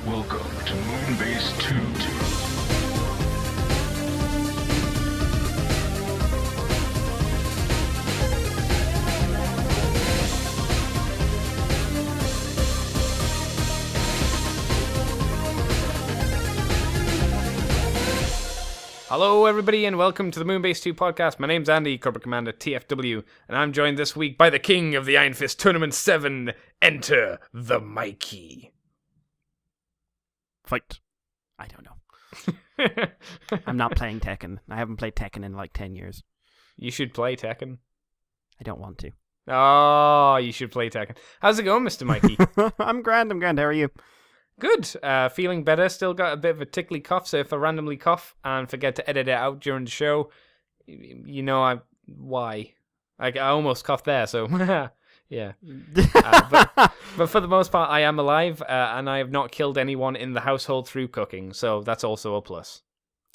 Welcome to Moonbase 2. Hello everybody and welcome to the Moonbase 2 podcast. My name's Andy, Corporate Commander TFW, and I'm joined this week by the king of the Iron Fist Tournament 7, enter the Mikey. Fight. I don't know. I'm not playing Tekken. I haven't played Tekken in like 10 years. You should play Tekken. I don't want to. Oh, you should play Tekken. How's it going, Mr. Mikey? I'm grand. How are you? Good. Feeling better. Still got a bit of a tickly cough, so if I randomly cough and forget to edit it out during the show, you know why. I almost coughed there, so yeah. But for the most part, I am alive, and I have not killed anyone in the household through cooking, so that's also a plus.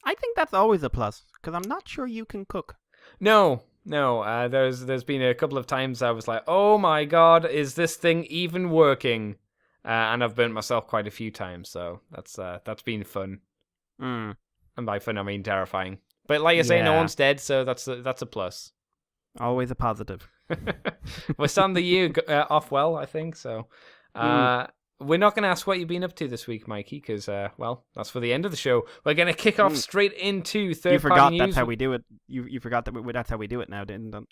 I think that's always a plus, because I'm not sure you can cook. No. There's been a couple of times I was like, oh my god, is this thing even working? And I've burnt myself quite a few times, so that's been fun. Mm. And by fun, I mean terrifying. But like I say, no one's dead, so that's a plus. Always a positive. We're starting the year off well, I think. So we're not going to ask what you've been up to this week, Mikey, because, well, that's for the end of the show. We're going to kick off straight into third-party news. You forgot that's how we do it. You forgot that that's how we do it now, didn't you?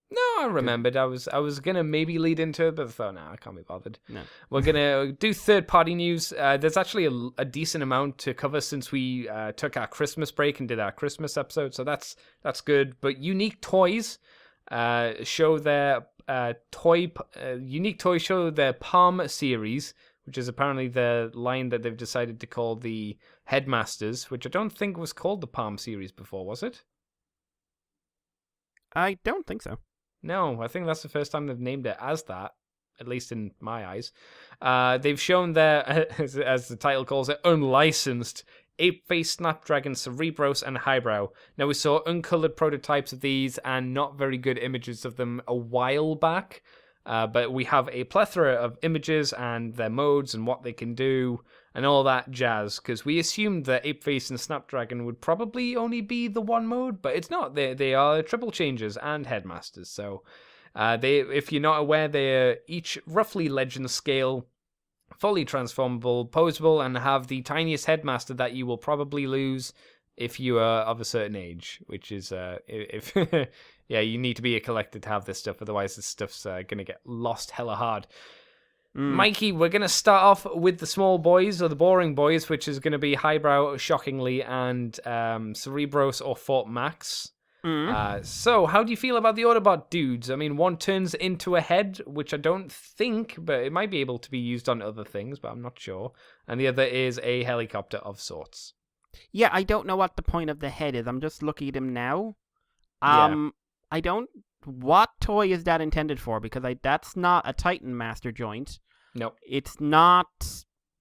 No, I remembered. I was gonna maybe lead into it, but I thought, I can't be bothered. No. We're gonna do third-party news. There's actually a decent amount to cover since we took our Christmas break and did our Christmas episode, so that's good. But Unique Toys show their Unique Toys show their Palm series, which is apparently the line that they've decided to call the Headmasters, which I don't think was called the Palm series before, was it? I don't think so. No, I think that's the first time they've named it as that, at least in my eyes. They've shown their, as the title calls it, unlicensed Apeface, Snapdragon, Cerebros, and Highbrow. Now, we saw uncolored prototypes of these and not very good images of them a while back, but we have a plethora of images and their modes and what they can do and all that jazz, because we assumed that Apeface and Snapdragon would probably only be the one mode, but it's not. They are triple changers and headmasters, so if you're not aware, they're each roughly legend scale, fully transformable, posable, and have the tiniest headmaster that you will probably lose if you are of a certain age, which is, if yeah, you need to be a collector to have this stuff, otherwise this stuff's going to get lost hella hard. Mikey, we're going to start off with the small boys, or the boring boys, which is going to be Highbrow, shockingly, and Cerebros or Fortmax. So, how do you feel about the Autobot dudes? I mean, one turns into a head, which I don't think, but it might be able to be used on other things, but I'm not sure. And the other is a helicopter of sorts. Yeah, I don't know what the point of the head is. I'm just looking at him now. I don't... What toy is that intended for? Because that's not a Titan Master joint. Nope. It's not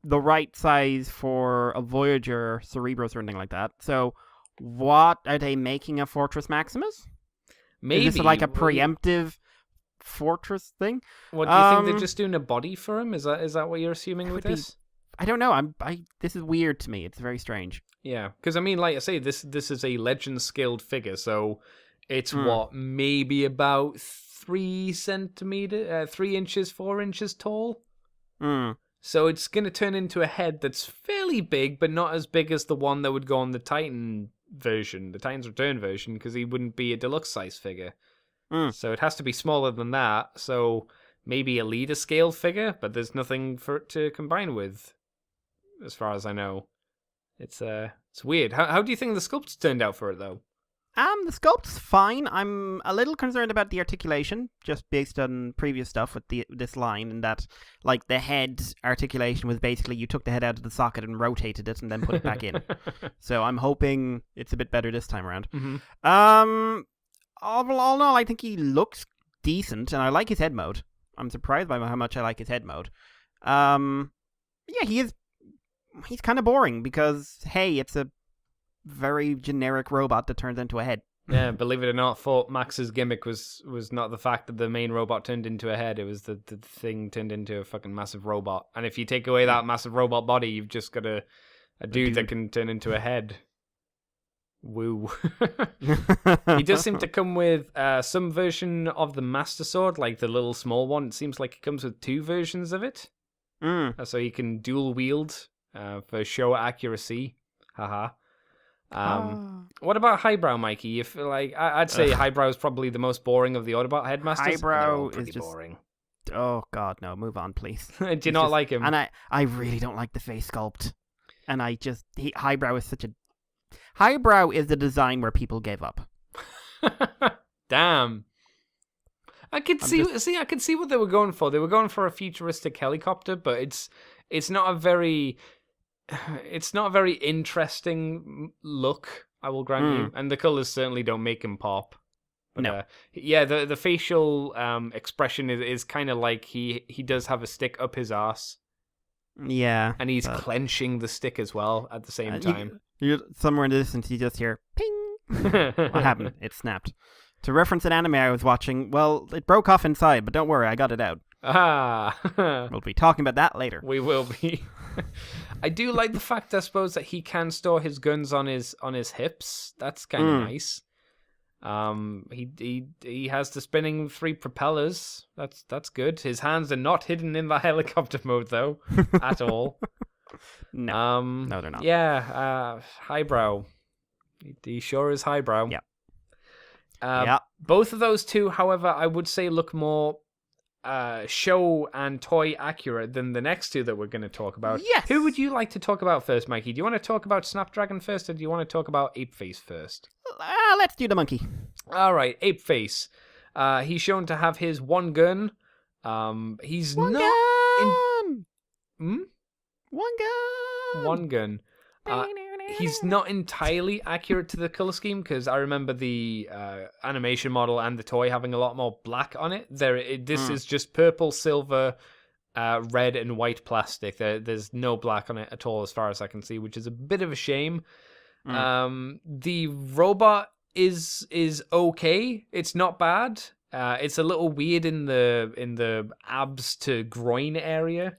the right size for a Voyager Cerebros or anything like that. So, what are they making a Fortress Maximus? Maybe. Is this like a preemptive Fortress thing? What, do you think they're just doing a body for him? Is that what you're assuming with this? I don't know. This is weird to me. It's very strange. Yeah, because I mean, like I say, this is a legend scaled figure, so it's maybe about 3 inches, 4 inches tall. So it's going to turn into a head that's fairly big, but not as big as the one that would go on the Titan version, the Titan's Return version, because he wouldn't be a deluxe size figure. So it has to be smaller than that. So maybe a leader scale figure, but there's nothing for it to combine with, as far as I know. It's weird. How do you think the sculpts turned out for it, though? The sculpt's fine. I'm a little concerned about the articulation, just based on previous stuff with this line, and that, like, the head articulation was basically you took the head out of the socket and rotated it and then put it back in. So I'm hoping it's a bit better this time around. All in all, I think he looks decent, and I like his head mode. I'm surprised by how much I like his head mode. Yeah, he's kind of boring because, hey, it's a very generic robot that turns into a head. Yeah, believe it or not, Fortmax's gimmick was not the fact that the main robot turned into a head. It was the thing turned into a fucking massive robot. And if you take away that massive robot body, you've just got a dude that can turn into a head. Woo. He does seem to come with some version of the Master Sword, like the little small one. It seems like it comes with 2 versions of it. So you can dual wield for show accuracy. Haha. What about Highbrow, Mikey? If I'd say Highbrow is probably the most boring of the Autobot headmasters. Highbrow is just boring. Oh God, no! Move on, please. Do you not like him? And I really don't like the face sculpt. And Highbrow is Highbrow is the design where people gave up. Damn. I could see what they were going for. They were going for a futuristic helicopter, but it's not a very interesting look, I will grant you. And the colors certainly don't make him pop. But, no. The facial expression is kind of like he does have a stick up his arse. Yeah. And he's clenching the stick as well at the same time. You're somewhere in the distance, you just hear ping. What happened? It snapped. To reference an anime I was watching, well, it broke off inside, but don't worry, I got it out. We'll be talking about that later. We will be. I do like the fact, I suppose, that he can store his guns on his hips. That's kind of nice. He has the spinning 3 propellers. That's good. His hands are not hidden in the helicopter mode though, at all. No, no, they're not. Yeah, Highbrow. He sure is Highbrow. Yeah. Both of those two, however, I would say look more show and toy accurate than the next two that we're going to talk about. Yes. Who would you like to talk about first, Mikey? Do you want to talk about Snapdragon first, or do you want to talk about Apeface first? Let's do the monkey. All right, Apeface. He's shown to have his one gun. He's one not gun. One gun. One gun. He's not entirely accurate to the color scheme, because I remember the animation model and the toy having a lot more black on it. This is just purple, silver, red, and white plastic. There's no black on it at all, as far as I can see, which is a bit of a shame. The robot is okay. It's not bad. It's a little weird in the abs to groin area.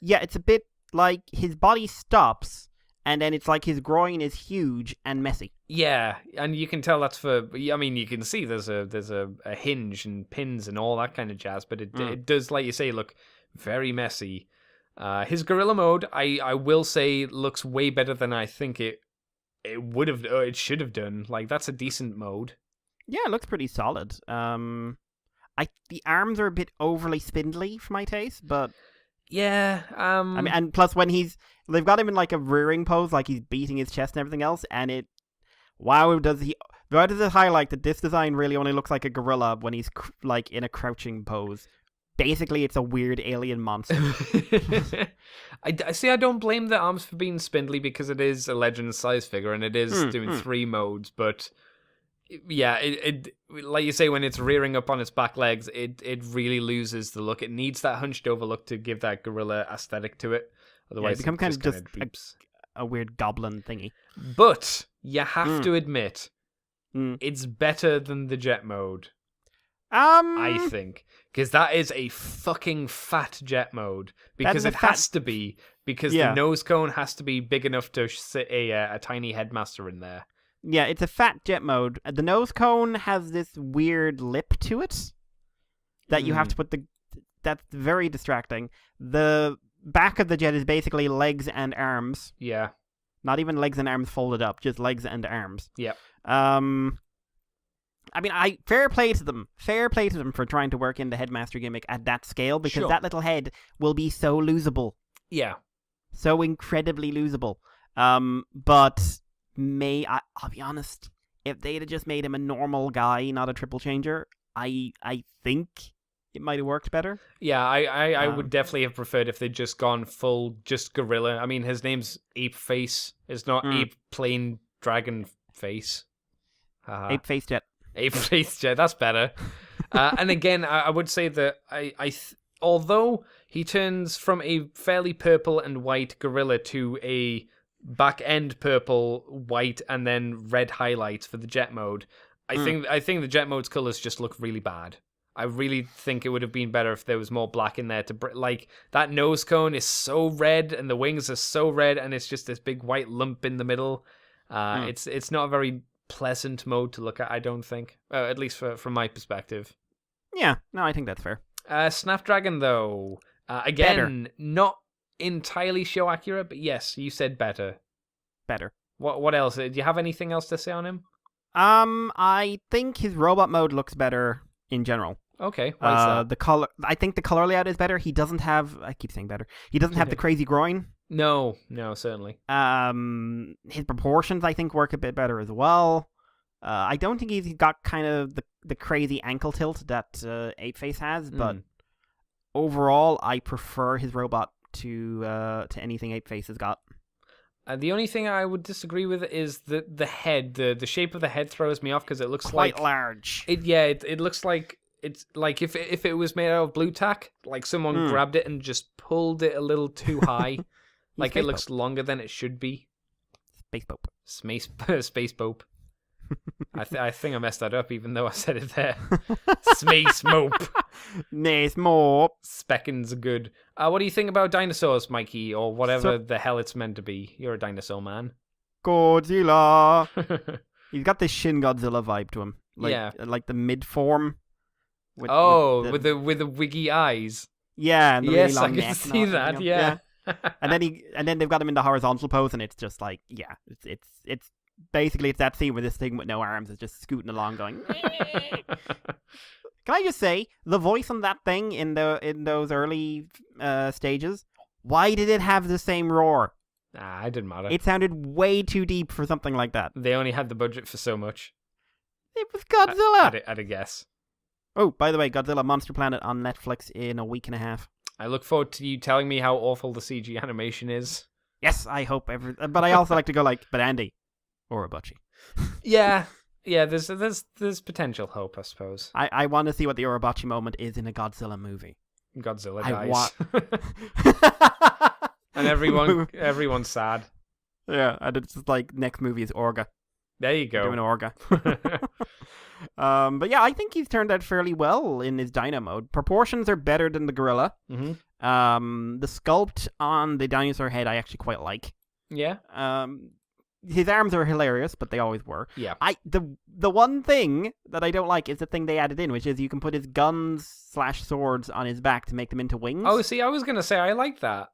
Yeah, it's a bit like his body stops, and then it's like his groin is huge and messy. Yeah, and you can tell that's for. I mean, you can see there's a hinge and pins and all that kind of jazz, but it does, like you say, look very messy. His gorilla mode, I will say, looks way better than I think it should have done. Like, that's a decent mode. Yeah, it looks pretty solid. The arms are a bit overly spindly for my taste, but yeah. I mean, and plus when they've got him in like a rearing pose, like he's beating his chest and everything else, and why does it highlight that this design really only looks like a gorilla when he's like in a crouching pose? Basically, it's a weird alien monster. I see. I don't blame the arms for being spindly, because it is a Legends size figure and it is doing 3 modes. But yeah, it like you say, when it's rearing up on its back legs, it really loses the look. It needs that hunched over look to give that gorilla aesthetic to it. Otherwise, it becomes kind of just droops. A weird goblin thingy. But you have to admit, it's better than the jet mode. I think, because that is a fucking fat jet mode, because it has to be, because the nose cone has to be big enough to sit a tiny headmaster in there. Yeah, it's a fat jet mode. The nose cone has this weird lip to it that you have to put that's very distracting. The back of the jet is basically legs and arms. Yeah. Not even legs and arms folded up, just legs and arms. Yep. I mean, fair play to them for trying to work in the headmaster gimmick at that scale, because that little head will be so losable. Yeah. So incredibly losable. But I'll be honest, if they'd have just made him a normal guy, not a triple changer, I think it might have worked better. Yeah, I would definitely have preferred if they'd just gone full just gorilla. I mean, his name's Apeface. It's not Ape plain dragon face. Apeface jet. Apeface jet, that's better. And again, I would say that although he turns from a fairly purple and white gorilla to a back end purple, white, and then red highlights for the jet mode, I think the jet mode's colors just look really bad. I really think it would have been better if there was more black in there like that nose cone is so red and the wings are so red and it's just this big white lump in the middle. It's not a very pleasant mode to look at, I don't think. At least from my perspective. Yeah, no, I think that's fair. Snapdragon though, again, not entirely show accurate, but yes, you said better. Better. What else? Do you have anything else to say on him? I think his robot mode looks better in general. Okay, why is that? The color. I think the color layout is better. He doesn't have. I keep saying better. He doesn't have the crazy groin. No, certainly. His proportions I think work a bit better as well. I don't think he's got kind of the crazy ankle tilt that Apeface has, but overall I prefer his robot to anything Apeface has got. The only thing I would disagree with is the head. The shape of the head throws me off because it looks quite large. It looks like it's like if it was made out of blue tack, like someone grabbed it and just pulled it a little too high, like it looks longer than it should be. Space Pope. Space Pope. I think I messed that up, even though I said it there. Space Mope. Nice Mope. Speckins are good. What do you think about dinosaurs, Mikey, or whatever the hell it's meant to be? You're a dinosaur man. Godzilla. He's got this Shin Godzilla vibe to him. Like the mid form. With the wiggy eyes. Yeah, and the really long I neck can see that. Yeah. and then they've got him in the horizontal pose, and it's just like, it's basically it's that scene where this thing with no arms is just scooting along, going. Can I just say the voice on that thing in those early stages? Why did it have the same roar? It didn't matter. It sounded way too deep for something like that. They only had the budget for so much. It was Godzilla. I'd guess. Oh, by the way, Godzilla Monster Planet on Netflix in a week and a half. I look forward to you telling me how awful the CG animation is. Yes, I hope but I also like to go but Andy, Orobachi. Yeah, there's potential hope, I suppose. I want to see what the Orobachi moment is in a Godzilla movie. Godzilla dies. And everyone's sad. Yeah, and it's just like next movie is Orga. There you go. Doing Orga. But yeah, I think he's turned out fairly well in his dino mode. Proportions are better than the gorilla. Mm-hmm. The sculpt on the dinosaur head I actually quite like. Yeah. His arms are hilarious, but they always were. Yeah. The one thing that I don't like is the thing they added in, which is you can put his guns/swords on his back to make them into wings. Oh, see, I was gonna say I like that,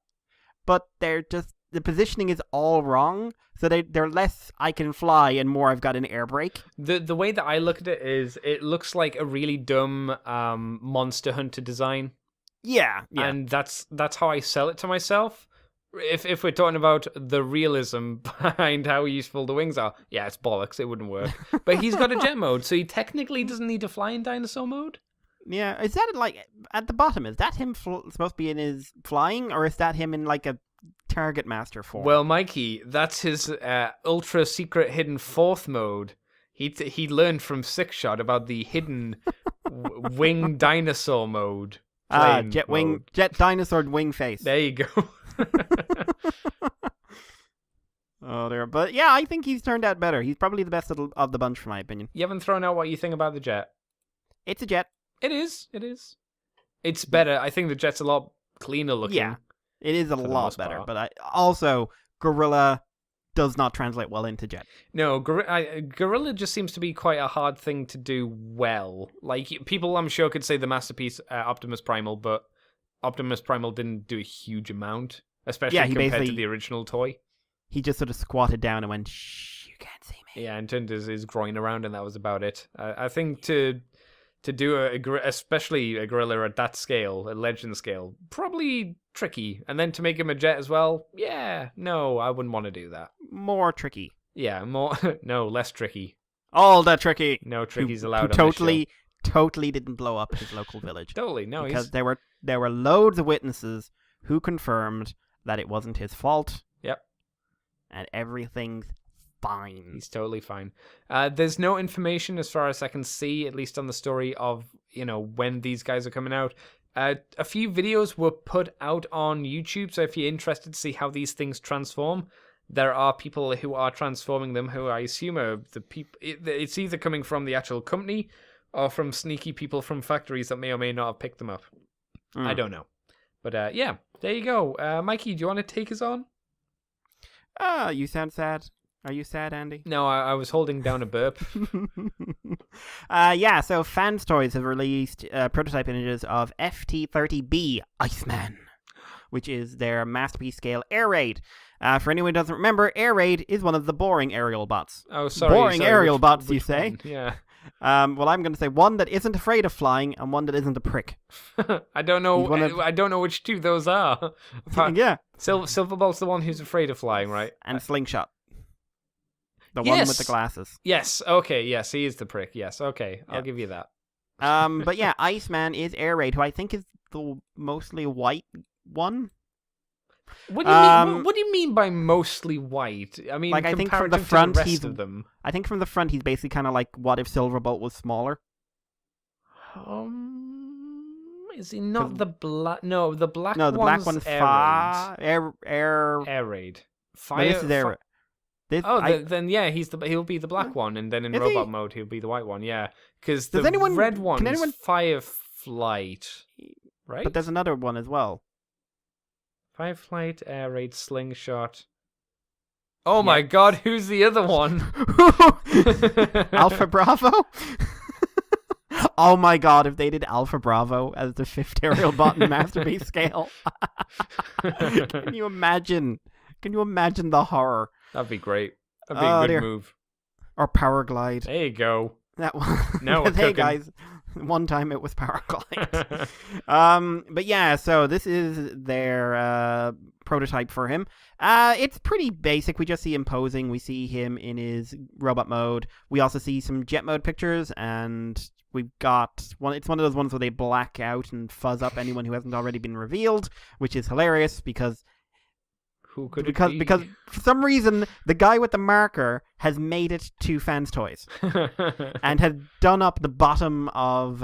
but they're just the positioning is all wrong. So they're less I can fly and more I've got an air brake. The way that I look at it is it looks like a really dumb Monster Hunter design. Yeah. And that's how I sell it to myself. If we're talking about the realism behind how useful the wings are, yeah, it's bollocks. It wouldn't work. But he's got a jet mode, so he technically doesn't need to fly in dinosaur mode. Yeah, is that at the bottom? Is that him supposed to be in his flying, or is that him in a target master form? Well, Mikey, that's his ultra secret hidden fourth mode. He learned from Six Shot about the hidden wing dinosaur mode. Jet dinosaur wing face. There you go. Oh, there. But yeah, I think he's turned out better. He's probably the best of the bunch, for my opinion. You haven't thrown out what you think about the jet. It's a jet. It is. It's better. I think the jet's a lot cleaner looking. Yeah, it is a lot better. But also, Gorilla does not translate well into jet. No, Gorilla just seems to be quite a hard thing to do well. Like, people, I'm sure, could say the masterpiece Optimus Primal, but Optimus Primal didn't do a huge amount, especially compared to the original toy. He just sort of squatted down and went, "Shh, you can't see me." Yeah, and turned his groin around, and that was about it. I think to do especially a gorilla at that scale, a legend scale, probably tricky. And then to make him a jet as well, yeah, no, I wouldn't want to do that. More tricky. Yeah, no, less tricky. All that tricky. No trickies allowed. Who totally didn't blow up his local village. Totally, no, because there were loads of witnesses who confirmed that it wasn't his fault. Yep. And everything's fine. He's totally fine. There's no information as far as I can see, at least on the story of, when these guys are coming out. A few videos were put out on YouTube, so if you're interested to see how these things transform, there are people who are transforming them who I assume are the people. It's either coming from the actual company or from sneaky people from factories that may or may not have picked them up. I don't know. But yeah, there you go. Mikey, do you want to take us on? You sound sad. Are you sad, Andy? No, I was holding down a burp. Yeah, so Fans Toys have released prototype images of FT30B Iceman, which is their masterpiece scale air raid. For anyone who doesn't remember, air raid is one of the boring aerial bots. Oh, sorry. Boring aerial bots, you which say? one? Yeah. Well, I'm going to say one that isn't afraid of flying and one that isn't a prick. I don't know. I don't know which two those are. Yeah. Silverbolt's the one who's afraid of flying, right? And Slingshot. The one with the glasses. Yes. Okay. Yes, he is the prick. Yes. Okay. I'll give you that. But yeah, Iceman is air raid, who I think is the mostly white one. What do you mean? What do you mean by mostly white? I mean, like I think from the front, he's of them. I think from the front, he's basically kind of like what if Silverbolt was smaller. Is he not the black? No, the black. No, the black one's air raid. Fire. This is air. Then yeah, he'll be the black one, and then in robot mode he'll be the white one. Yeah, because the red one is Fireflight, right? But there's another one as well. Fireflight, air raid, slingshot. Oh my God, who's the other one? Alpha Bravo. Oh my God, if they did Alpha Bravo as the 5th aerial bot in masterpiece scale. Can you imagine? Can you imagine the horror? That'd be great. That'd be a good move. Or Powerglide. There you go. That one. No, hey guys, one time it was Powerglide. But yeah, so this is their prototype for him. It's pretty basic. We just see him posing. We see him in his robot mode. We also see some jet mode pictures, and we've got one. It's one of those ones where they black out and fuzz up anyone who hasn't already been revealed, which is hilarious because. Who could because it be? Because for some reason the guy with the marker has made it to Fans Toys and had done up the bottom of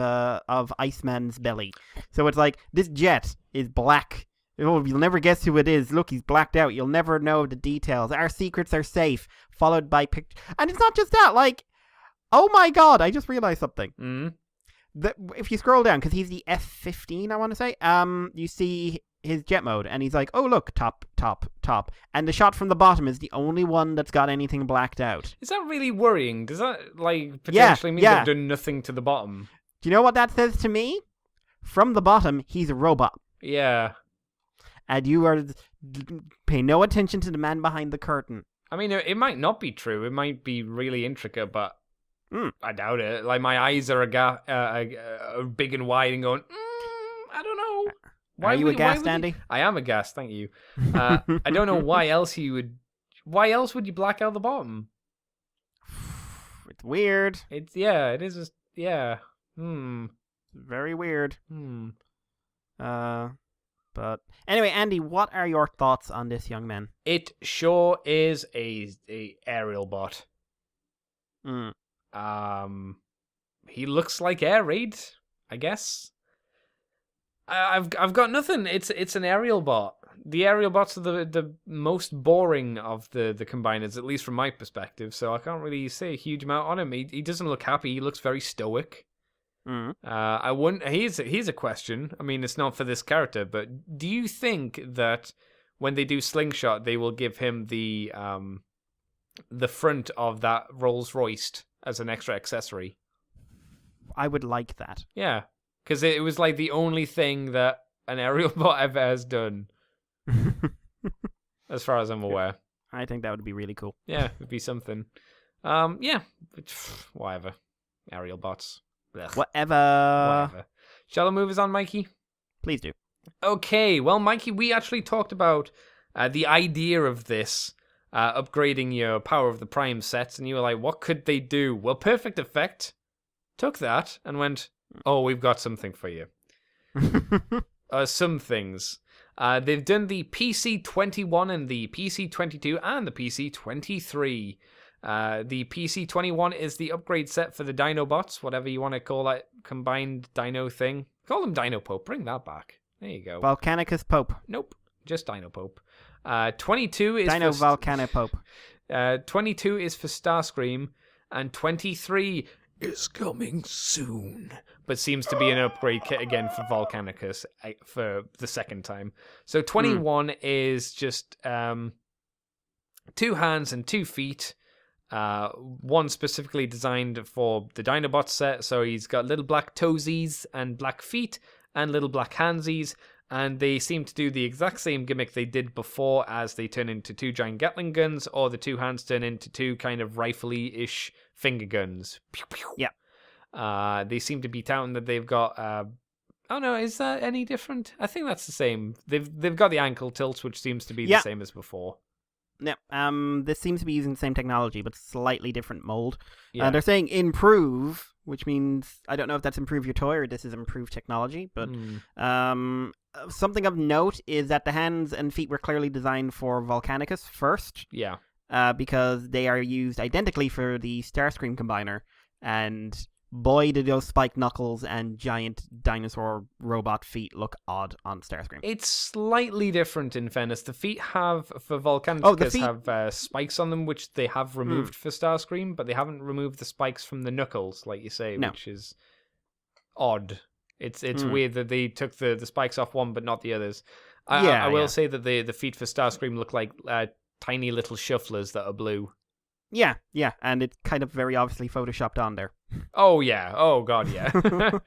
Iceman's belly. So it's like this jet is black. Oh, you'll never guess who it is. Look, he's blacked out. You'll never know the details. Our secrets are safe. Followed by picture. And it's not just that. Like, oh my God! I just realized something. If you scroll down, because he's the F-15, I want to say. You see his jet mode, and he's like, oh look, top, and the shot from the bottom is the only one that's got anything blacked out. Is that really worrying? Does that potentially mean they've done nothing to the bottom? Do you know what that says to me? From the bottom, he's a robot. Yeah. And you are pay no attention to the man behind the curtain. I mean, it might not be true. It might be really intricate, but I doubt it. Like, my eyes are big and wide and going, I don't know. Are you aghast, Andy? I am aghast, thank you. I don't know why else would you black out the bottom? It's weird. It is just, very weird. But anyway, Andy, what are your thoughts on this young man? It sure is a aerial bot. He looks like Air Raid, I guess. I've got nothing. It's an aerial bot. The aerial bots are the most boring of the combiners, at least from my perspective. So I can't really say a huge amount on him. He doesn't look happy. He looks very stoic. I wouldn't. Here's a question. I mean, it's not for this character, but do you think that when they do Slingshot, they will give him the front of that Rolls Royce as an extra accessory? I would like that. Yeah. Because it was like the only thing that an aerial bot ever has done. As far as I'm aware. I think that would be really cool. Yeah, it'd be something. Yeah. Whatever. Aerial bots. Blech. Whatever. Shall I move us on, Mikey? Please do. Okay, well, Mikey, we actually talked about the idea of this, upgrading your Power of the Prime sets, and you were like, what could they do? Well, Perfect Effect took that and went, oh, we've got something for you. Some things. They've done the PC-21 and the PC-22 and the PC-23. The PC-21 is the upgrade set for the Dinobots, whatever you want to call that combined Dino thing. Call them Dino Pope. Bring that back. There you go. Volcanicus Pope. Nope. Just Dino Pope. 22 is Dino for Volcano Pope. 22 is for Starscream, and 23 is coming soon, but seems to be an upgrade kit again for Volcanicus for the second time. So 21 is just 2 hands and 2 feet. One specifically designed for the Dinobot set, so he's got little black toesies and black feet and little black handsies, and they seem to do the exact same gimmick they did before, as they turn into 2 giant Gatling guns, or the 2 hands turn into 2 kind of rifle-y-ish finger guns. Pew, pew. Yeah. They seem to be touting that they've got... oh no, is that any different? I think that's the same. They've got the ankle tilts, which seems to be the same as before. Yeah, this seems to be using the same technology, but slightly different mold. Yeah. They're saying improve, which means, I don't know if that's improve your toy or this is improve technology, but something of note is that the hands and feet were clearly designed for Volcanicus first. Yeah. Because they are used identically for the Starscream combiner, and boy did those spiked knuckles and giant dinosaur robot feet look odd on Starscream. It's slightly different in fairness. The feet have, for Volcanicus, have spikes on them, which they have removed for Starscream, but they haven't removed the spikes from the knuckles, like you say, which is odd. It's weird that they took the spikes off one, but not the others. I will say that the feet for Starscream look like tiny little shufflers that are blue. Yeah, and it's kind of very obviously photoshopped on there. Oh, yeah. Oh, God, yeah.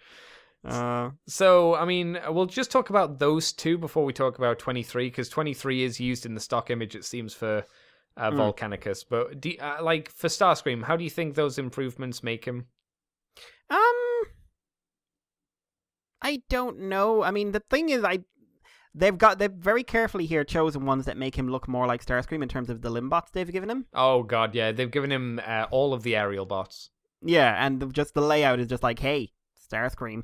So, I mean, we'll just talk about those 2 before we talk about 23, because 23 is used in the stock image, it seems, for Volcanicus. But, like, for Starscream, how do you think those improvements make him? I don't know. I mean, the thing is, they've very carefully here chosen ones that make him look more like Starscream in terms of the limb bots they've given him. Oh, God, yeah. They've given him all of the aerial bots. Yeah, and just the layout is just like, hey, Starscream.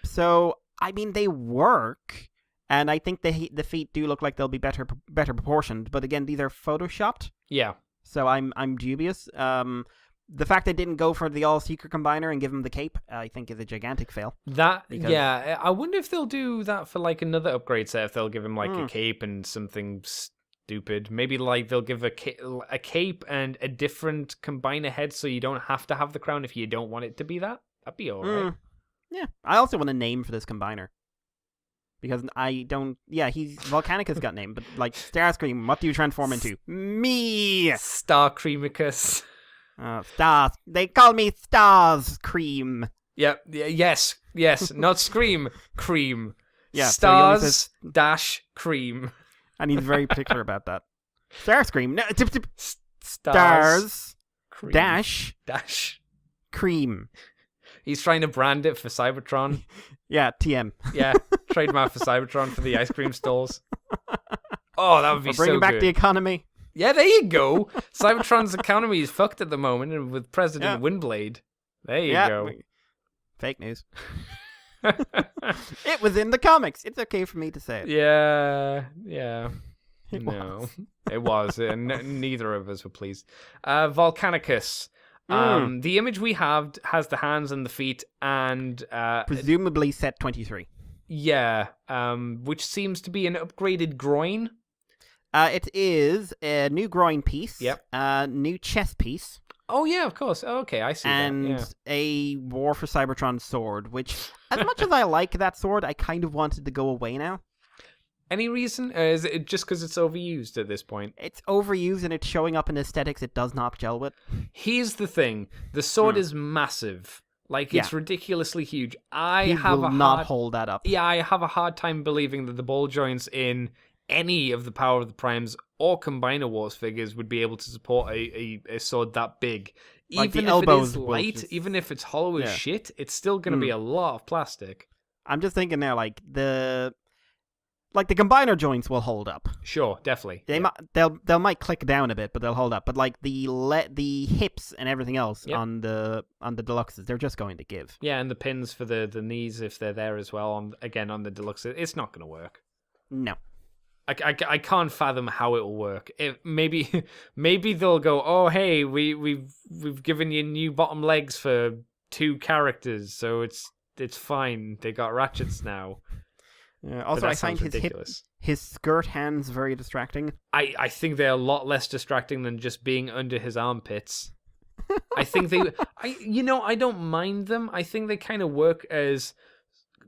So, I mean, they work, and I think the feet do look like they'll be better proportioned, but again, these are photoshopped. Yeah. So I'm dubious. The fact they didn't go for the all-secret combiner and give him the cape, I think, is a gigantic fail. Yeah, I wonder if they'll do that for, like, another upgrade set, if they'll give him, like, a cape and something stupid. Maybe, like, they'll give a cape and a different combiner head, so you don't have to have the crown if you don't want it to be that. That'd be alright. Yeah, I also want a name for this combiner. Because I don't... Yeah, Volcanicus got name, but, like, Starscream, what do you transform into? Me! Starcreamicus. Stars. They call me Stars Cream. Yep. Yes. Not Scream. Cream. Yeah. Stars dash cream. And he's very particular about that. Starscream. No, Stars cream. dash cream. He's trying to brand it for Cybertron. Yeah. TM. Yeah. Trademark for Cybertron for the ice cream stalls. Oh, that would be so good. Bringing back the economy. Yeah, there you go. Cybertron's economy is fucked at the moment, and with President Windblade. There you go. Fake news. It was in the comics. It's okay for me to say it. Yeah. It was. Neither of us were pleased. Volcanicus. The image we have has the hands and the feet, and presumably set 23. Yeah, which seems to be an upgraded groin. It is a new groin piece. Yep. New chest piece. Oh, yeah, of course. Oh, okay, I see and that. Yeah. A War for Cybertron sword, which, as much as I like that sword, I kind of wanted to go away now. Any reason? Is it just because it's overused at this point? It's overused and it's showing up in aesthetics it does not gel with. Here's the thing. The sword is massive. Like, it's ridiculously huge. He will not hold that up. Yeah, I have a hard time believing that the ball joints in any of the Power of the Primes or Combiner Wars figures would be able to support a sword that big. Like even if it is light, even if it's hollow as shit, it's still going to be a lot of plastic. I'm just thinking now, like the combiner joints will hold up. Sure, definitely. They might click down a bit, but they'll hold up. But like the hips and everything else on the deluxes, they're just going to give. Yeah, and the pins for the knees, if they're there as well, on the deluxes, it's not going to work. No. I can't fathom how it'll work. Maybe they'll go, oh hey, we've given you new bottom legs for 2 characters, so it's fine. They got ratchets now. Also, I find ridiculous. his skirt hands very distracting. I think they're a lot less distracting than just being under his armpits. I think I don't mind them. I think they kind of work as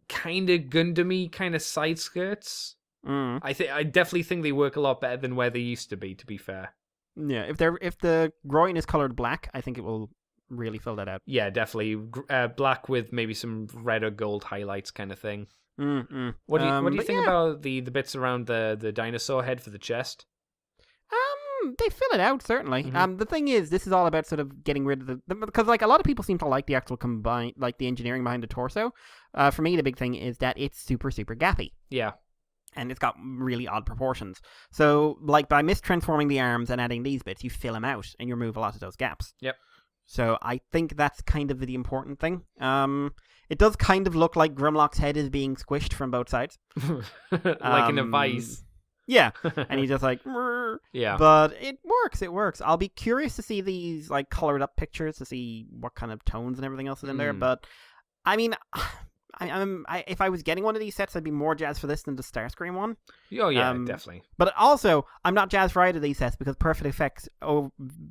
kind of Gundam-y kind of side skirts. I definitely think they work a lot better than where they used to be be fair. Yeah, if the groin is colored black, I think it will really fill that out. Yeah, definitely black with maybe some red or gold highlights kind of thing. What do you think about the bits around the dinosaur head for the chest? They fill it out, certainly. The thing is, this is all about sort of getting rid of because like a lot of people seem to like the actual the engineering behind the torso. For me, the big thing is that it's super, super gappy. Yeah. And it's got really odd proportions. So, like, by mistransforming the arms and adding these bits, you fill them out and you remove a lot of those gaps. Yep. So, I think that's kind of the important thing. It does kind of look like Grimlock's head is being squished from both sides. Like in a vice. Yeah. And he's just like, Mrr. Yeah. But it works. I'll be curious to see these, like, colored up pictures to see what kind of tones and everything else is in there. But, I mean... if I was getting one of these sets, I'd be more jazzed for this than the Starscream one. Oh, yeah, definitely. But also, I'm not jazzed for either of these sets because Perfect Effects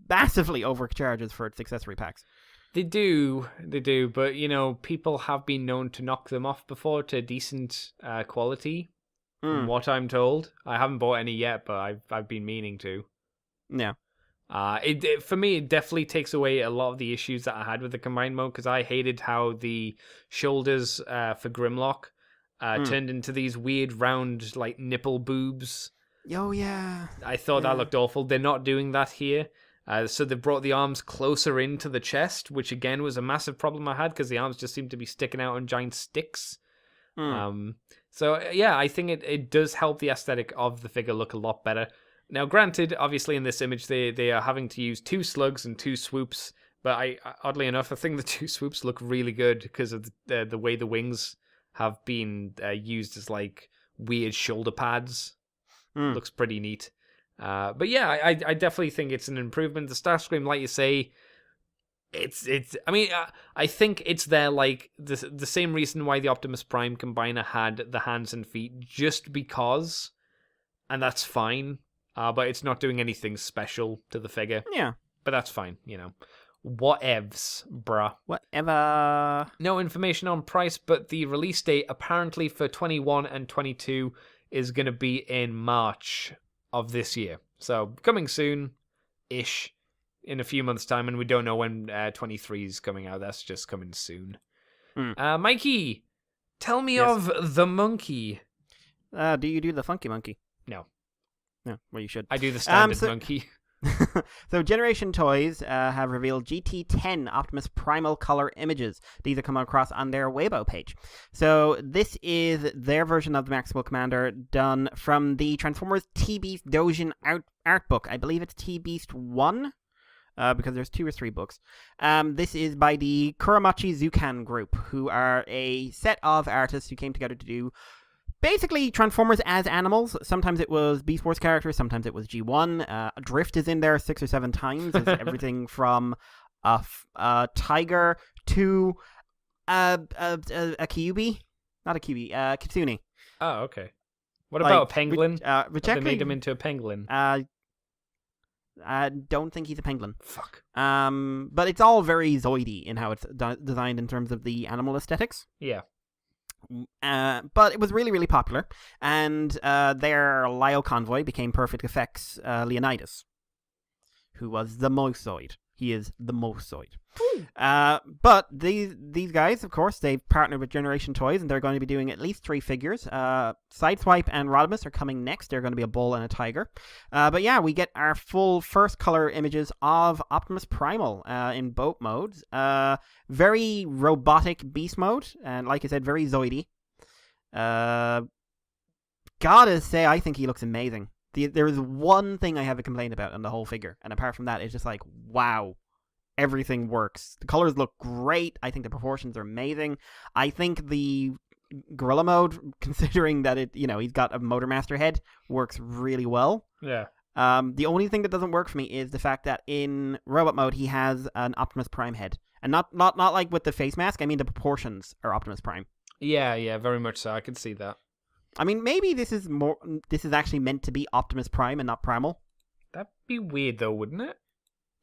massively overcharges for its accessory packs. They do, but, people have been known to knock them off before to decent quality, from what I'm told. I haven't bought any yet, but I've been meaning to. Yeah. For me, it definitely takes away a lot of the issues that I had with the combined mode because I hated how the shoulders for Grimlock turned into these weird round like nipple boobs. Oh yeah, I thought that looked awful. They're not doing that here. So they brought the arms closer into the chest, which again was a massive problem I had because the arms just seemed to be sticking out on giant sticks. So yeah, I think it does help the aesthetic of the figure look a lot better. Now, granted, obviously in this image they are having to use 2 slugs and 2 swoops, but oddly enough, I think the 2 swoops look really good because of the way the wings have been used as like weird shoulder pads. Looks pretty neat. But yeah, I definitely think it's an improvement. The Starscream, like you say, it's. I mean, I think it's there like the same reason why the Optimus Prime Combiner had the hands and feet, just because, and that's fine. But it's not doing anything special to the figure. Yeah. But that's fine, Whatevs, bruh. Whatever. No information on price, but the release date apparently for 21 and 22 is going to be in March of this year. So coming soon-ish, in a few months' time, and we don't know when 23 is coming out. That's just coming soon. Mikey, tell me of the monkey. Do you do the funky monkey? No. No, well, you should. I do the standard monkey. So, Generation Toys have revealed GT10 Optimus Primal color images. These are coming across on their Weibo page. So, this is their version of the Maximal Commander done from the Transformers T-Beast Dojin art book. I believe it's T-Beast 1, because there's 2 or 3 books. This is by the Kuramachi Zukan group, who are a set of artists who came together to do basically Transformers as animals. Sometimes it was Beast Wars characters, sometimes it was G1. Drift is in there 6 or 7 times. It's everything from a tiger to a Kyuubi. Not a Kyuubi, Kitsune. Oh, okay. What about a penguin? They made him into a penguin. I don't think he's a penguin. Fuck. But it's all very Zoidy in how it's designed in terms of the animal aesthetics. Yeah. But it was really, really popular, and their Lio convoy became Perfect Effects Leonidas, who was the Mosoid. He is the Mosoid. But these guys, of course, they've partnered with Generation Toys, and they're going to be doing at least 3 figures. Sideswipe and Rodimus are coming next. They're going to be a bull and a tiger. But yeah, we get our full first color images of Optimus Primal in both modes. Very robotic beast mode, and like I said, very Zoidy. Gotta say, I think he looks amazing. There is one thing I have a complaint about in the whole figure, and apart from that, it's just like, wow, everything works. The colors look great. I think the proportions are amazing. I think the gorilla mode, considering that he's got a Motormaster head, works really well. Yeah. The only thing that doesn't work for me is the fact that in robot mode he has an Optimus Prime head, and not like with the face mask. I mean the proportions are Optimus Prime. Yeah, very much so. I can see that. I mean, maybe this is actually meant to be Optimus Prime and not Primal. That'd be weird, though, wouldn't it?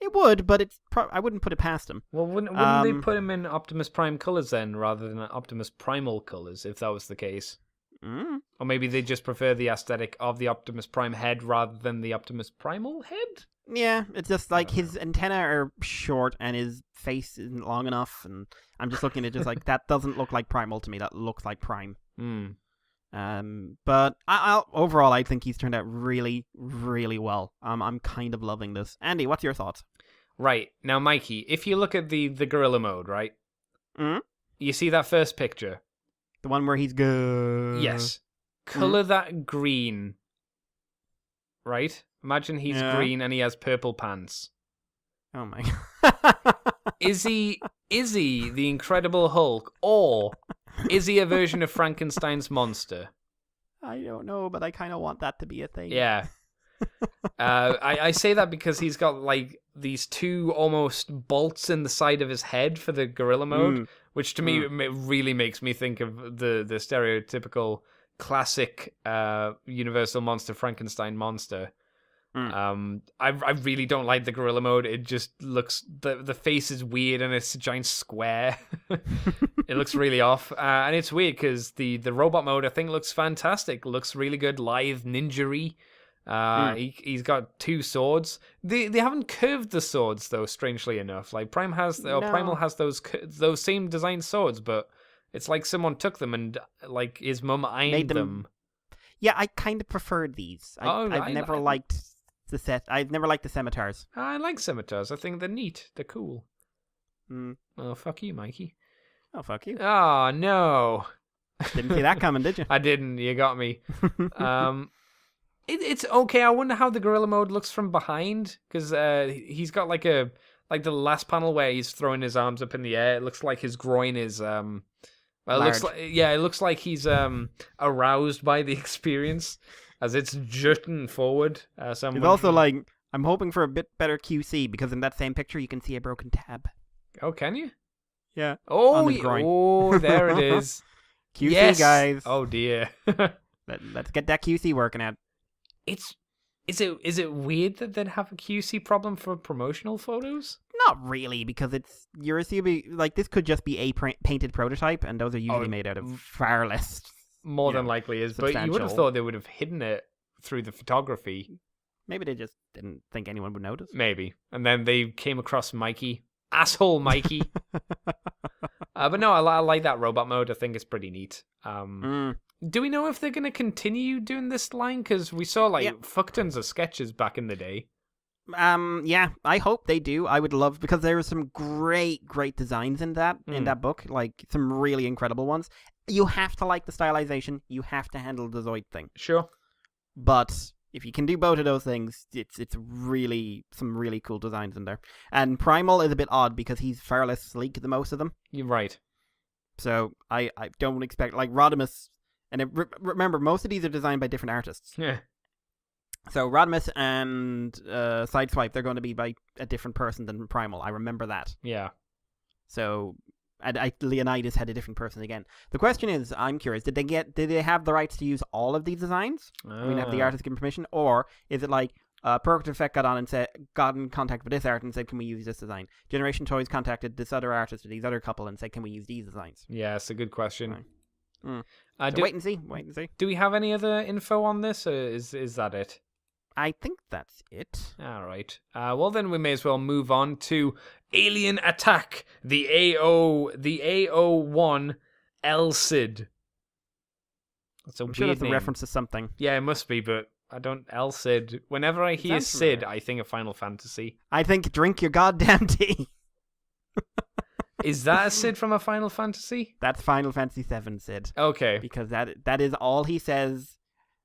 It would, but I wouldn't put it past him. Well, wouldn't they put him in Optimus Prime colors then, rather than Optimus Primal colors, if that was the case? Or maybe they just prefer the aesthetic of the Optimus Prime head rather than the Optimus Primal head? Yeah, it's just like his antennae are short and his face isn't long enough, and I'm just looking at it just like, that doesn't look like Primal to me, that looks like Prime. But overall, I think he's turned out really, really well. I'm kind of loving this. Andy, what's your thoughts? Right. Now, Mikey, if you look at the gorilla mode, right? You see that first picture? The one where he's good. Yes. Color that green. Right? Imagine he's green and he has purple pants. Oh my god. Is he the Incredible Hulk, or is he a version of Frankenstein's monster? I don't know, but I kind of want that to be a thing. Yeah. I say that because he's got like these two almost bolts in the side of his head for the gorilla mode, which to me really makes me think of the stereotypical classic Universal monster, Frankenstein monster. I really don't like the gorilla mode. It just looks, the face is weird and it's a giant square. It looks really off, and it's weird because the robot mode I think looks fantastic. Looks really good, live ninja-y. He's got two swords. They haven't curved the swords though, strangely enough. Like Primal has those same design swords, but it's like someone took them and like his mum ironed them. Yeah, I kind of preferred these. I've never liked the scimitars. I like scimitars. I think they're neat. They're cool. Oh, fuck you, Mikey. Oh, fuck you. Oh, no. Didn't see that coming, did you? I didn't. You got me. It's okay. I wonder how the gorilla mode looks from behind, because he's got like the last panel where he's throwing his arms up in the air. It looks like his groin is it looks like he's aroused by the experience as it's jutting forward. It's also like, I'm hoping for a bit better QC, because in that same picture you can see a broken tab. Oh, can you? Yeah. Oh, there it is. QC, yes! guys. Oh dear. Let's get that QC working out. Is it weird that they'd have a QC problem for promotional photos? Not really, because you're assuming like this could just be a painted prototype, and those are usually made out of far less. More than likely is, but you would have thought they would have hidden it through the photography. Maybe they just didn't think anyone would notice. Maybe, and then they came across Mikey, asshole Mikey. But no, I like that robot mode. I think it's pretty neat. Do we know if they're going to continue doing this line? Because we saw fuck tons of sketches back in the day. Yeah, I hope they do. I would love, because there are some great designs in that book, like some really incredible ones. You have to like the stylization. You have to handle the Zoid thing. Sure. But if you can do both of those things, it's really some really cool designs in there. And Primal is a bit odd because he's far less sleek than most of them. You're right. So I don't expect, like Rodimus, and remember, most of these are designed by different artists. Yeah. So Rodimus and Sideswipe, they're going to be by a different person than Primal. I remember that. Yeah. So Leonidas had a different person again. The question is, I'm curious, did they have the rights to use all of these designs? I mean, have the artist given permission, or is it like Perfect Effect got in contact with this artist and said, can we use this design? Generation Toys contacted this other artist or these other couple and said, can we use these designs? Yeah, it's a good question. So wait and see. Do we have any other info on this, or is that it? I think that's it. All right. Well, then we may as well move on to Alien Attack, the AO1 El Cid. That's I'm sure that's a reference to something. Yeah, it must be, but I don't. El Cid. Whenever I hear Cid, I think of Final Fantasy. I think drink your goddamn tea. Is that a Cid from a Final Fantasy? That's Final Fantasy VII Cid. Okay. Because that is all he says.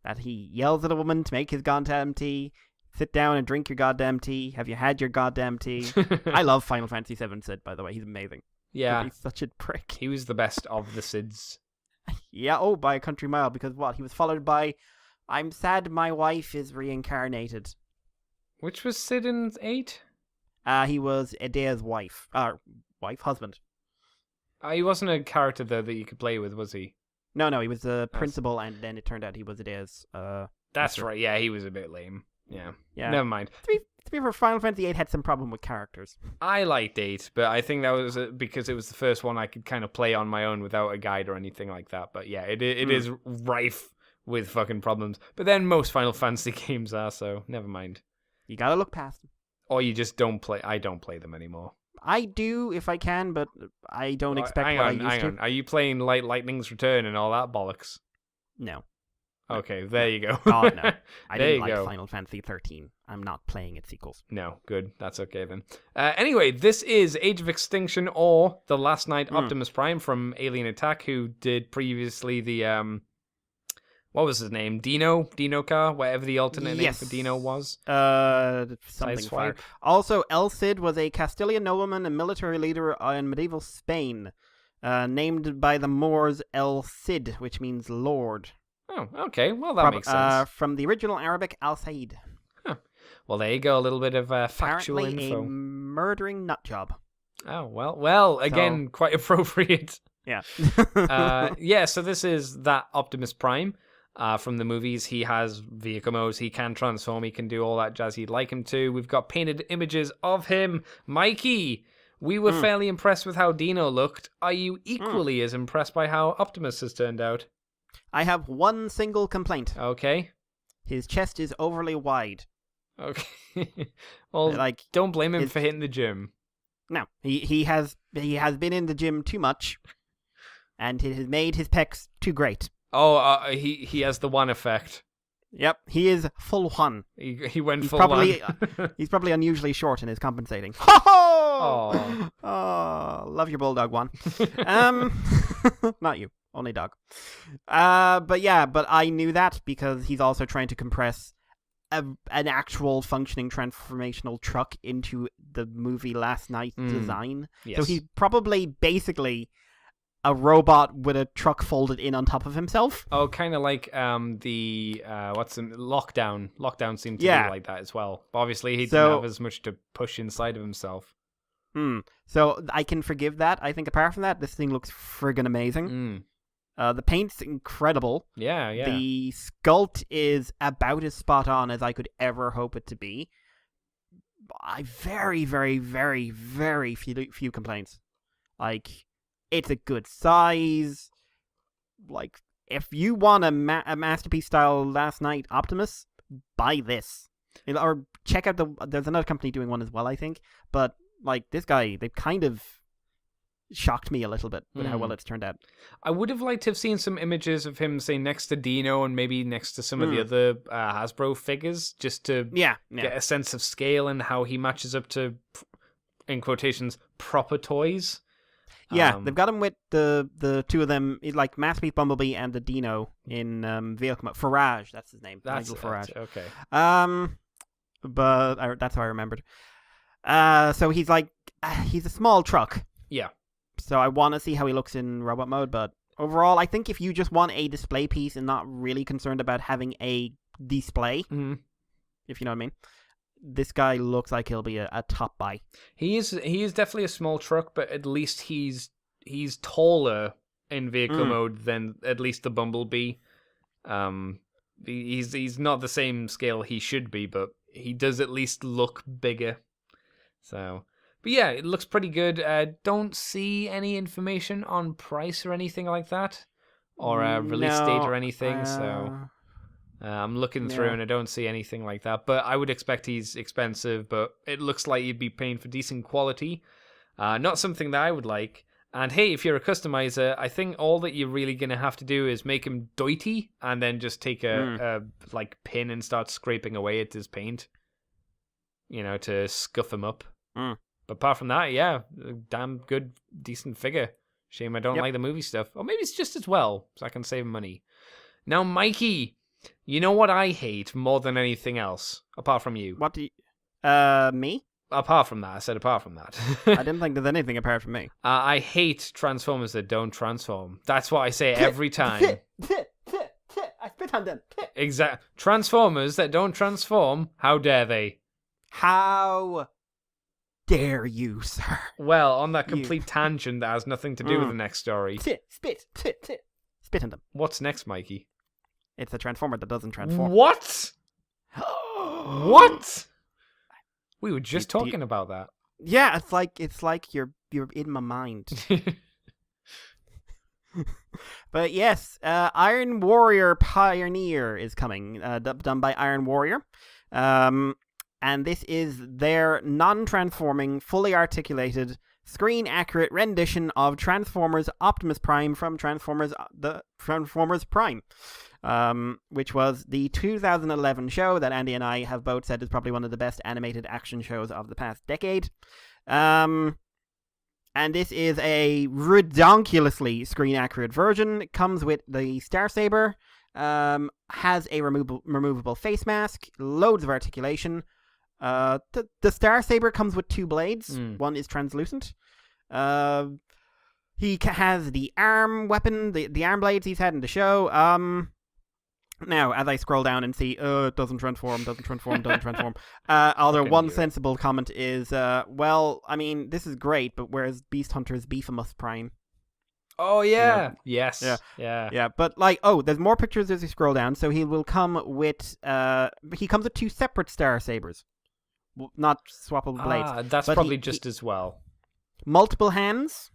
That he yells at a woman to make his goddamn tea. Sit down and drink your goddamn tea. Have you had your goddamn tea? I love Final Fantasy VII Cid, by the way. He's amazing. Yeah. He's such a prick. He was the best of the Cids. Yeah, by a country mile. Because what? He was followed by, I'm sad my wife is reincarnated. Which was Cid in 8? He was Edea's husband. He wasn't a character, though, that you could play with, was he? No, he was the principal, and then it turned out he was Adea's. That's right. Yeah, he was a bit lame. Yeah. Yeah. Never mind. To be fair, Final Fantasy VIII had some problem with characters. I liked 8, but I think that was because it was the first one I could kind of play on my own without a guide or anything like that. But yeah, it is rife with fucking problems. But then most Final Fantasy games are, so never mind. You gotta look past them. Or you just don't play. I don't play them anymore. I do if I can, but I don't expect what I used to. Are you playing Lightning's Return and all that bollocks? No. Okay, there you go. God, no. I There didn't you like go. Final Fantasy 13. I'm not playing its sequels. No, good. That's okay then. Anyway, this is Age of Extinction or The Last Knight Optimus Prime from Alien Attack, who did previously the what was his name? Dino Car, whatever the alternate name for Dino was. Something Sideswipe. fire. Also, El Cid was a Castilian nobleman and military leader in medieval Spain, named by the Moors El Cid, which means Lord. Oh, okay. Well, that makes sense. From the original Arabic Al Said. Well, there you go. A little bit of factual Apparently info. a murdering nut job. Oh, well, again, quite appropriate. Yeah. Yeah, so this is that Optimus Prime from the movies. He has vehicle modes. He can transform. He can do all that jazz you'd like him to. We've got painted images of him. Mikey, we were fairly impressed with how Dino looked. Are you equally as impressed by how Optimus has turned out? I have one single complaint. Okay. His chest is overly wide. Okay. Well, Like, don't blame him for hitting the gym. No, he has been in the gym too much, and it has made his pecs too great. Oh, he has the one effect. Yep, he is full one. He went He's full probably one. he's probably unusually short and is compensating. Ho Aw. Oh, love your bulldog one. Not you, only dog. But I knew that because he's also trying to compress an actual functioning transformational truck into the movie Last Night design. Yes. So he's probably basically a robot with a truck folded in on top of himself. Oh, kind of like the Lockdown. Lockdown seemed to be like that as well. But obviously, he didn't have as much to push inside of himself. So I can forgive that. I think apart from that, this thing looks friggin' amazing. The paint's incredible. Yeah. The sculpt is about as spot on as I could ever hope it to be. I very, very, very, very few complaints. Like, it's a good size. Like, if you want a masterpiece style Last Night Optimus, buy this. Or check out there's another company doing one as well, I think. But, like, this guy, they kind of shocked me a little bit with how well it's turned out. I would have liked to have seen some images of him, say, next to Dino and maybe next to some of the other Hasbro figures, just to get a sense of scale and how he matches up to, in quotations, proper toys. Yeah, they've got him with the two of them, like Masterpiece Bumblebee and the Dino in vehicle mode. Farage, that's his name. That's Nigel Farage. Okay. But that's how I remembered. So he's like, he's a small truck. Yeah. So I want to see how he looks in robot mode, but overall, I think if you just want a display piece and not really concerned about having a display, if you know what I mean, this guy looks like he'll be a top buy. He is definitely a small truck, but at least he's taller in vehicle mode than at least the Bumblebee. He's not the same scale he should be, but he does at least look bigger. So. But yeah, it looks pretty good. Don't see any information on price or anything like that, or release date or anything. So I'm looking through and I don't see anything like that. But I would expect he's expensive. But it looks like you'd be paying for decent quality. Not something that I would like. And hey, if you're a customizer, I think all that you're really gonna have to do is make him doity, and then just take a pin and start scraping away at his paint. You know, to scuff him up. But apart from that, yeah, damn good, decent figure. Shame I don't like the movie stuff. Or maybe it's just as well, so I can save money. Now, Mikey, you know what I hate more than anything else, apart from you? What do you... me? Apart from that, I said apart from that. I didn't think there's anything apart from me. I hate Transformers that don't transform. That's what I say every time. I spit on them. Exactly. Transformers that don't transform, how dare they? How dare you, sir? Well, on that complete tangent that has nothing to do with the next story. Spit in them. What's next, Mikey? It's a transformer that doesn't transform. What? What? We were just talking about that. Yeah, it's like you're in my mind. But yes, Iron Warrior Pioneer is coming, done by Iron Warrior. And this is their non-transforming, fully articulated, screen-accurate rendition of Transformers Optimus Prime from Transformers Prime, which was the 2011 show that Andy and I have both said is probably one of the best animated action shows of the past decade. And this is a redonkulously screen-accurate version. It comes with the Star Saber, has a removable face mask, loads of articulation. The Star Saber comes with 2 blades. One is translucent. He has the arm weapon, the arm blades he's had in the show. Now, as I scroll down and see, it doesn't transform. Although one sensible comment is, well, I mean, this is great, but where's Beast Hunter's Beefamus Prime? Oh, yeah. Yes. Yeah. But, like, there's more pictures as you scroll down, so he will come with, he comes with 2 separate Star Sabers. Not swappable blades. That's probably just as well. Multiple hands.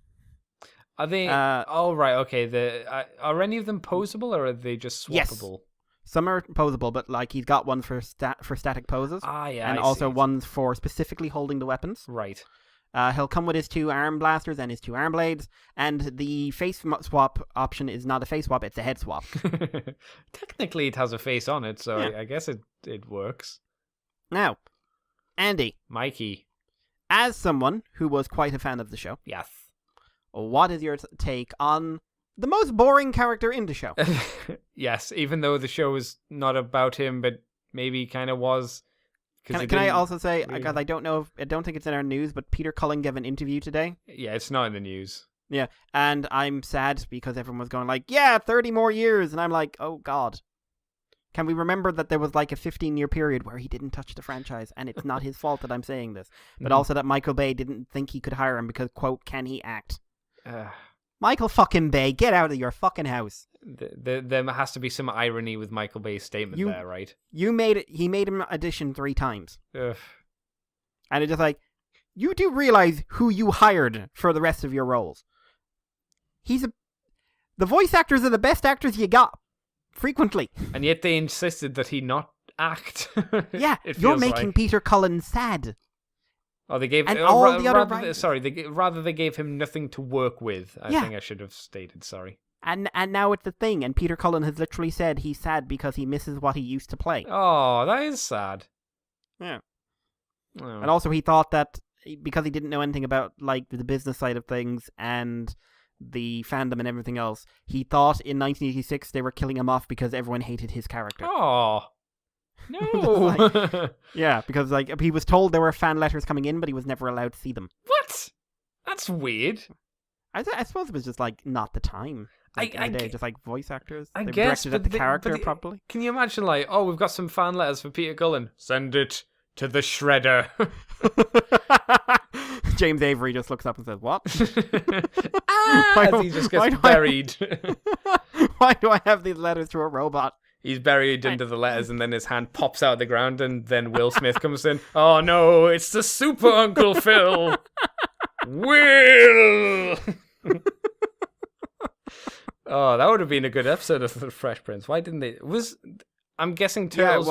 Are they... right, okay. Are any of them posable, or are they just swappable? Yes. Some are posable, but, like, he's got one for static poses. Yeah, and also ones for specifically holding the weapons. Right. He'll come with his 2 arm blasters and his 2 arm blades, and the face swap option is not a face swap, it's a head swap. Technically, it has a face on it, so Yeah. I guess it works. Now, Andy. Mikey. As someone who was quite a fan of the show. Yes. What is your take on the most boring character in the show? Yes, even though the show is not about him, but maybe kind of was. Can I also say, because I don't think it's in our news, but Peter Cullen gave an interview today. Yeah, it's not in the news. Yeah, and I'm sad because everyone was going like, 30 more years, and I'm like, oh god. Can we remember that there was like a 15-year period where he didn't touch the franchise, and it's not his fault that I'm saying this, but also that Michael Bay didn't think he could hire him because, quote, can he act? Michael fucking Bay, get out of your fucking house. There has to be some irony with Michael Bay's statement there, right? He made him audition 3 times. Ugh. And it's just like, you do realize who you hired for the rest of your roles. The voice actors are the best actors you got. Frequently. And yet they insisted that he not act. Yeah, you're making Peter Cullen sad. Oh, they gave... And all the other writers. Sorry, they gave him nothing to work with. I think I should have stated, sorry. And now it's the thing, and Peter Cullen has literally said he's sad because he misses what he used to play. Oh, that is sad. Yeah. Oh. And also he thought that because he didn't know anything about like the business side of things and the fandom and everything else, he thought in 1986 they were killing him off because everyone hated his character. Oh. No. Yeah, because like he was told there were fan letters coming in, but he was never allowed to see them. What? That's weird. I suppose it was just like not the time. Just like voice actors. I they guess, directed at the character properly. Can you imagine like, we've got some fan letters for Peter Cullen. Send it to the shredder. James Avery just looks up and says, "What?" As he just gets buried. Why do I have these letters to a robot? He's buried under the letters, and then his hand pops out of the ground, and then Will Smith comes in. Oh no, it's the Super Uncle Phil. Will. Oh, that would have been a good episode of The Fresh Prince. Why didn't they? I'm guessing Turtles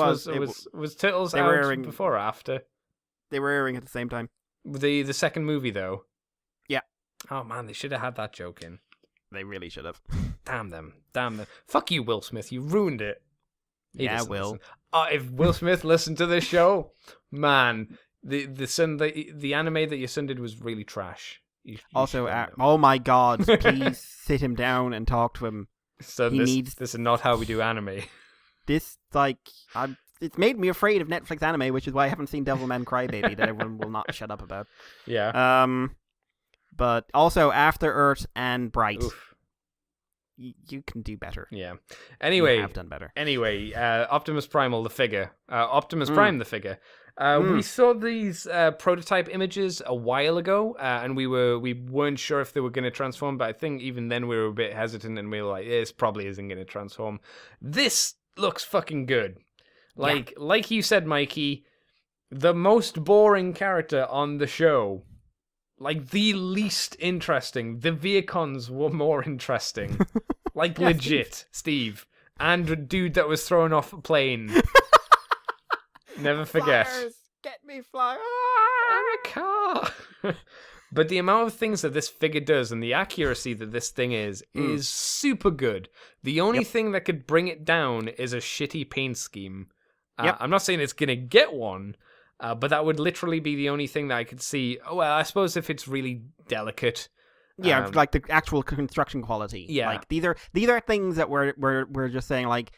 was Turtles out before or after? They were airing at the same time. The second movie though. Yeah. Oh man, they should have had that joke in. They really should have. Damn them. Fuck you, Will Smith. You ruined it. Yeah, Will. If Will Smith listened to this show, man, the anime that your son did was really trash. You also, oh my god, please sit him down and talk to him. So this is not how we do anime. This, it's made me afraid of Netflix anime, which is why I haven't seen Devilman Crybaby, that everyone will not shut up about. Yeah. But also After Earth and Bright. Oof. you can do better. Yeah. You Anyway, have done better. Optimus Primal, the figure. Optimus Prime, the figure. We saw these prototype images a while ago, and we weren't sure if they were going to transform, but I think even then we were a bit hesitant, and we were like, this probably isn't going to transform. This looks fucking good. Like you said, Mikey, the most boring character on the show. Like, the least interesting. The Viacons were more interesting. Like, yeah, legit, Steve. And a dude that was thrown off a plane. Never forget. Flyers, get me flyers! I'm a car! But the amount of things that this figure does and the accuracy that this thing is super good. The only thing that could bring it down is a shitty paint scheme. I'm not saying it's going to get one, but that would literally be the only thing that I could see. Oh, well, I suppose if it's really delicate. Yeah, like the actual construction quality. Yeah. Like these are things that we're just saying, like,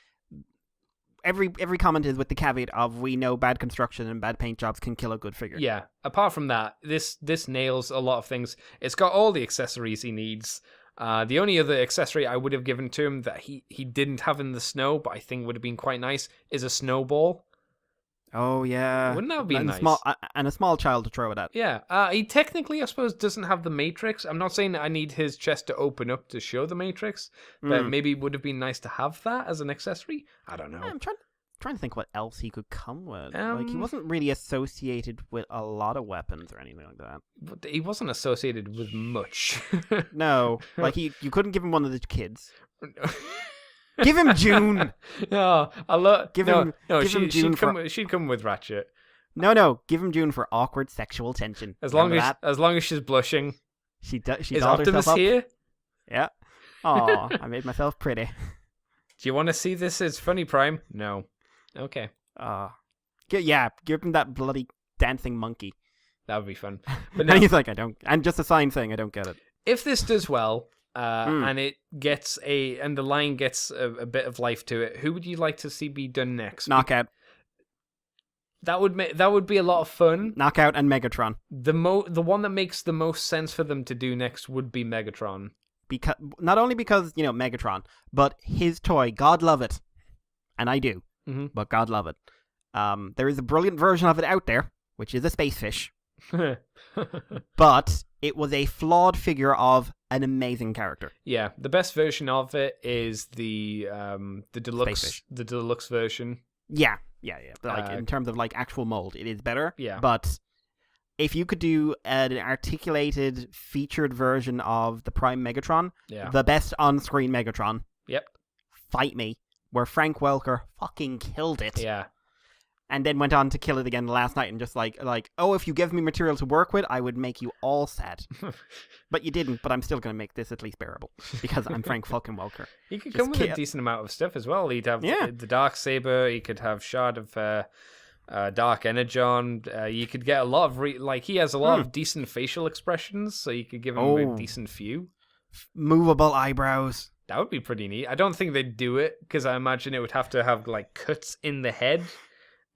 every comment is with the caveat of we know bad construction and bad paint jobs can kill a good figure. Yeah. Apart from that, this nails a lot of things. It's got all the accessories he needs. The only other accessory I would have given to him that he didn't have in the snow, but I think would have been quite nice, is a snowball. Oh, yeah. Wouldn't that be nice? And a small child to throw it at. Yeah. He technically, I suppose, doesn't have the Matrix. I'm not saying that I need his chest to open up to show the Matrix, but maybe it would have been nice to have that as an accessory. I don't know. I'm trying to think what else he could come with. Like, he wasn't really associated with a lot of weapons or anything like that. But he wasn't associated with much. No. Like, you couldn't give him one of the kids. Give him June. No, give him June. She'd come with Ratchet. No. Give him June for awkward sexual tension. As long as she's blushing. She Is Optimus here? Yeah. Oh, I made myself pretty. Do you want to see this as funny, Prime? No. Okay. Yeah. Give him that bloody dancing monkey. That would be fun. But now he's like, I don't. And just a sign saying I don't get it. If this does well. And it gets and the line gets a bit of life to it. Who would you like to see be done next? Knockout. That would be a lot of fun. Knockout and Megatron. The one that makes the most sense for them to do next would be Megatron. Because not only because Megatron, but his toy. God love it, and I do. Mm-hmm. But God love it. There is a brilliant version of it out there, which is a space fish. But it was a flawed figure of an amazing character. Yeah, the best version of it is the deluxe version. Yeah. Like, in terms of like actual mold, it is better. Yeah. But if you could do an articulated featured version of the Prime Megatron, the best on-screen Megatron, fight me, where Frank Welker fucking killed it. Yeah. And then went on to kill it again last night, and just like, oh, if you give me material to work with, I would make you all sad. But you didn't, but I'm still going to make this at least bearable, because I'm Frank fucking Welker. He could come with a decent amount of stuff as well. He'd have the Dark Saber, he could have Shard of Dark Energon, you could get a lot of, he has a lot of decent facial expressions, so you could give him a decent few. Movable eyebrows. That would be pretty neat. I don't think they'd do it, because I imagine it would have to have, cuts in the head.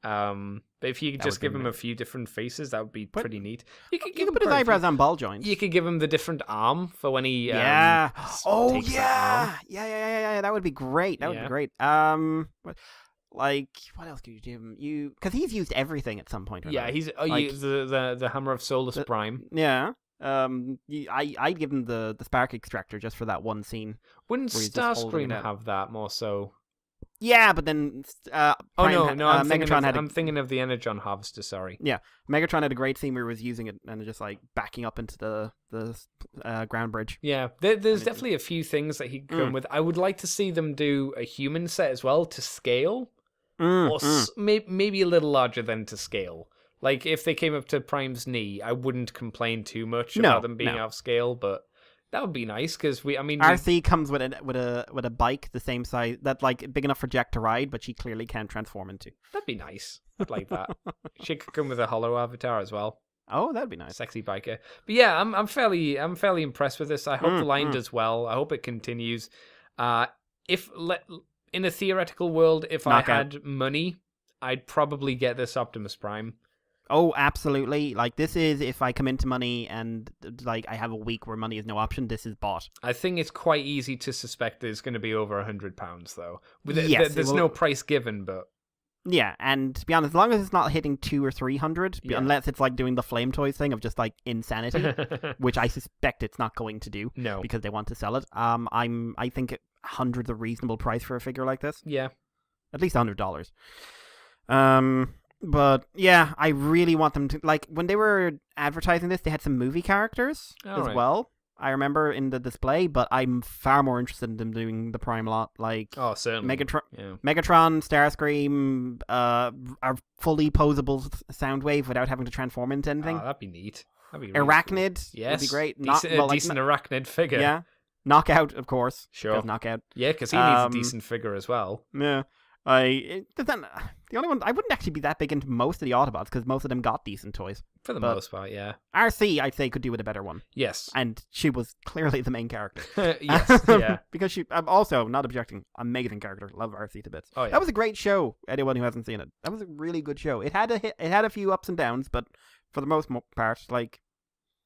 But if you could just give him a few different faces, that would be pretty neat. You could put his eyebrows on ball joints. You could give him the different arm for when he yeah. Yeah, that would be great. That would be great. What else could you give him? Because he's used everything at some point. Yeah, he's the Hammer of Solus Prime. Yeah. I'd give him the spark extractor just for that one scene. Wouldn't Starscream have that more so? Yeah, but then I'm Megatron thinking of the Energon Harvester, sorry. Yeah, Megatron had a great scene where he was using it and just backing up into the ground bridge. Yeah, there's definitely a few things that he could come with. I would like to see them do a human set as well to scale, or maybe a little larger than to scale. Like if they came up to Prime's knee, I wouldn't complain too much about them being out of scale, but that would be nice because RC comes with a bike the same size that big enough for Jack to ride, but she clearly can't transform into. That'd be nice. I'd like that. She could come with a hollow avatar as well. Oh, that'd be nice. Sexy biker. But yeah, I'm fairly impressed with this. I hope the line does well. I hope it continues. In a theoretical world, if I had money, I'd probably get this Optimus Prime. Oh, absolutely. Like, this is, if I come into money and, like, I have a week where money is no option, this is bought. I think it's quite easy to suspect that it's going to be over £100, though. Yes, There's no price given, but... Yeah, and to be honest, as long as it's not hitting 200 or 300, Yeah. unless it's, like, doing the flame toys thing of just, like, insanity, which I suspect it's not going to do. No. Because they want to sell it. I think 100's a reasonable price for a figure like this. Yeah. At least $100. But yeah, I really want them to, like, when they were advertising this, they had some movie characters as well. I remember in the display, but I'm far more interested in them doing the Prime lot, like certainly. Megatron, Starscream, are fully posable Soundwave without having to transform into anything. Oh, that'd be neat. That'd be really Arachnid cool. would be great. Decent Arachnid figure. Yeah. Knockout, of course. Sure. Knockout. Yeah, because he needs a decent figure as well. Yeah. The only one, I wouldn't actually be that big into most of the Autobots because most of them got decent toys. For the most part, yeah. RC, I'd say, could do with a better one. Yes. And she was clearly the main character. Yes, yeah. Because I'm also not objecting. Amazing character. Love RC to bits. Oh, yeah. That was a great show. Anyone who hasn't seen it, that was a really good show. It had a few ups and downs, but for the most part, like,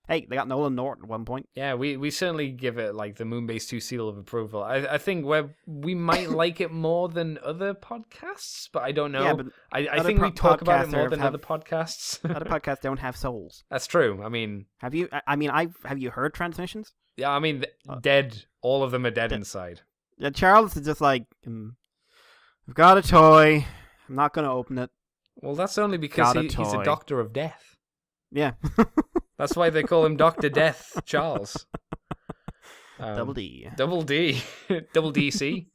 hey, they got Nolan North at one point. Yeah, we certainly give it like the Moonbase 2 seal of approval. I think we might like it more than other podcasts, but I don't know. Yeah, but I think we talk about it more than other podcasts. Other podcasts don't have souls. That's true. I mean, have you heard Transmissions? Yeah, I mean, dead. All of them are dead inside. Yeah, Charles is just like, I've got a toy. I'm not going to open it. Well, that's only because he's a doctor of death. Yeah. That's why they call him Dr. Death Charles. Double D. Double D. Double DC.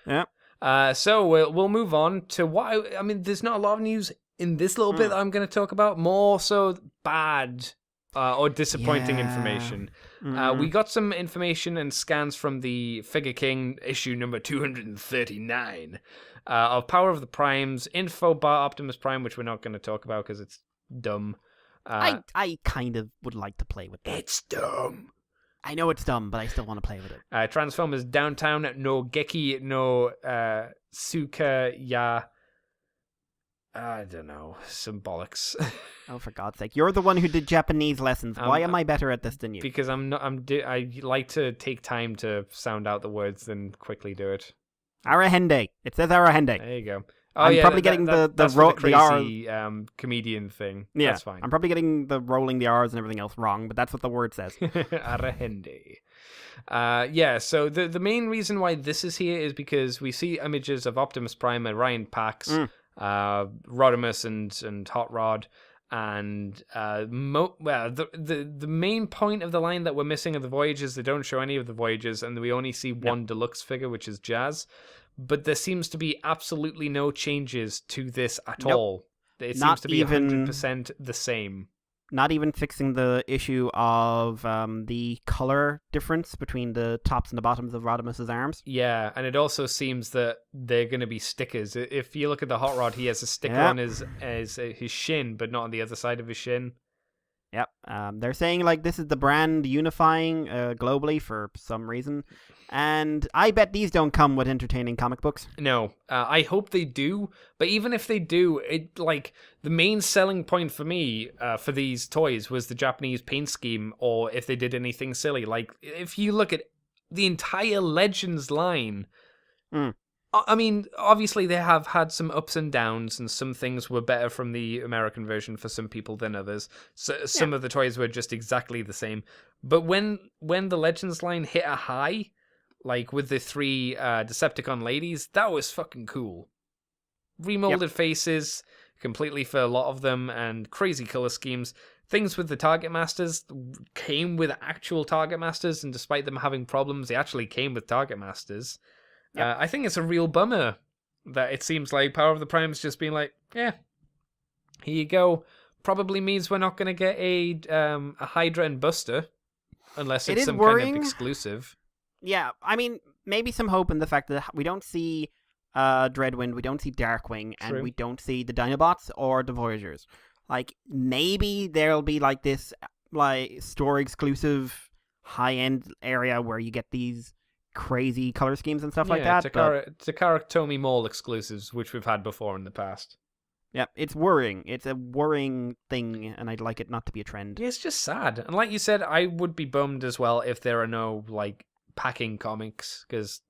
Yeah. So we'll move on to what... I mean, there's not a lot of news in this little bit that I'm going to talk about. More so bad or disappointing information. We got some information and scans from the Figure King issue number 239 of Power of the Primes, info bar Optimus Prime, which we're not going to talk about because it's dumb. I kind of would like to play with that. It's dumb. I know it's dumb, but I still want to play with it. Transformers Downtown no Geki no Suka ya... I don't know. Some bollocks. Oh, for God's sake. You're the one who did Japanese lessons. Why am I better at this than you? Because I like to take time to sound out the words than quickly do it. Arahende. It says Arahende. There you go. I'm probably getting the crazy comedian thing. Yeah, that's fine. I'm probably getting the rolling the R's and everything else wrong, but that's what the word says. Arahende. Yeah, so the main reason why this is here is because we see images of Optimus Prime, Orion Pax, Rodimus and Hot Rod, and the main point of the line that we're missing are the Voyagers. They don't show any of the Voyagers, and we only see one deluxe figure, which is Jazz. But there seems to be absolutely no changes to this at all. It seems to be 100% the same. Not even fixing the issue of the color difference between the tops and the bottoms of Rodimus's arms. Yeah, and it also seems that they're going to be stickers. If you look at the Hot Rod, he has a sticker on his shin, but not on the other side of his shin. Yep. They're saying like this is the brand unifying globally for some reason. And I bet these don't come with entertaining comic books. No, I hope they do. But even if they do, the main selling point for me for these toys was the Japanese paint scheme, or if they did anything silly. Like if you look at the entire Legends line, I mean, obviously they have had some ups and downs, and some things were better from the American version for some people than others. So some of the toys were just exactly the same. But when the Legends line hit a high, like with the 3 Decepticon ladies, that was fucking cool. Remolded faces completely for a lot of them, and crazy color schemes. Things with the Target Masters came with actual Target Masters, and despite them having problems, they actually came with Target Masters. Yep. I think it's a real bummer that it seems like Power of the Prime's just been like, yeah, here you go. Probably means we're not going to get a Hydra and Buster, unless it's some kind of exclusive. Yeah, I mean, maybe some hope in the fact that we don't see Dreadwind, we don't see Darkwing, and we don't see the Dinobots or the Voyagers. Like, maybe there'll be like this like store exclusive high-end area where you get these crazy color schemes and stuff like that. Takara Tomy Mall exclusives, which we've had before in the past. Yeah, it's worrying. It's a worrying thing, and I'd like it not to be a trend. Yeah, it's just sad. And like you said, I would be bummed as well if there are no like packing comics, because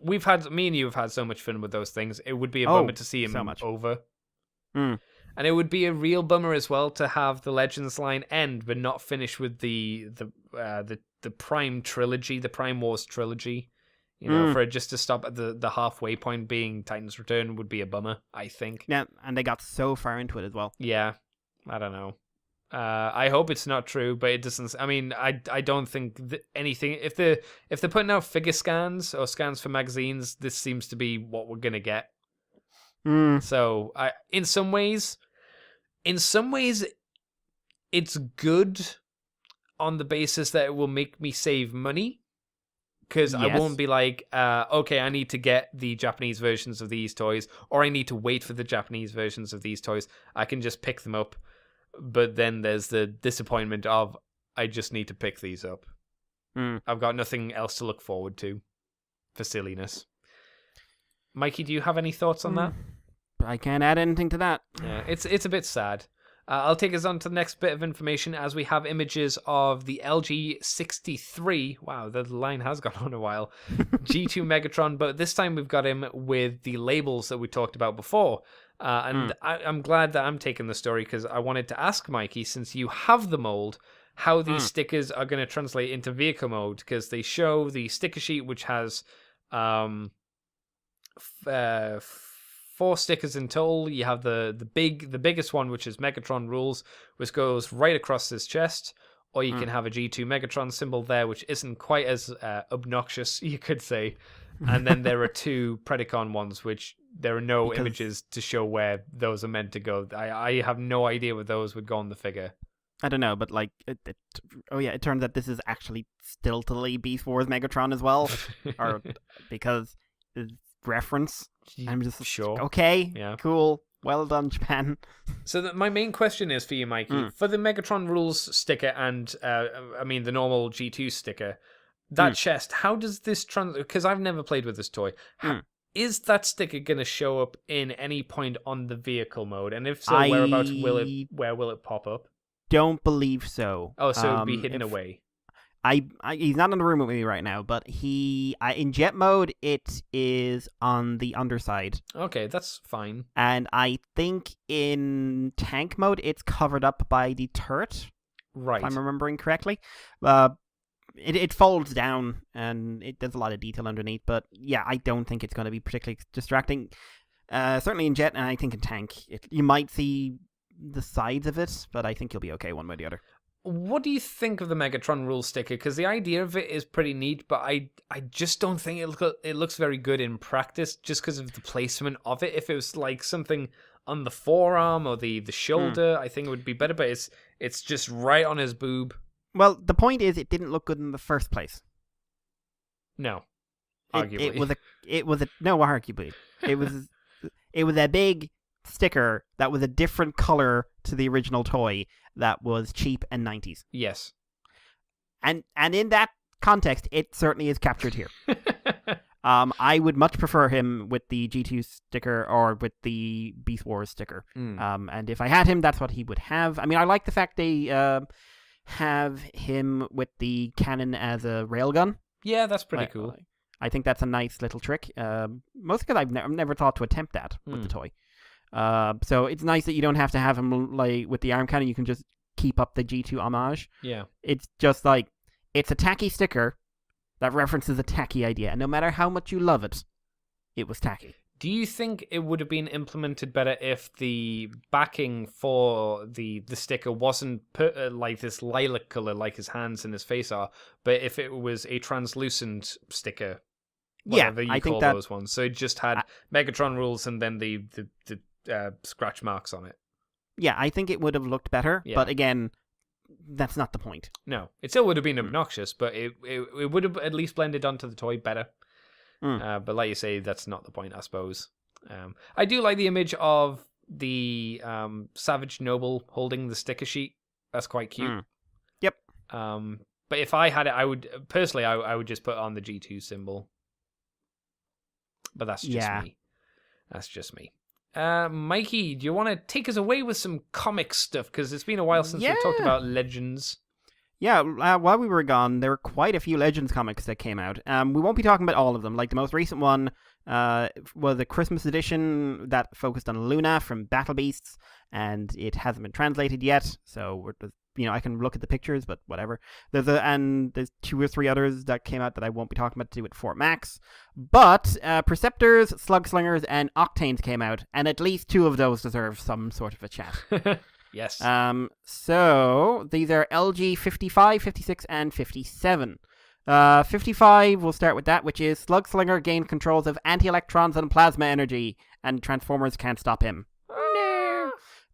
we've had, me and you have had so much fun with those things. It would be a bummer to see so him much. over. Mm. And it would be a real bummer as well to have the Legends line end, but not finish with the Prime trilogy, the Prime Wars trilogy. You know, for it just to stop at the halfway point being Titan's Return would be a bummer, I think. Yeah, and they got so far into it as well. Yeah, I don't know. I hope it's not true, but it doesn't. I mean, I don't think anything. If they're putting out figure scans or scans for magazines, this seems to be what we're gonna get. So, in some ways, it's good on the basis that it will make me save money. Because I won't be like, okay, I need to get the Japanese versions of these toys, or I need to wait for the Japanese versions of these toys. I can just pick them up. But then there's the disappointment of, I just need to pick these up. I've got nothing else to look forward to for silliness. Mikey, do you have any thoughts on that? I can't add anything to that. Yeah, it's a bit sad. I'll take us on to the next bit of information as we have images of the LG63. Wow, the line has gone on a while. G2 Megatron, but this time we've got him with the labels that we talked about before. I'm glad that I'm taking the story because I wanted to ask Mikey, since you have the mold, how these stickers are going to translate into vehicle mode, because they show the sticker sheet, which has 4 stickers in total. You have the biggest one, which is Megatron Rules, which goes right across his chest, or you can have a G2 Megatron symbol there, which isn't quite as obnoxious, you could say. And then there are 2 Predacon ones, which there are no images to show where those are meant to go. I have no idea where those would go on the figure. I don't know, but like, it turns out this is actually stiltily Beast Wars Megatron as well, or because it's reference. I'm just sure. Okay, yeah, cool, well done, Japan. So my main question is for you, Mikey, for the Megatron Rules sticker and the normal G2 sticker, that chest. How does this because I've never played with this toy. Is that sticker going to show up in any point on the vehicle mode? And if so, whereabouts where will it pop up? Don't believe so. Oh, so it'll be hidden away. He's not in the room with me right now, but in jet mode, it is on the underside. Okay, that's fine. And I think in tank mode, it's covered up by the turret. Right. If I'm remembering correctly. It folds down, and there's a lot of detail underneath, but yeah, I don't think it's going to be particularly distracting. Certainly in jet, and I think in tank. You might see the sides of it, but I think you'll be okay one way or the other. What do you think of the Megatron Rule sticker? Because the idea of it is pretty neat, but I just don't think it looks very good in practice, just because of the placement of it. If it was like something on the forearm or the shoulder, I think it would be better, but it's just right on his boob. Well, the point is, it didn't look good in the first place. No, arguably. Arguably. It was a big sticker that was a different color to the original toy that was cheap and 90s. Yes. And in that context, it certainly is captured here. I would much prefer him with the G2 sticker or with the Beast Wars sticker. And if I had him, that's what he would have. I mean, I like the fact they have him with the cannon as a railgun. Yeah, that's pretty cool. I think that's a nice little trick. Mostly because I've never thought to attempt that with the toy. So it's nice that you don't have to have him like with the arm cannon. You can just keep up the G2 homage. Yeah. It's just like, it's a tacky sticker that references a tacky idea. And no matter how much you love it, it was tacky. Do you think it would have been implemented better if the backing for the sticker wasn't put like this lilac color like his hands and his face are, but if it was a translucent sticker? Whatever you call those ones. So it just had Megatron Rules and then the scratch marks on it. Yeah, I think it would have looked better, but again, that's not the point. No, it still would have been obnoxious, but it would have at least blended onto the toy better. But like you say, that's not the point, I suppose. I do like the image of the Savage Noble holding the sticker sheet. That's quite cute. Yep. But if I had it, I would personally, I would just put on the G2 symbol. But that's just me. That's just me. Mikey, do you want to take us away with some comic stuff? Because it's been a while since we've talked about Legends. Yeah, while we were gone, there were quite a few Legends comics that came out. We won't be talking about all of them. Like, the most recent one was a Christmas edition that focused on Luna from Battle Beasts, and it hasn't been translated yet, so I can look at the pictures, but whatever. There's 2 or 3 others that came out that I won't be talking about to do with Fortmax. But Perceptors, Slugslingers, and Octanes came out, and at least 2 of those deserve some sort of a chat. Yes. So these are LG 55, 56, and 57. 55, we'll start with that, which is Slugslinger gained controls of anti-electrons and plasma energy, and Transformers can't stop him.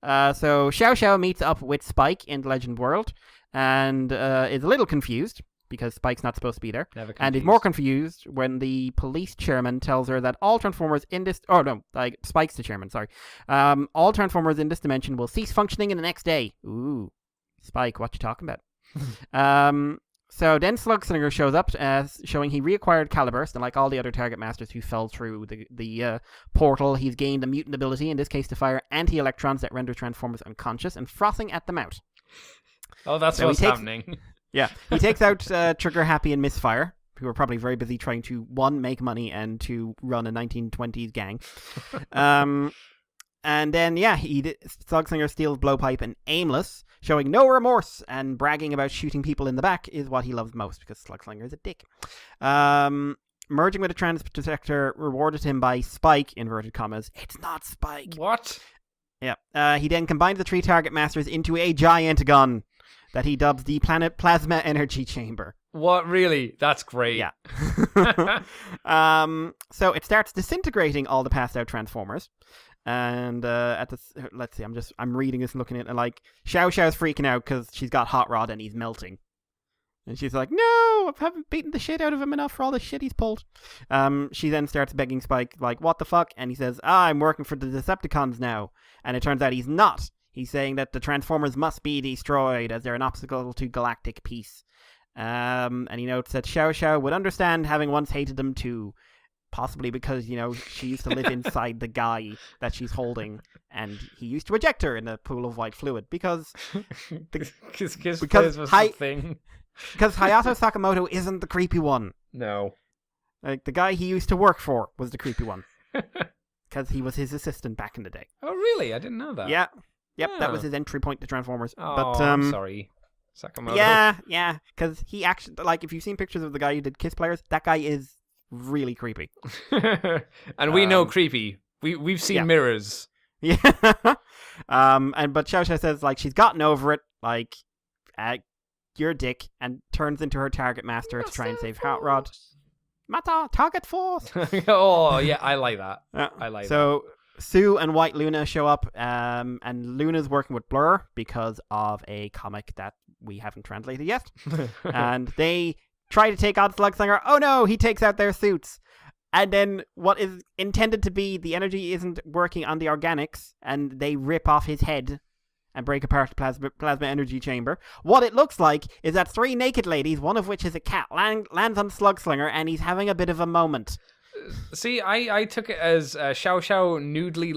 So Xiao Xiao meets up with Spike in the Legend world, and is a little confused, because Spike's not supposed to be there. Never confused. And is more confused when the police chairman tells her that all Transformers in this... Oh, no, Spike's the chairman, sorry. All Transformers in this dimension will cease functioning in the next day. Ooh, Spike, what you talking about? So then Slugslinger shows up, showing he reacquired Caliburst, and like all the other Target Masters who fell through the portal, he's gained a mutant ability, in this case to fire anti-electrons that render Transformers unconscious and frothing at them out. Oh, that's what's happening. Yeah, he takes out Trigger Happy and Misfire, who are probably very busy trying to, 1, make money, and 2, run a 1920s gang. And then, Slugslinger steals Blowpipe and Aimless, showing no remorse, and bragging about shooting people in the back is what he loves most, because Slugslinger is a dick. Merging with a Transprotector rewarded him by Spike, inverted commas. It's not Spike. What? Yeah. He then combined the 3 Target Masters into a giant gun that he dubs the Planet Plasma Energy Chamber. What, really? That's great. Yeah. So it starts disintegrating all the passed out Transformers. And let's see, I'm reading this and looking at it, and like Xiao Xiao's freaking out because she's got Hot Rod and he's melting. And she's like, no, I haven't beaten the shit out of him enough for all the shit he's pulled. She then starts begging Spike, like, what the fuck? And he says, I'm working for the Decepticons now. And it turns out he's not. He's saying that the Transformers must be destroyed as they're an obstacle to galactic peace. And he notes that Xiao Xiao would understand, having once hated them too. Possibly because, she used to live inside the guy that she's holding, and he used to eject her in a pool of white fluid because Hayato Sakamoto isn't the creepy one. No. Like, the guy he used to work for was the creepy one. Because he was his assistant back in the day. Oh, really? I didn't know that. Yeah. Yep, that was his entry point to Transformers. Oh, but, I'm sorry, Sakamoto. Yeah, because he actually, like, if you've seen pictures of the guy who did Kiss Players, that guy is really creepy. And we know creepy. We've seen mirrors. Yeah. But Xiao Xiao says, like, she's gotten over it, like, you're a dick, and turns into her Target Master to try and save Hot Rod. Mata, Target Force! Oh, yeah, I like that. I like that. So, Sue and White Luna show up, and Luna's working with Blur because of a comic that we haven't translated yet. And they try to take on Slugslinger. Oh no, he takes out their suits. And then what is intended to be the energy isn't working on the organics, and they rip off his head and break apart the plasma energy chamber. What it looks like is that 3 naked ladies, one of which is a cat, lands on Slugslinger, and he's having a bit of a moment. See, I took it as Xiao Xiao nudely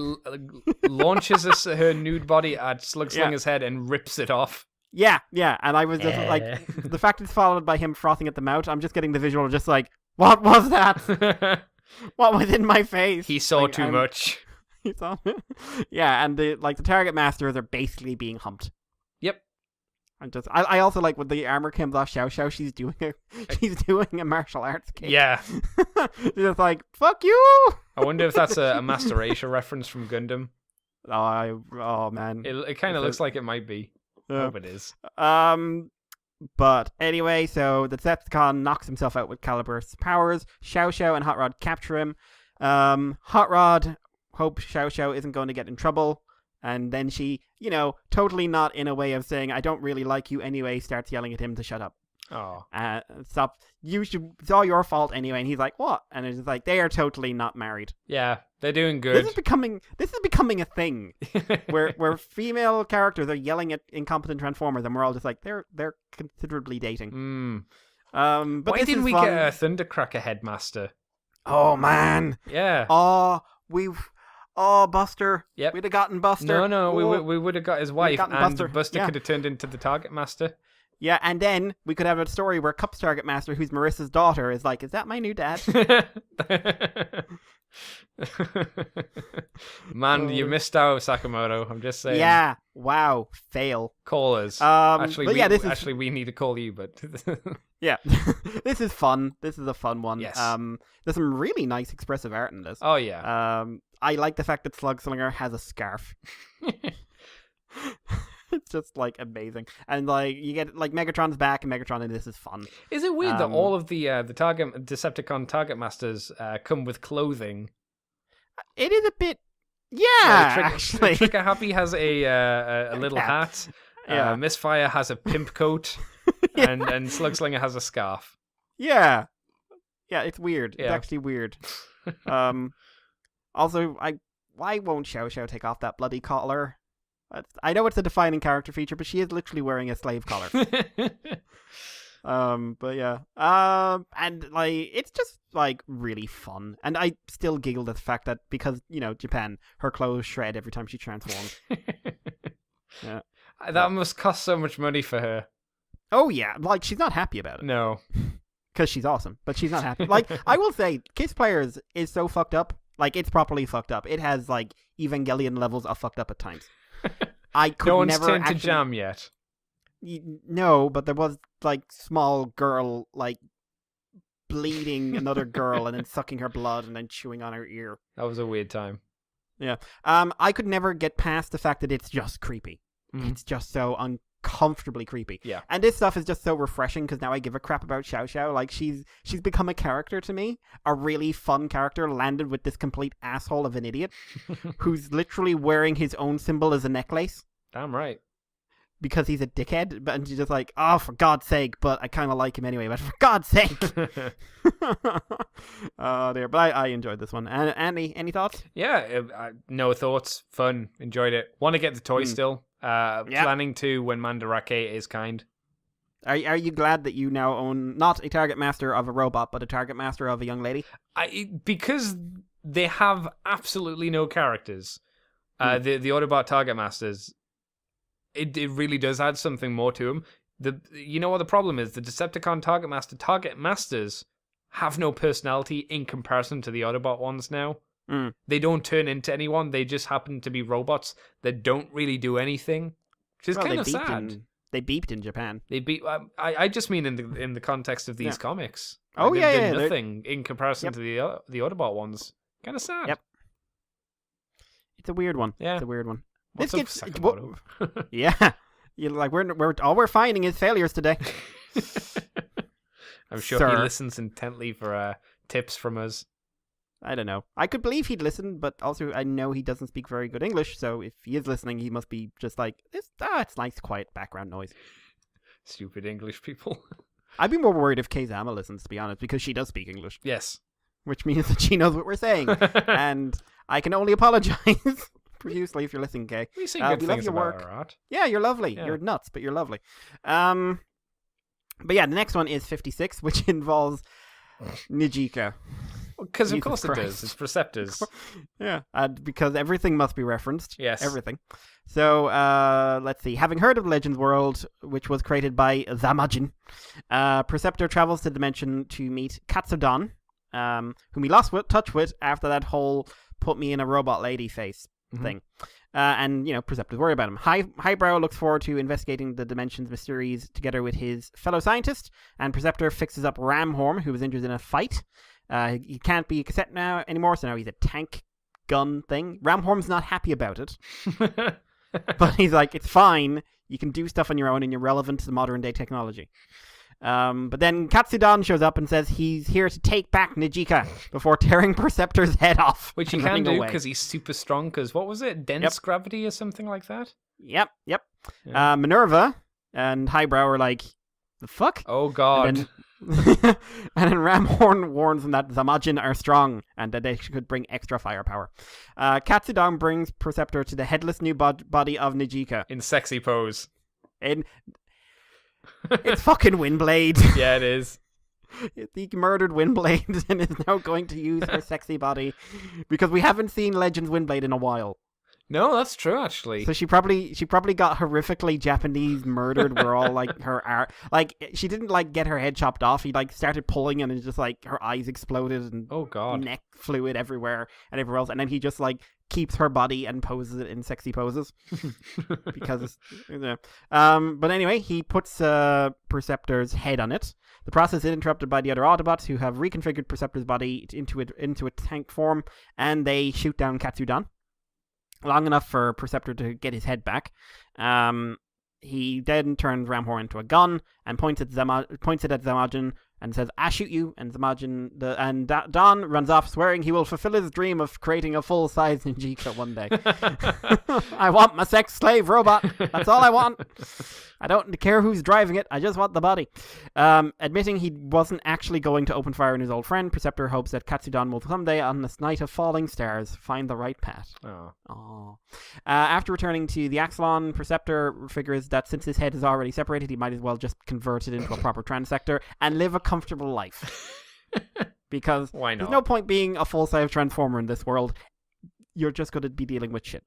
launches her nude body at Slugslinger's head and rips it off. Yeah, and I was just like, the fact it's followed by him frothing at the mouth, I'm just getting the visual of just like, what was that? What was in my face? He saw too much. He saw Yeah, and the Target Masters are basically being humped. Yep. I also like when the armor comes off Xiao Xiao, she's doing a martial arts kick. Yeah. She's just like, fuck you! I wonder if that's a Master Racia reference from Gundam. Oh man. It kind of looks like it might be. I hope it is. But anyway, so the Decepticon knocks himself out with Caliburst's powers. Xiao Xiao and Hot Rod capture him. Hot Rod hopes Xiao Xiao isn't going to get in trouble. And then she, totally not in a way of saying, I don't really like you anyway, starts yelling at him to shut up. Oh. Stop. It's all your fault anyway. And he's like, what? And it's like, they are totally not married. Yeah, they're doing good. This is becoming a thing where female characters are yelling at incompetent Transformers, and we're all just like, they're considerably dating. But why didn't we get a Thundercracker headmaster? Oh man. Yeah. Oh, Buster. Yep. We'd have gotten Buster. No, Oh. we would have got his wife, gotten and Buster, yeah. could have turned into the Target Master. Yeah, and then we could have a story where Cup's Target Master, who's Marissa's daughter, is like, is that my new dad? Man, you missed out, Sakamoto. I'm just saying. Yeah. Wow. Fail. Call us. Actually, we need to call you, but yeah. This is fun. This is a fun one. Yes. There's some really nice expressive art in this. Oh yeah. I like the fact that Slugslinger has a scarf. It's just like amazing, and like you get like Megatron's back, and Megatron in this is fun. Is it weird that all of the Decepticon Target Masters come with clothing? It is a bit, actually. Trigger Happy has a little hat. Yeah. Misfire has a pimp coat, and Slugslinger has a scarf. Yeah, it's weird. Yeah. It's actually weird. Also, why won't Xiao Xiao take off that bloody collar? I know it's a defining character feature, but she is literally wearing a slave collar. But yeah. And like it's just like really fun. And I still giggled at the fact that because, Japan, her clothes shred every time she transforms. Yeah. That must cost so much money for her. Oh yeah, like she's not happy about it. No. Because she's awesome, but she's not happy. Like, I will say, Kiss Players is so fucked up. Like, it's properly fucked up. It has like Evangelion levels of fucked up at times. I could no one's never turned actually... to jam yet. No, but there was like small girl like bleeding another girl and then sucking her blood and then chewing on her ear. That was a weird time. Yeah. I could never get past the fact that it's just creepy. Mm. It's just so uncomfortably creepy. Yeah. And this stuff is just so refreshing because now I give a crap about Xiao Xiao. Like she's become a character to me, a really fun character landed with this complete asshole of an idiot who's literally wearing his own symbol as a necklace. Damn right. Because he's a dickhead, and she's just like, oh, for God's sake, but I kind of like him anyway, but for God's sake! Oh, dear. But I enjoyed this one. And Andy, any thoughts? Yeah, no thoughts. Fun. Enjoyed it. Want to get the toy still. Planning to when Mandarake is kind. Are you glad that you now own not a Target Master of a robot, but a Target Master of a young lady? Because they have absolutely no characters. The Autobot Target Masters... It really does add something more to them. You know what the problem is? The Decepticon Target Masters have no personality in comparison to the Autobot ones now. Mm. They don't turn into anyone. They just happen to be robots that don't really do anything, which is kind of sad. They beeped in Japan. They beep. I just mean in the context of these comics. Oh, like, yeah, they're yeah. nothing in comparison to the Autobot ones. Kind of sad. Yep. It's a weird one. Yeah. It's a weird one. What's this up, gets Sakamoto? Yeah, you're like we're all we're finding is failures today. I'm sure Sir. he listens intently for tips from us. I don't know. I could believe he'd listen, but also I know he doesn't speak very good English. So if he is listening, he must be just like it's nice, quiet background noise. Stupid English people. I'd be more worried if Keizama listens, to be honest, because she does speak English. Yes, which means that she knows what we're saying, and I can only apologize. Profusely if you're listening, Kay. We say good we things love your about work. our art. Yeah, you're lovely. Yeah. You're nuts, but you're lovely. But yeah, the next one is 56, which involves Nijika. Because of Jesus course Christ. it does. It's Perceptors. Yeah, because everything must be referenced. Yes. Everything. So, let's see. Having heard of Legends World, which was created by Zamajin, Perceptor travels to the dimension to meet Katsudon, whom he lost touch with after that whole put me in a robot lady face thing. And, Perceptors worry about him. Highbrow looks forward to investigating the dimension's mysteries together with his fellow scientist, and Perceptor fixes up Ramhorn, who was injured in a fight. He can't be a cassette now anymore, so now he's a tank gun thing. Ramhorn's not happy about it. But he's like, it's fine. You can do stuff on your own and you're relevant to modern day technology. But then Katsudon shows up and says he's here to take back Nijika before tearing Perceptor's head off. Which he can do because he's super strong. Because what was it? Dense gravity or something like that? Yep. Yeah. Minerva and Highbrow are like, the fuck? Oh, God. And then Ramhorn warns them that Zamajin are strong and that they could bring extra firepower. Katsudon brings Perceptor to the headless new body of Nijika. In sexy pose. It's fucking Windblade. Yeah, it is. He murdered Windblade and is now going to use her sexy body because we haven't seen Legends Windblade in a while. No, that's true, actually. So she probably got horrifically Japanese murdered. Where all like she didn't like get her head chopped off. He like started pulling and it's just like her eyes exploded and Oh, God. neck fluid everywhere and everywhere else. And then he just like keeps her body and poses it in sexy poses because but anyway, he puts Perceptor's head on it. The process is interrupted by the other Autobots who have reconfigured Perceptor's body into a tank form, and they shoot down Katsudan long enough for Perceptor to get his head back. He then turns Ramhor into a gun and points it at Zamajan and says, "I shoot you." And Don runs off, swearing he will fulfill his dream of creating a full-size Ninjika one day. I want my sex slave robot. That's all I want. I don't care who's driving it. I just want the body. Admitting he wasn't actually going to open fire on his old friend, Perceptor hopes that Katsudan will someday, on this night of falling stars, find the right path. After returning to the Axelon, Perceptor figures that since his head is already separated, he might as well just convert it into a proper transector and live a comfortable life. Because why not? There's no point being a full-size Transformer in this world. You're just going to be dealing with shit.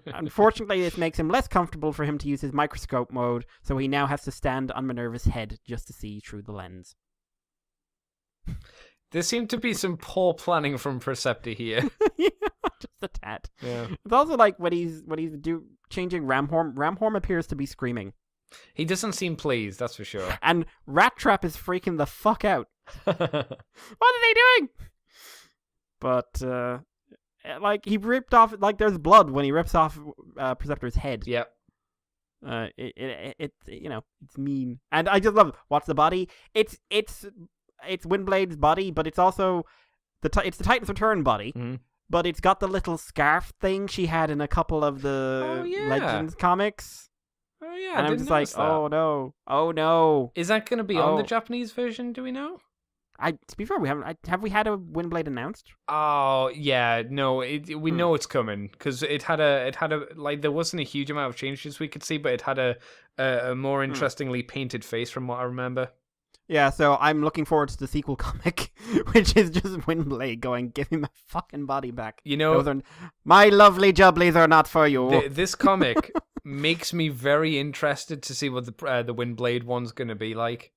Unfortunately, this makes him less comfortable for him to use his microscope mode, so he now has to stand on Minerva's head just to see through the lens. There seemed to be some poor planning from Perceptor here. Yeah, just a tad. Yeah. It's also like when he's changing Ramhorn appears to be screaming. He doesn't seem pleased, that's for sure. And Rat Trap is freaking the fuck out. What are they doing? But like he ripped off, like there's blood when he rips off Perceptor's head. Yep. It it's mean, and I just love it. What's the body? It's Windblade's body, but it's also it's the Titan's Return body. Mm-hmm. But it's got the little scarf thing she had in a couple of the Legends comics. Oh yeah, and I'm just like, oh no. Is that going to be on the Japanese version? Do we know? To be fair, we haven't. Have we had a Windblade announced? Oh yeah, no. We know it's coming because it had a like there wasn't a huge amount of changes we could see, but it had a more interestingly painted face from what I remember. Yeah, so I'm looking forward to the sequel comic, which is just Windblade going, "Give me my fucking body back." You know, my lovely jubblies are not for you. This comic makes me very interested to see what the Windblade one's going to be like.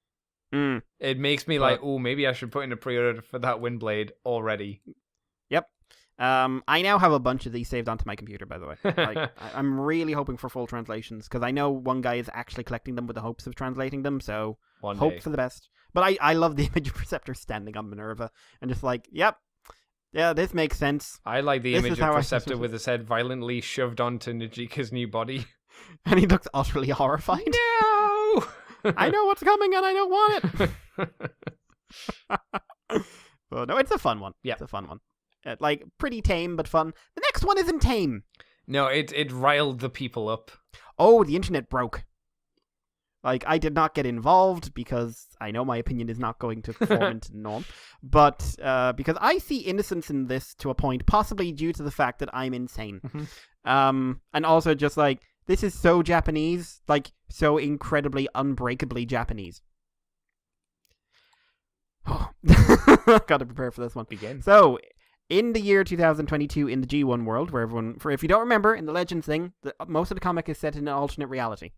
It makes me like, oh, maybe I should put in a pre-order for that Windblade already. Yep. I now have a bunch of these saved onto my computer, by the way. Like, I'm really hoping for full translations, because I know one guy is actually collecting them with the hopes of translating them, so hope for the best. But I love the image of Perceptor standing on Minerva, and just like, yep, yeah, this makes sense. I like the image of Perceptor with his head violently shoved onto Najika's new body. And he looks utterly horrified. No! I know what's coming and I don't want it. Well, no, it's a fun one. Yeah, it's a fun one. Like, pretty tame, but fun. The next one isn't tame. No, it riled the people up. Oh, the internet broke. Like, I did not get involved because I know my opinion is not going to form into the norm. But because I see innocence in this to a point, possibly due to the fact that I'm insane. Mm-hmm. And also just like, this is so Japanese, like, so incredibly, unbreakably Japanese. Oh. Gotta prepare for this one. Begin. So, in the year 2022, in the G1 world, where if you don't remember, in the Legends thing, most of the comic is set in an alternate reality.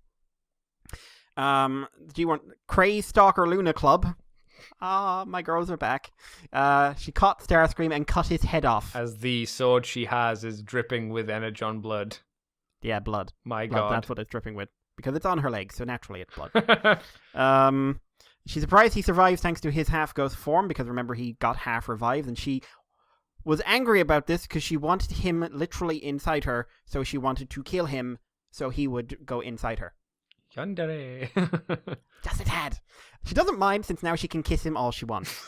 G1, Craze Stalker Luna Club. My girls are back. She caught Starscream and cut his head off. As the sword she has is dripping with Energon blood. Yeah, blood. My blood, God. That's what it's dripping with. Because it's on her legs, so naturally it's blood. She's surprised he survives thanks to his half-ghost form, because remember, he got half revived, and she was angry about this because she wanted him literally inside her, so she wanted to kill him so he would go inside her. Yandere. Just a tad. She doesn't mind, since now she can kiss him all she wants.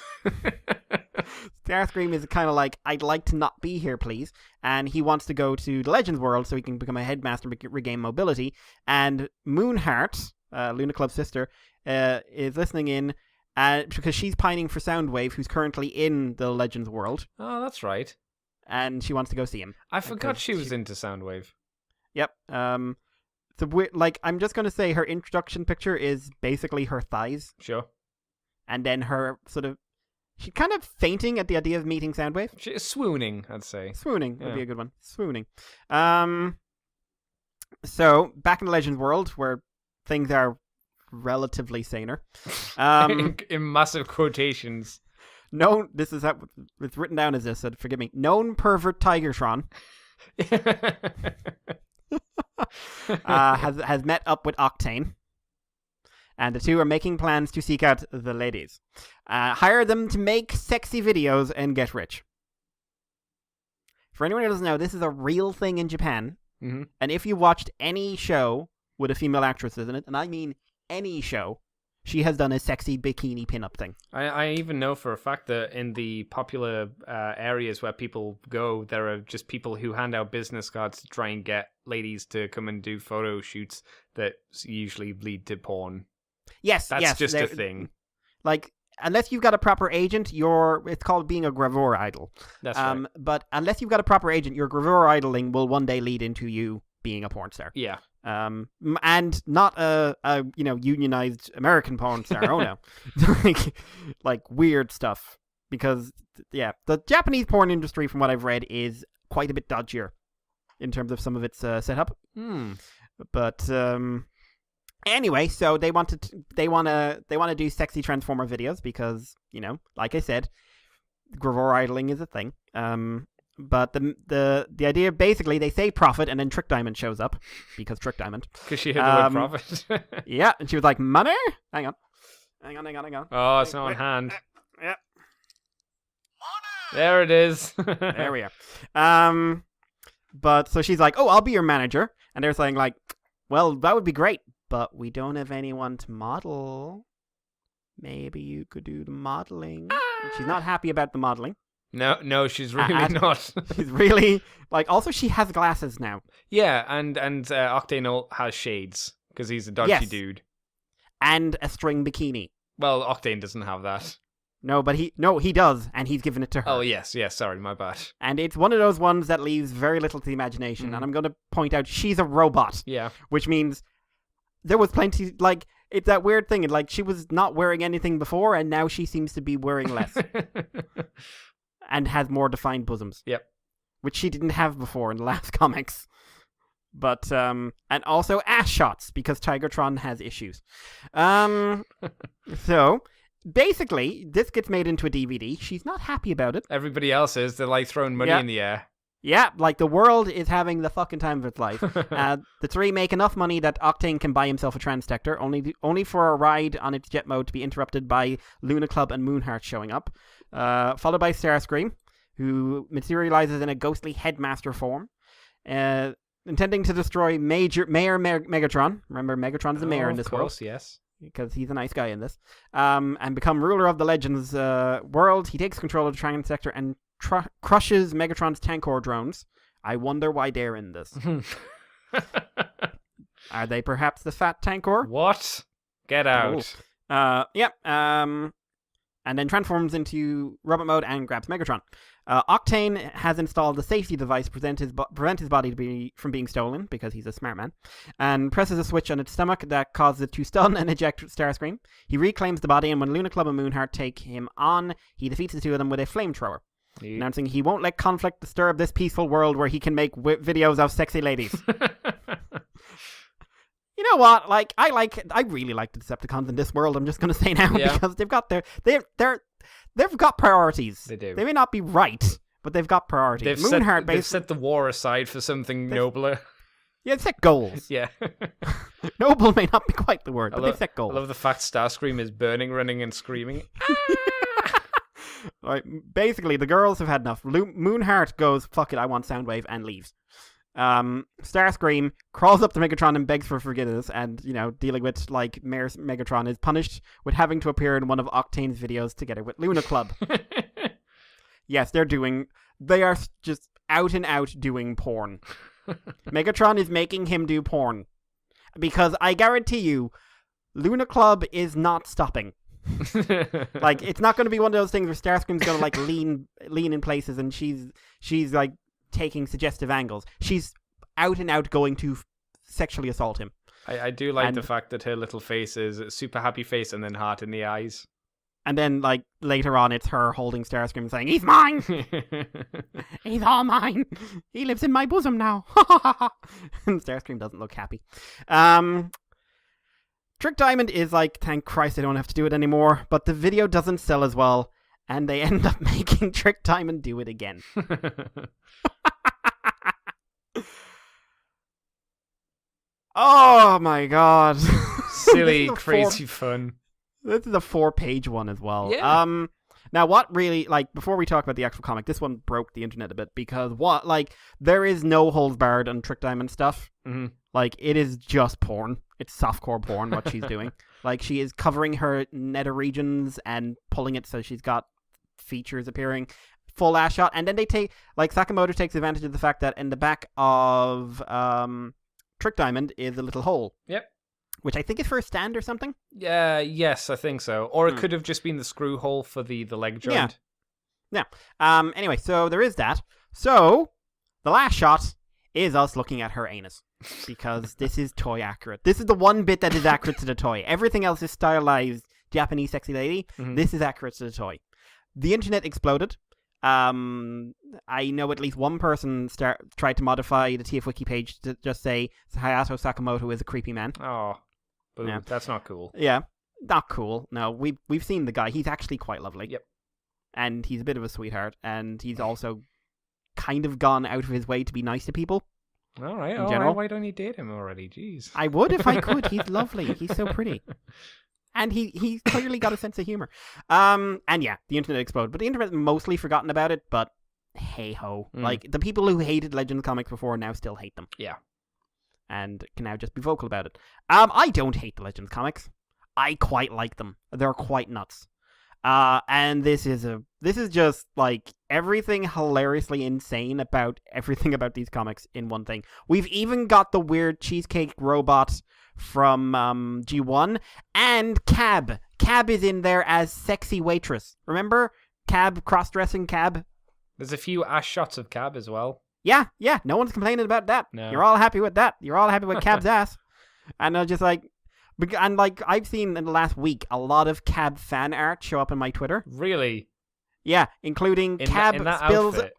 Starscream is kind of like, I'd like to not be here, please. And he wants to go to the Legends world so he can become a headmaster and regain mobility. And Moonheart, Luna Club's sister, is listening in because she's pining for Soundwave, who's currently in the Legends world. Oh, that's right. And she wants to go see him. I forgot she was into Soundwave. Yep. So, like, I'm just going to say her introduction picture is basically her thighs. Sure. and then her sort of she's kind of fainting at the idea of meeting Soundwave. She's swooning, I'd say. Swooning would be a good one. Swooning. So back in the Legends world, where things are relatively saner. In massive quotations. This is how it's written down as this. So forgive me. Known pervert Tigertron has met up with Octane, and the two are making plans to seek out the ladies, hire them to make sexy videos, and get rich. For anyone who doesn't know, this is a real thing in Japan, and if you watched any show with a female actress in it, and I mean any show, she has done a sexy bikini pin-up thing. I even know for a fact that in the popular areas where people go, there are just people who hand out business cards to try and get ladies to come and do photo shoots that usually lead to porn. Yes, That's just a thing. Like, unless you've got a proper agent, it's called being a gravure idol. That's right. But unless you've got a proper agent, your gravure idling will one day lead into you being a porn star. Yeah. And not a unionized American porn star. Oh no, like weird stuff. Because the Japanese porn industry, from what I've read, is quite a bit dodgier in terms of some of its setup. But anyway, so they want to do sexy Transformer videos because, like I said, gravure idling is a thing. But the idea, basically, they say profit, and then Trick Diamond shows up, because Trick Diamond. Because she hit the word profit. Yeah, and she was like, money? Hang on. Oh, it's not on hand. Yeah. There it is. There we are. But, so she's like, oh, I'll be your manager. And they're saying, like, well, that would be great, but we don't have anyone to model. Maybe you could do the modeling. She's not happy about the modeling. No, she's really not. She's really, like, also she has glasses now. Yeah, and Octane has shades, because he's a dodgy dude. And a string bikini. Well, Octane doesn't have that. No, but he does, and he's given it to her. Oh, yes, sorry, my bad. And it's one of those ones that leaves very little to the imagination, and I'm going to point out she's a robot. Yeah. Which means there was plenty, like, it's that weird thing, like, she was not wearing anything before, and now she seems to be wearing less. And has more defined bosoms. Yep. Which she didn't have before in the last comics. But, and also ass shots, because Tigertron has issues. So, basically, this gets made into a DVD. She's not happy about it. Everybody else is. They're like throwing money in the air. Yeah, like the world is having the fucking time of its life. The three make enough money that Octane can buy himself a Transtector, only for a ride on its jet mode to be interrupted by Luna Club and Moonheart showing up. Followed by Starscream, who materializes in a ghostly headmaster form, intending to destroy Mayor Megatron. Remember, Megatron's the mayor in this world. Of course, yes. Because he's a nice guy in this. And become ruler of the Legends world. He takes control of the Transtector and crushes Megatron's Tankor drones. I wonder why they're in this. Are they perhaps the fat Tankor? What? Get out. And then transforms into robot mode and grabs Megatron. Octane has installed a safety device to prevent his body from being stolen, because he's a smart man, and presses a switch on its stomach that causes it to stun and eject Starscream. He reclaims the body, and when Luna Club and Moonheart take him on, he defeats the two of them with a flamethrower, announcing he won't let conflict disturb this peaceful world where he can make videos of sexy ladies. You know what? Like, I really like the Decepticons in this world. I'm just gonna say now, because they've got they've got priorities. They do. They may not be right, but they've got priorities. They've set the war aside for something nobler. Yeah, they've set goals. Yeah. Noble may not be quite the word, but they've set goals. I love the fact Starscream is burning, running, and screaming. Right, basically, the girls have had enough. Moonheart goes, fuck it, I want Soundwave, and leaves. Starscream crawls up to Megatron and begs for forgiveness, and, dealing with, like, Mayor Megatron is punished with having to appear in one of Octane's videos together with Luna Club. Yes, they are just out and out doing porn. Megatron is making him do porn. Because I guarantee you, Luna Club is not stopping. Like, it's not going to be one of those things where Starscream's going to, like, lean in places and she's like, taking suggestive angles. She's out and out going to sexually assault him. I do like the fact that her little face is a super happy face and then heart in the eyes. And then, like, later on, it's her holding Starscream saying, "He's mine! He's all mine! He lives in my bosom now!" And Starscream doesn't look happy. Trick Diamond is like, thank Christ I don't have to do it anymore, but the video doesn't sell as well, and they end up making Trick Diamond do it again. Oh my god. Silly, crazy fun. This is a 4-page one as well. Yeah. Now what really, like, before we talk about the actual comic, this one broke the internet a bit because there is no holds barred on Trick Diamond stuff. Mm-hmm. Like, it is just porn. It's softcore porn, what she's doing. Like, she is covering her nether regions and pulling it so she's got features appearing. Full ass shot. And then they take, like, Sakamoto takes advantage of the fact that in the back of Trick Diamond is a little hole. Yep. Which I think is for a stand or something. Yeah, yes, I think so. Or it could have just been the screw hole for the leg joint. Yeah. Anyway, so there is that. So, the last shot is us looking at her anus. Because this is toy accurate. This is the one bit that is accurate to the toy. Everything else is stylized Japanese sexy lady. Mm-hmm. This is accurate to the toy. The internet exploded. I know at least one person tried to modify the TF Wiki page to just say Hayato Sakamoto is a creepy man. Oh, boom. Yeah. That's not cool. Yeah, not cool. No, we've seen the guy. He's actually quite lovely. Yep. And he's a bit of a sweetheart, and he's also kind of gone out of his way to be nice to people. All right, in general. Why don't you date him already? Jeez. I would if I could. He's lovely. He's so pretty. And he's clearly got a sense of humor. And yeah, the internet exploded. But the internet's mostly forgotten about it, but hey-ho. Like, the people who hated Legends comics before now still hate them. Yeah. And can now just be vocal about it. I don't hate the Legends comics. I quite like them. They're quite nuts. And this is just, like, everything hilariously insane about everything about these comics in one thing. We've even got the weird cheesecake robot from G1, and Cab. Cab is in there as sexy waitress. Remember? Cab, cross-dressing Cab? There's a few ass shots of Cab as well. Yeah, no one's complaining about that. No. You're all happy with that. You're all happy with Cab's ass. And I just like... And, like, I've seen in the last week a lot of Cab fan art show up in my Twitter. Really? Yeah, including in Cab that spills... outfit?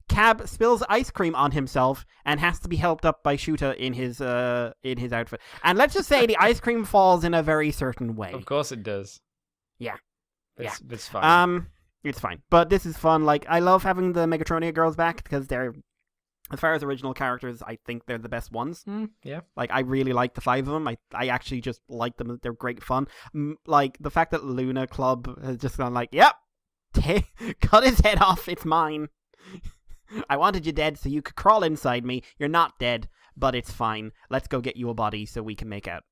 Cab spills ice cream on himself and has to be helped up by Shuta in his outfit. And let's just say the ice cream falls in a very certain way. Of course it does. Yeah. It's fine. It's fine. But this is fun. Like, I love having the Megatronia girls back because they're, as far as original characters, I think they're the best ones. Yeah. Like, I really like the 5 of them. I actually just like them. They're great fun. Like, the fact that Luna Club has just gone like, yep, cut his head off. It's mine. I wanted you dead so you could crawl inside me. You're not dead, but it's fine. Let's go get you a body so we can make out.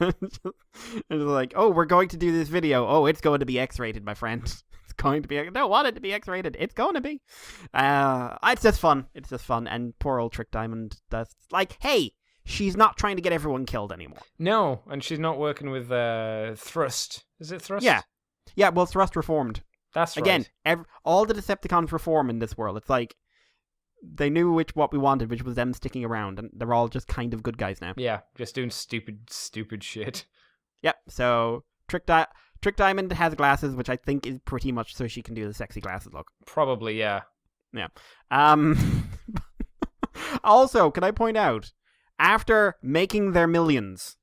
It's like, oh, we're going to do this video. Oh, it's going to be X-rated, my friend. It's going to be... I don't want it to be X-rated. It's going to be. It's just fun. It's just fun. And poor old Trick Diamond, that's like, hey, she's not trying to get everyone killed anymore. No, and she's not working with Thrust. Is it Thrust? Yeah, well, Thrust reformed. That's right. Again, all the Decepticons reform in this world. It's like they knew what we wanted, which was them sticking around, and they're all just kind of good guys now. Yeah, just doing stupid shit. Yep. So Trick Diamond has glasses, which I think is pretty much so she can do the sexy glasses look. Probably, yeah. Yeah. Also, can I point out, after making their millions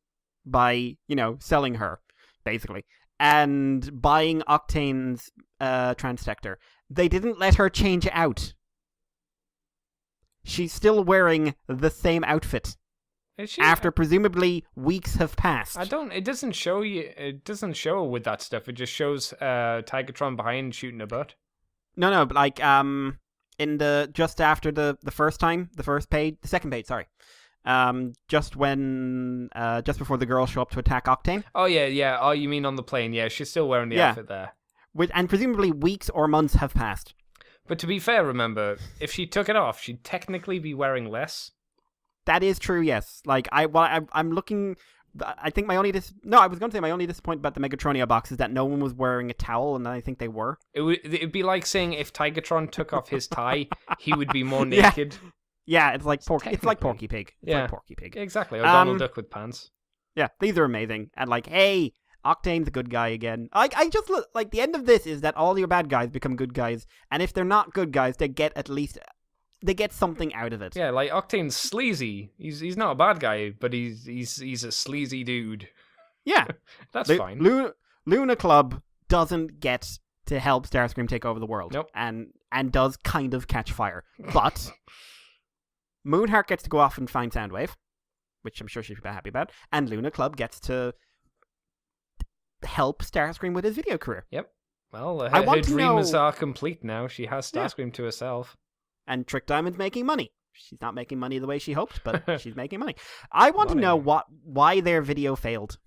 by, selling her, basically, and buying Octane's Transtector, they didn't let her change out. She's still wearing the same outfit. Is she? After presumably weeks have passed. It doesn't show you. It doesn't show with that stuff. It just shows Tigatron behind shooting a butt. No, but like in the just after the second page, sorry. Just before the girls show up to attack Octane. Oh yeah. Oh, you mean on the plane? Yeah, she's still wearing the outfit there. And presumably weeks or months have passed. But to be fair, remember, if she took it off, she'd technically be wearing less. That is true, yes. Like, I'm looking... I think my only disappointment about the Megatronia box is that no one was wearing a towel, and I think they were. It'd be like saying if Tigatron took off his tie, he would be more naked. Yeah, it's like Porky Pig. It's like Porky Pig. Exactly, or Donald Duck with pants. Yeah, these are amazing. And like, hey, Octane's a good guy again. I just look like the end of this is that all your bad guys become good guys, and if they're not good guys, they get something out of it. Yeah, like Octane's sleazy. He's not a bad guy, but he's a sleazy dude. Yeah, That's fine. Luna Club doesn't get to help Starscream take over the world. Nope. And does kind of catch fire, but Moonheart gets to go off and find Soundwave, which I'm sure she'd be happy about, and Luna Club gets to help Starscream with his video career. Yep. Well, her dreams are complete now. She has Starscream to herself. And Trick Diamond's making money. She's not making money the way she hoped, but she's making money. I want to know why their video failed.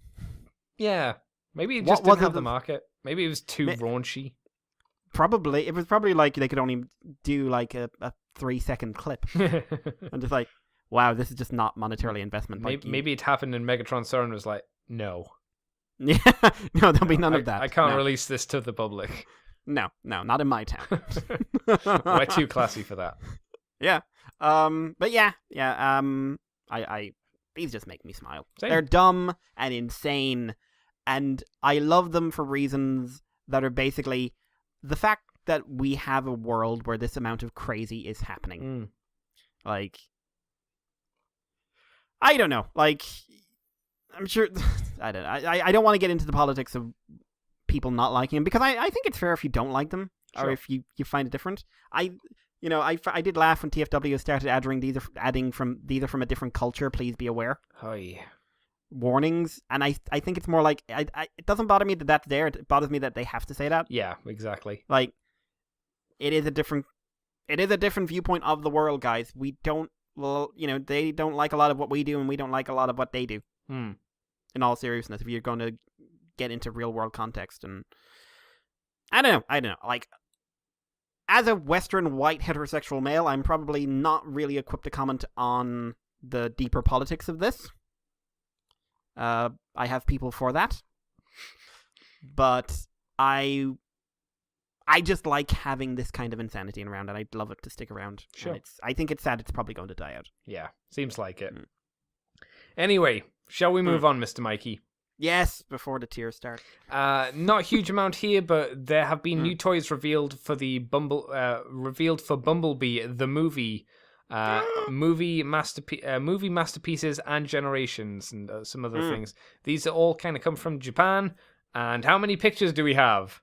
Yeah. Maybe it just didn't have the market. Maybe it was too raunchy. Probably. It was probably like they could only do like a 3-second clip. And just like, wow, this is just not monetarily investment. Maybe it happened and Megatron saw and was like, no. Yeah, no, there'll be none of that. I can't release this to the public. No, not in my town. We're too classy for that. Yeah. But yeah. These just make me smile. Same. They're dumb and insane, and I love them for reasons that are basically the fact that we have a world where this amount of crazy is happening. Like, I don't know. Like, I'm sure. I don't want to get into the politics of people not liking him, because I think it's fair if you don't like them, sure, or if you find it different. I did laugh when TFW started these are from a different culture, please be aware. Hi. Warnings, and I think it's more like it doesn't bother me that that's there. It bothers me that they have to say that. Yeah, exactly. Like, it is a different viewpoint of the world, guys. We don't, they don't like a lot of what we do, and we don't like a lot of what they do. In all seriousness, if you're going to get into real world context, and I don't know. Like, as a Western white heterosexual male, I'm probably not really equipped to comment on the deeper politics of this. I have people for that, but I just like having this kind of insanity around, and I'd love it to stick around. Sure. I think it's sad it's probably going to die out. Yeah, seems like it. Anyway, shall we move on, Mr. Mikey? Yes, before the tears start. Not a huge amount here, but there have been new toys revealed for Bumblebee the movie. Movie masterpieces and generations, and some other things. These are all kind of come from Japan. And how many pictures do we have?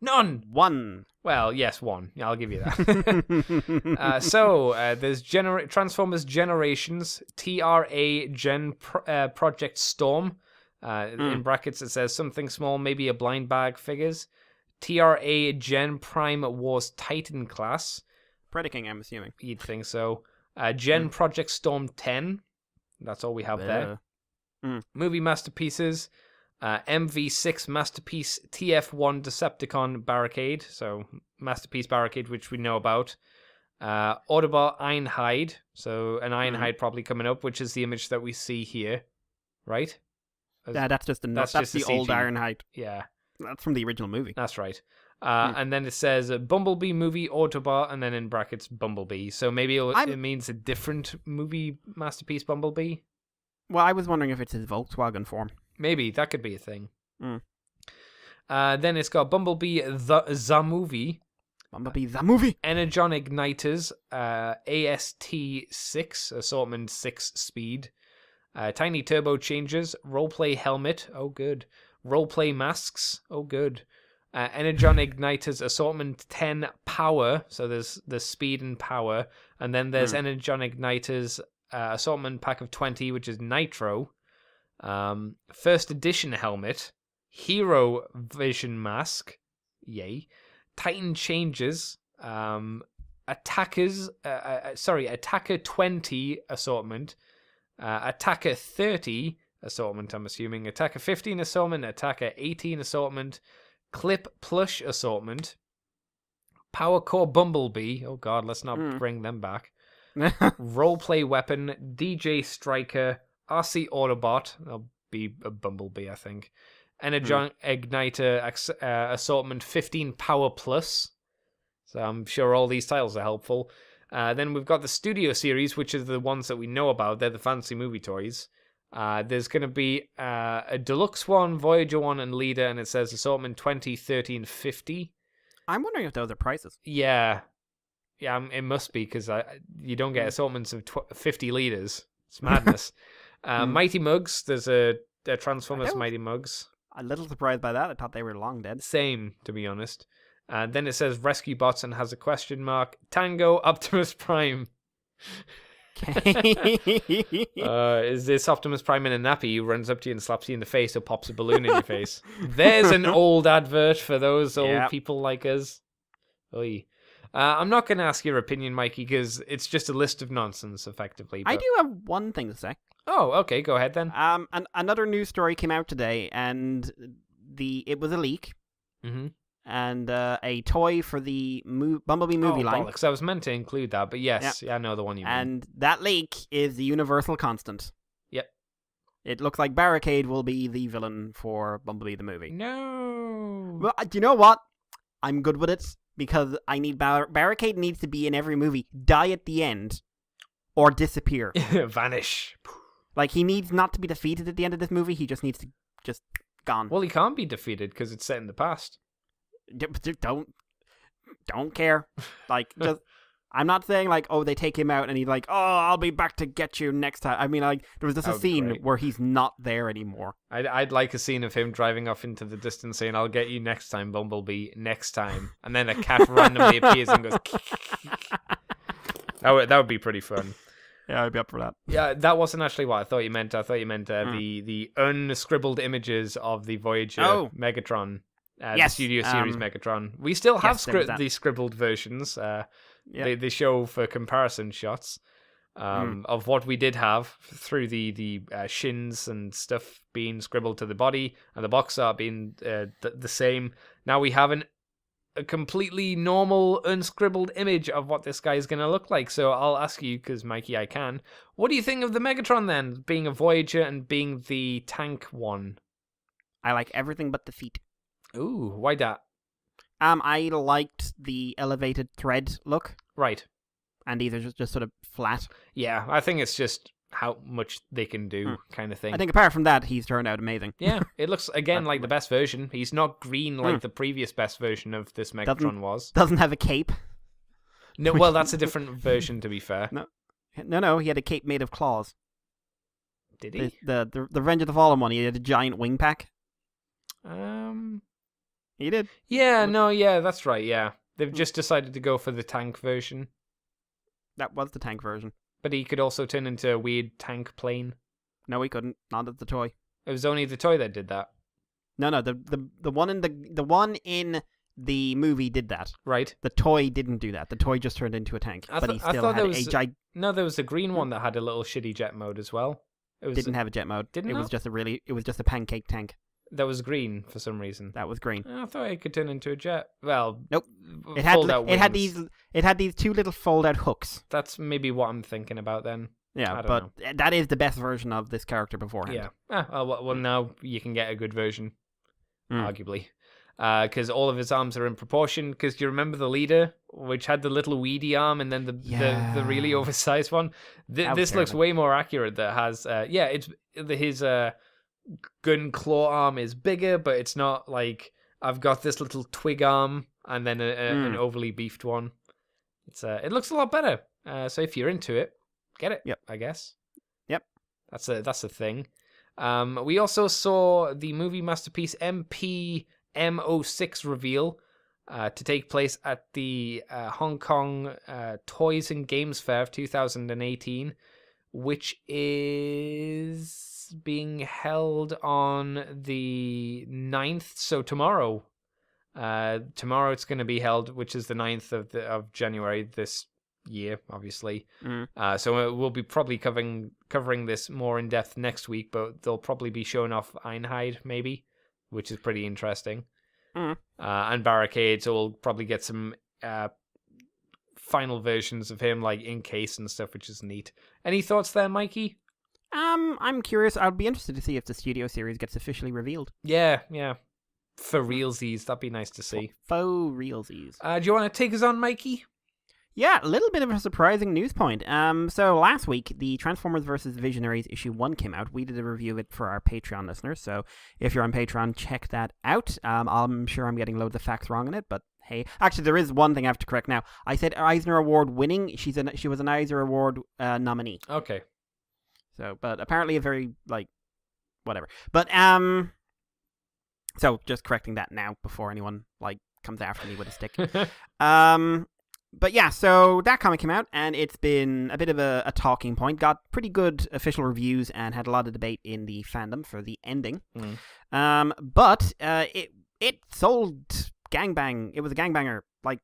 None. One. Well, yes, one. I'll give you that. So there's Transformers Generations, TRA Project Storm. In brackets it says something small, maybe a blind bag figures. TRA Gen Prime Wars Titan class. Predaking, I'm assuming. You'd think so. Gen Project Storm 10. That's all we have there. Movie Masterpieces. MV6 Masterpiece TF1 Decepticon Barricade. So, Masterpiece Barricade, which we know about. Autobot Ironhide. So, an Ironhide probably coming up, which is the image that we see here. Right? That's just the old Ironhide. Yeah. That's from the original movie. That's right. And then it says Bumblebee movie Autobot, and then in brackets Bumblebee. So maybe it means a different movie masterpiece Bumblebee. Well, I was wondering if it's his Volkswagen form. Maybe that could be a thing. Then it's got Bumblebee the movie. Bumblebee the movie. Energon Igniters, AST6 assortment 6 speed. Tiny turbo changes, roleplay helmet. Oh, good. Roleplay masks. Oh, good. Energon Igniters assortment 10 power, so there's the speed and power, and then there's Energon Igniters assortment pack of 20, which is nitro. First edition helmet, hero vision mask, yay. Titan changes, attacker 20 assortment, attacker 30 assortment, I'm assuming, attacker 15 assortment, attacker 18 assortment, Clip plush assortment, Power Core Bumblebee. Oh god, let's not bring them back. Roleplay weapon, DJ Striker, RC Autobot. That'll be a Bumblebee, I think. Energon Igniter assortment 15 Power Plus. So I'm sure all these titles are helpful. Then we've got the Studio Series, which are the ones that we know about. They're the fancy movie toys. There's going to be a Deluxe one, Voyager one, and Leader, and it says assortment 20, 30, and 50. I'm wondering if those are prices. Yeah. Yeah, it must be, because you don't get assortments of 50 Leaders. It's madness. Mighty Mugs, there's a Transformers Mighty Mugs. A little surprised by that. I thought they were long dead. Same, to be honest. Then it says Rescue Bots and has a question mark. Tango Optimus Prime. Okay. Is this Optimus Prime in a nappy who runs up to you and slaps you in the face or pops a balloon in your face? There's an old advert for those old people like us. Oy. I'm not going to ask your opinion, Mikey, because it's just a list of nonsense, effectively. But... I do have one thing to say. Oh, okay, go ahead then. Another news story came out today, and it was a leak. Mm-hmm. And a toy for the Bumblebee movie line. Bollocks. I was meant to include that, but yes, I know the one you mean. And that leak is the Universal Constant. Yep. It looks like Barricade will be the villain for Bumblebee the movie. No. Well, do you know what? I'm good with it, because I need Barricade needs to be in every movie, die at the end, or disappear. Vanish. Like, he needs not to be defeated at the end of this movie, he just needs to just gone. Well, he can't be defeated, because it's set in the past. Don't care. Like, just, I'm not saying like, oh, they take him out and he's like, oh, I'll be back to get you next time. I mean, like, there was just a scene where he's not there anymore. I'd like a scene of him driving off into the distance saying, "I'll get you next time, Bumblebee, next time," and then a cat randomly appears and goes. That would be pretty fun. Yeah, I'd be up for that. Yeah, that wasn't actually what I thought you meant. I thought you meant the unscribbled images of the Voyager Megatron. The Studio Series Megatron. We still have the scribbled versions. They show for comparison shots of what we did have through the shins and stuff being scribbled to the body and the box art being the same. Now we have a completely normal unscribbled image of what this guy is going to look like. So I'll ask you, because Mikey, I can. What do you think of the Megatron then, being a Voyager and being the tank one? I like everything but the feet. Ooh, why that? I liked the elevated thread look. Right. And these are just sort of flat. Yeah, I think it's just how much they can do kind of thing. I think apart from that, he's turned out amazing. Yeah, it looks, again, like the best version. He's not green like the previous best version of this Megatron was. Doesn't have a cape. No, well, that's a different version, to be fair. No, he had a cape made of claws. Did he? The Revenge of the Fallen one, he had a giant wing pack. He did. Yeah, that's right, yeah. They've just decided to go for the tank version. That was the tank version. But he could also turn into a weird tank plane. No, he couldn't. Not at the toy. It was only the toy that did that. No, the one in the the movie did that. Right. The toy didn't do that. The toy just turned into a tank. But he still had a giant. No, there was a green one that had a little shitty jet mode as well. It didn't have a jet mode. It was just a pancake tank. That was green for some reason. That was green. I thought it could turn into a jet. Well, nope. It had these two little fold-out hooks. That's maybe what I'm thinking about then. Yeah, but that is the best version of this character beforehand. Yeah. Well, now you can get a good version, arguably, because all of his arms are in proportion. Because do you remember the leader, which had the little weedy arm, and then the really oversized one? This looks way more accurate. That has it's his gun claw arm is bigger, but it's not like I've got this little twig arm and then an overly beefed one. It looks a lot better. So if you're into it, get it. Yep. I guess. Yep. That's a thing. We also saw the movie masterpiece MP-M06 reveal to take place at the Hong Kong Toys and Games Fair of 2018, which is being held on the 9th, so tomorrow. Tomorrow it's going to be held, which is the 9th of January this year, obviously. So we'll be probably covering this more in depth next week, but they'll probably be showing off Ironhide, maybe, which is pretty interesting. And Barricade, so we'll probably get some final versions of him, like in case and stuff, which is neat. Any thoughts there, Mikey? I'm curious. I'd be interested to see if the Studio Series gets officially revealed. Yeah. For realsies, that'd be nice to see. Faux realsies. Do you want to take us on, Mikey? Yeah, a little bit of a surprising news point. So last week, the Transformers vs. Visionaries issue 1 came out. We did a review of it for our Patreon listeners, so if you're on Patreon, check that out. I'm sure I'm getting loads of facts wrong in it, but hey. Actually, there is one thing I have to correct now. I said Eisner Award winning. She was an Eisner Award nominee. Okay. So, but apparently a very, whatever. But, so just correcting that now before anyone, comes after me with a stick. But yeah, so that comic came out, and it's been a bit of a talking point. Got pretty good official reviews and had a lot of debate in the fandom for the ending. But it sold gangbang. It was a gangbanger.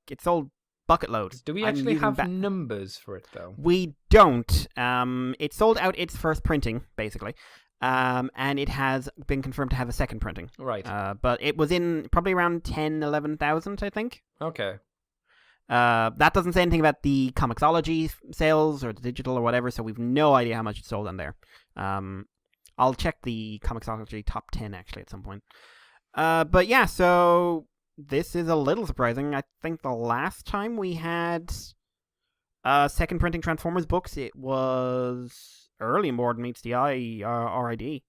It sold bucket load. Do we actually have numbers for it, though? We don't. It sold out its first printing, basically. And it has been confirmed to have a second printing. Right. But it was in probably around 10,000, 11,000, I think. Okay. That doesn't say anything about the Comixology sales or the digital or whatever, so we've no idea how much it sold on there. I'll check the Comixology top 10 actually at some point. But yeah, so this is a little surprising. I think the last time we had second printing Transformers books, it was early Morden Meets the Eye RID.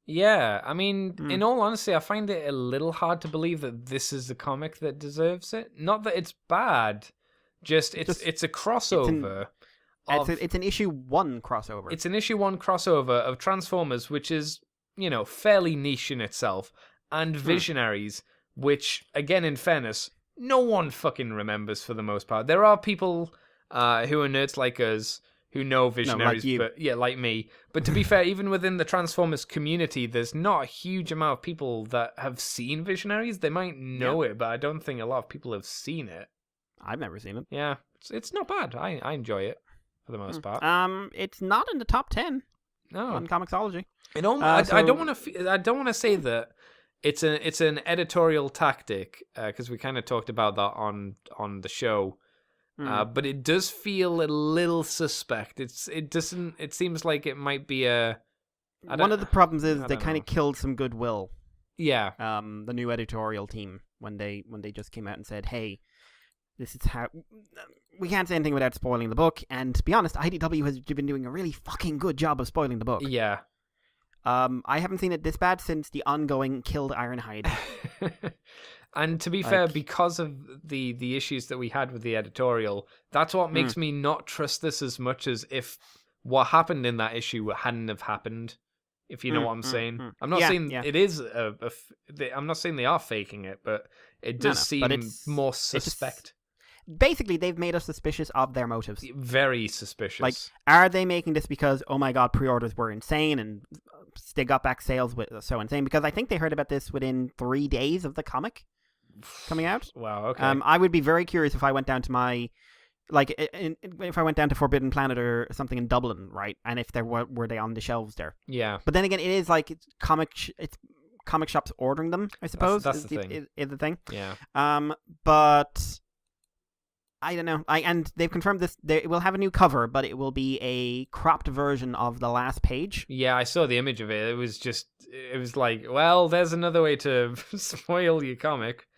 Yeah, I mean, in all honesty, I find it a little hard to believe that this is the comic that deserves it. Not that it's bad, just it's a crossover. It's an issue 1 crossover. It's an issue 1 crossover of Transformers, which is, fairly niche in itself, and Visionaries, which, again, in fairness, no one fucking remembers for the most part. There are people who are nerds like us who know Visionaries, like me. But to be fair, even within the Transformers community, there's not a huge amount of people that have seen Visionaries. They might know it, but I don't think a lot of people have seen it. I've never seen it. Yeah, it's not bad. I enjoy it for the most part. It's not in the top 10 on Comixology. I don't want to say that it's an editorial tactic because we kind of talked about that on the show. But it does feel a little suspect. It seems like it might be one of the problems is they kind of killed some goodwill. Yeah. The new editorial team when they just came out and said, "Hey, this is how we can't say anything without spoiling the book." And to be honest, IDW has been doing a really fucking good job of spoiling the book. Yeah. I haven't seen it this bad since the ongoing Killed Ironhide. And to be fair, because of the issues that we had with the editorial, that's what makes me not trust this as much as if what happened in that issue hadn't have happened. If you know what I'm saying, I'm not saying it is. I'm not saying they are faking it, but it does seem more suspect. Basically, they've made us suspicious of their motives. Very suspicious. Are they making this because, oh my god, pre-orders were insane and they got back sales so insane? Because I think they heard about this within 3 days of the comic coming out. Wow, okay. I would be very curious if I went down to my, if I went down to Forbidden Planet or something in Dublin, right? And if there were they on the shelves there? Yeah. But then again, it is it's comic shops ordering them, I suppose. That's the thing. Is the thing. Yeah. But I don't know. And they've confirmed this. They will have a new cover, but it will be a cropped version of the last page. Yeah, I saw the image of it. It was like, well, there's another way to spoil your comic.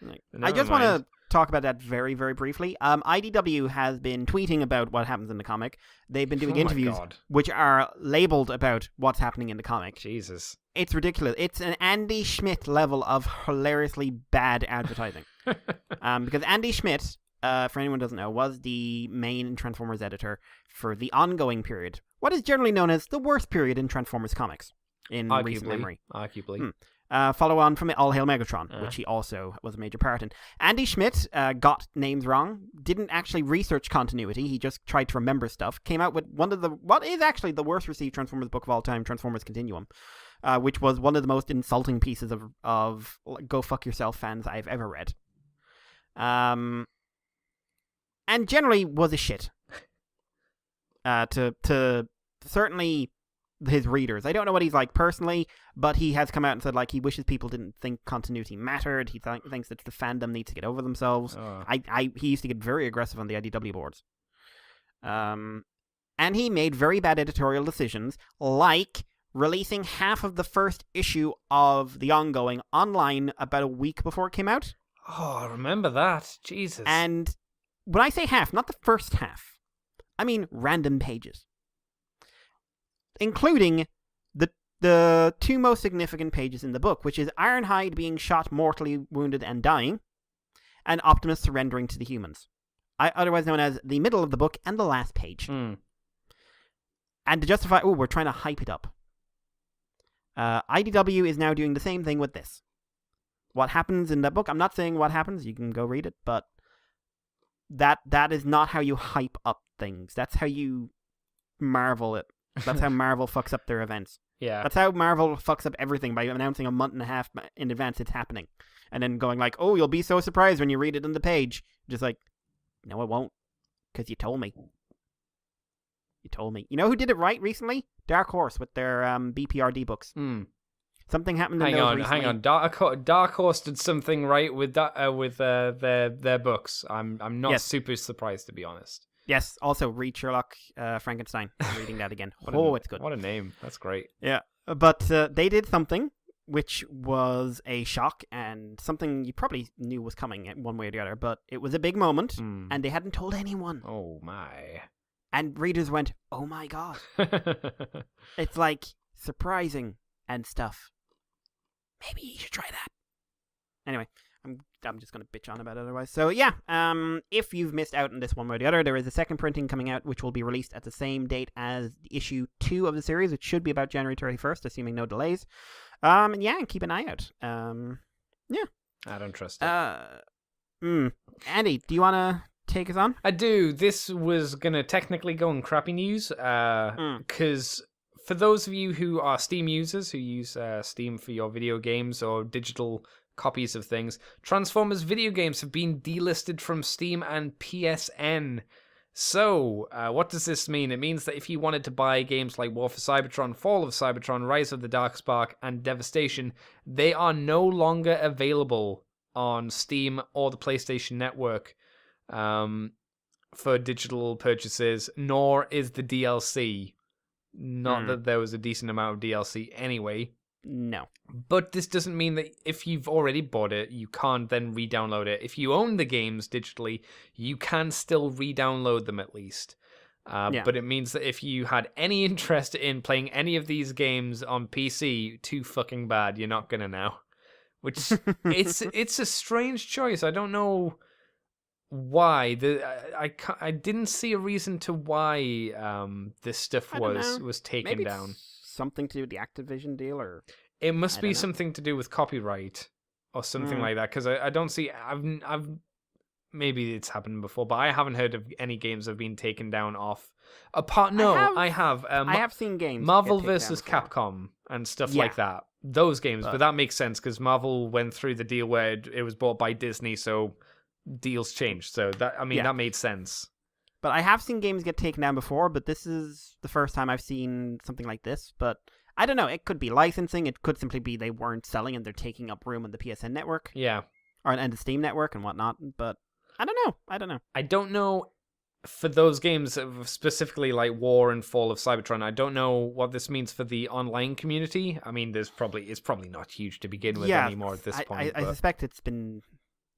I just want to talk about that very, very briefly. IDW has been tweeting about what happens in the comic. They've been doing interviews which are labeled about what's happening in the comic. Jesus. It's ridiculous. It's an Andy Schmidt level of hilariously bad advertising. Because Andy Schmidt, for anyone who doesn't know, was the main Transformers editor for the ongoing period. What is generally known as the worst period in Transformers comics in recent memory. Arguably. Follow on from All Hail Megatron, which he also was a major part in. Andy Schmidt got names wrong, didn't actually research continuity, he just tried to remember stuff, came out with what is actually the worst received Transformers book of all time, Transformers Continuum, which was one of the most insulting pieces of go fuck yourself fans I've ever read. And generally was a shit. To certainly his readers. I don't know what he's like personally, but he has come out and said he wishes people didn't think continuity mattered. He thinks that the fandom needs to get over themselves. He used to get very aggressive on the IDW boards. And he made very bad editorial decisions, like releasing half of the first issue of the ongoing online about a week before it came out. Oh, I remember that. Jesus. And when I say half, not the first half, I mean random pages, including the two most significant pages in the book, which is Ironhide being shot, mortally wounded, and dying, and Optimus surrendering to the humans, otherwise known as the middle of the book and the last page. Mm. And to justify, we're trying to hype it up. IDW is now doing the same thing with this. What happens in that book, I'm not saying what happens, you can go read it, but that is not how you hype up things. That's how you Marvel it. That's how Marvel fucks up their events. Yeah. That's how Marvel fucks up everything, by announcing a month and a half in advance it's happening. And then going like, oh, you'll be so surprised when you read it on the page. Just like, no, it won't. Because you told me. You told me. You know who did it right recently? Dark Horse with their BPRD books. Mm. Something happened in those recently. Hang on. Dark Horse did something right with their books. I'm not super surprised, to be honest. Yes. Also, read Sherlock Frankenstein. I'm reading that again. It's good. What a name. That's great. Yeah. But they did something which was a shock and something you probably knew was coming one way or the other. But it was a big moment, and they hadn't told anyone. Oh, my. And readers went, oh, my God. It's like surprising and stuff. Maybe you should try that. Anyway, I'm just going to bitch on about it otherwise. So yeah, if you've missed out on this one way or the other, there is a second printing coming out, which will be released at the same date as issue 2 of the series, which should be about January 31st, assuming no delays. And keep an eye out. Yeah. I don't trust it. Andy, do you want to take us on? I do. This was going to technically go in crappy news, because for those of you who are Steam users, who use Steam for your video games or digital copies of things, Transformers video games have been delisted from Steam and PSN. So, what does this mean? It means that if you wanted to buy games like War for Cybertron, Fall of Cybertron, Rise of the Darkspark, and Devastation, they are no longer available on Steam or the PlayStation Network for digital purchases, nor is the DLC. Not that there was a decent amount of DLC anyway. No. But this doesn't mean that if you've already bought it, you can't then re-download it. If you own the games digitally, you can still re-download them at least. But it means that if you had any interest in playing any of these games on PC, too fucking bad, you're not gonna now. Which, it's a strange choice. I don't know why. I didn't see a reason to why this stuff was taken down. Something to do with the Activision deal, or it must be something to do with copyright or something like that, because I don't see. I've maybe it's happened before, but I haven't heard of any games that have been taken down off. I have. I have seen games. Marvel vs. Capcom and stuff like that. Those games, but that makes sense because Marvel went through the deal where it was bought by Disney, so deals changed. So that made sense. But I have seen games get taken down before, but this is the first time I've seen something like this. But I don't know. It could be licensing. It could simply be they weren't selling and they're taking up room on the PSN network. Yeah. And the Steam network and whatnot. But I don't know. I don't know for those games, specifically like War and Fall of Cybertron. I don't know what this means for the online community. I mean, it's probably not huge to begin with anymore at this point. I suspect it's been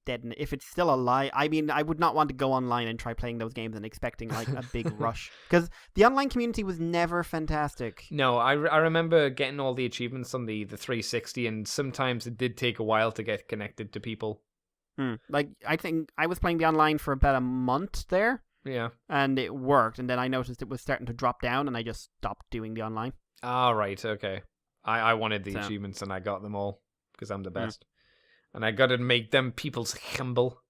dead. If it's still alive, I mean, I would not want to go online and try playing those games and expecting like a big rush, because the online community was never fantastic. No, I remember getting all the achievements on the 360, and sometimes it did take a while to get connected to people. Like, I think I was playing the online for about a month there. Yeah. And it worked, and then I noticed it was starting to drop down, and I just stopped doing the online. Ah, right, okay. I wanted the achievements, and I got them all, because I'm the best. And I gotta make them people's humble.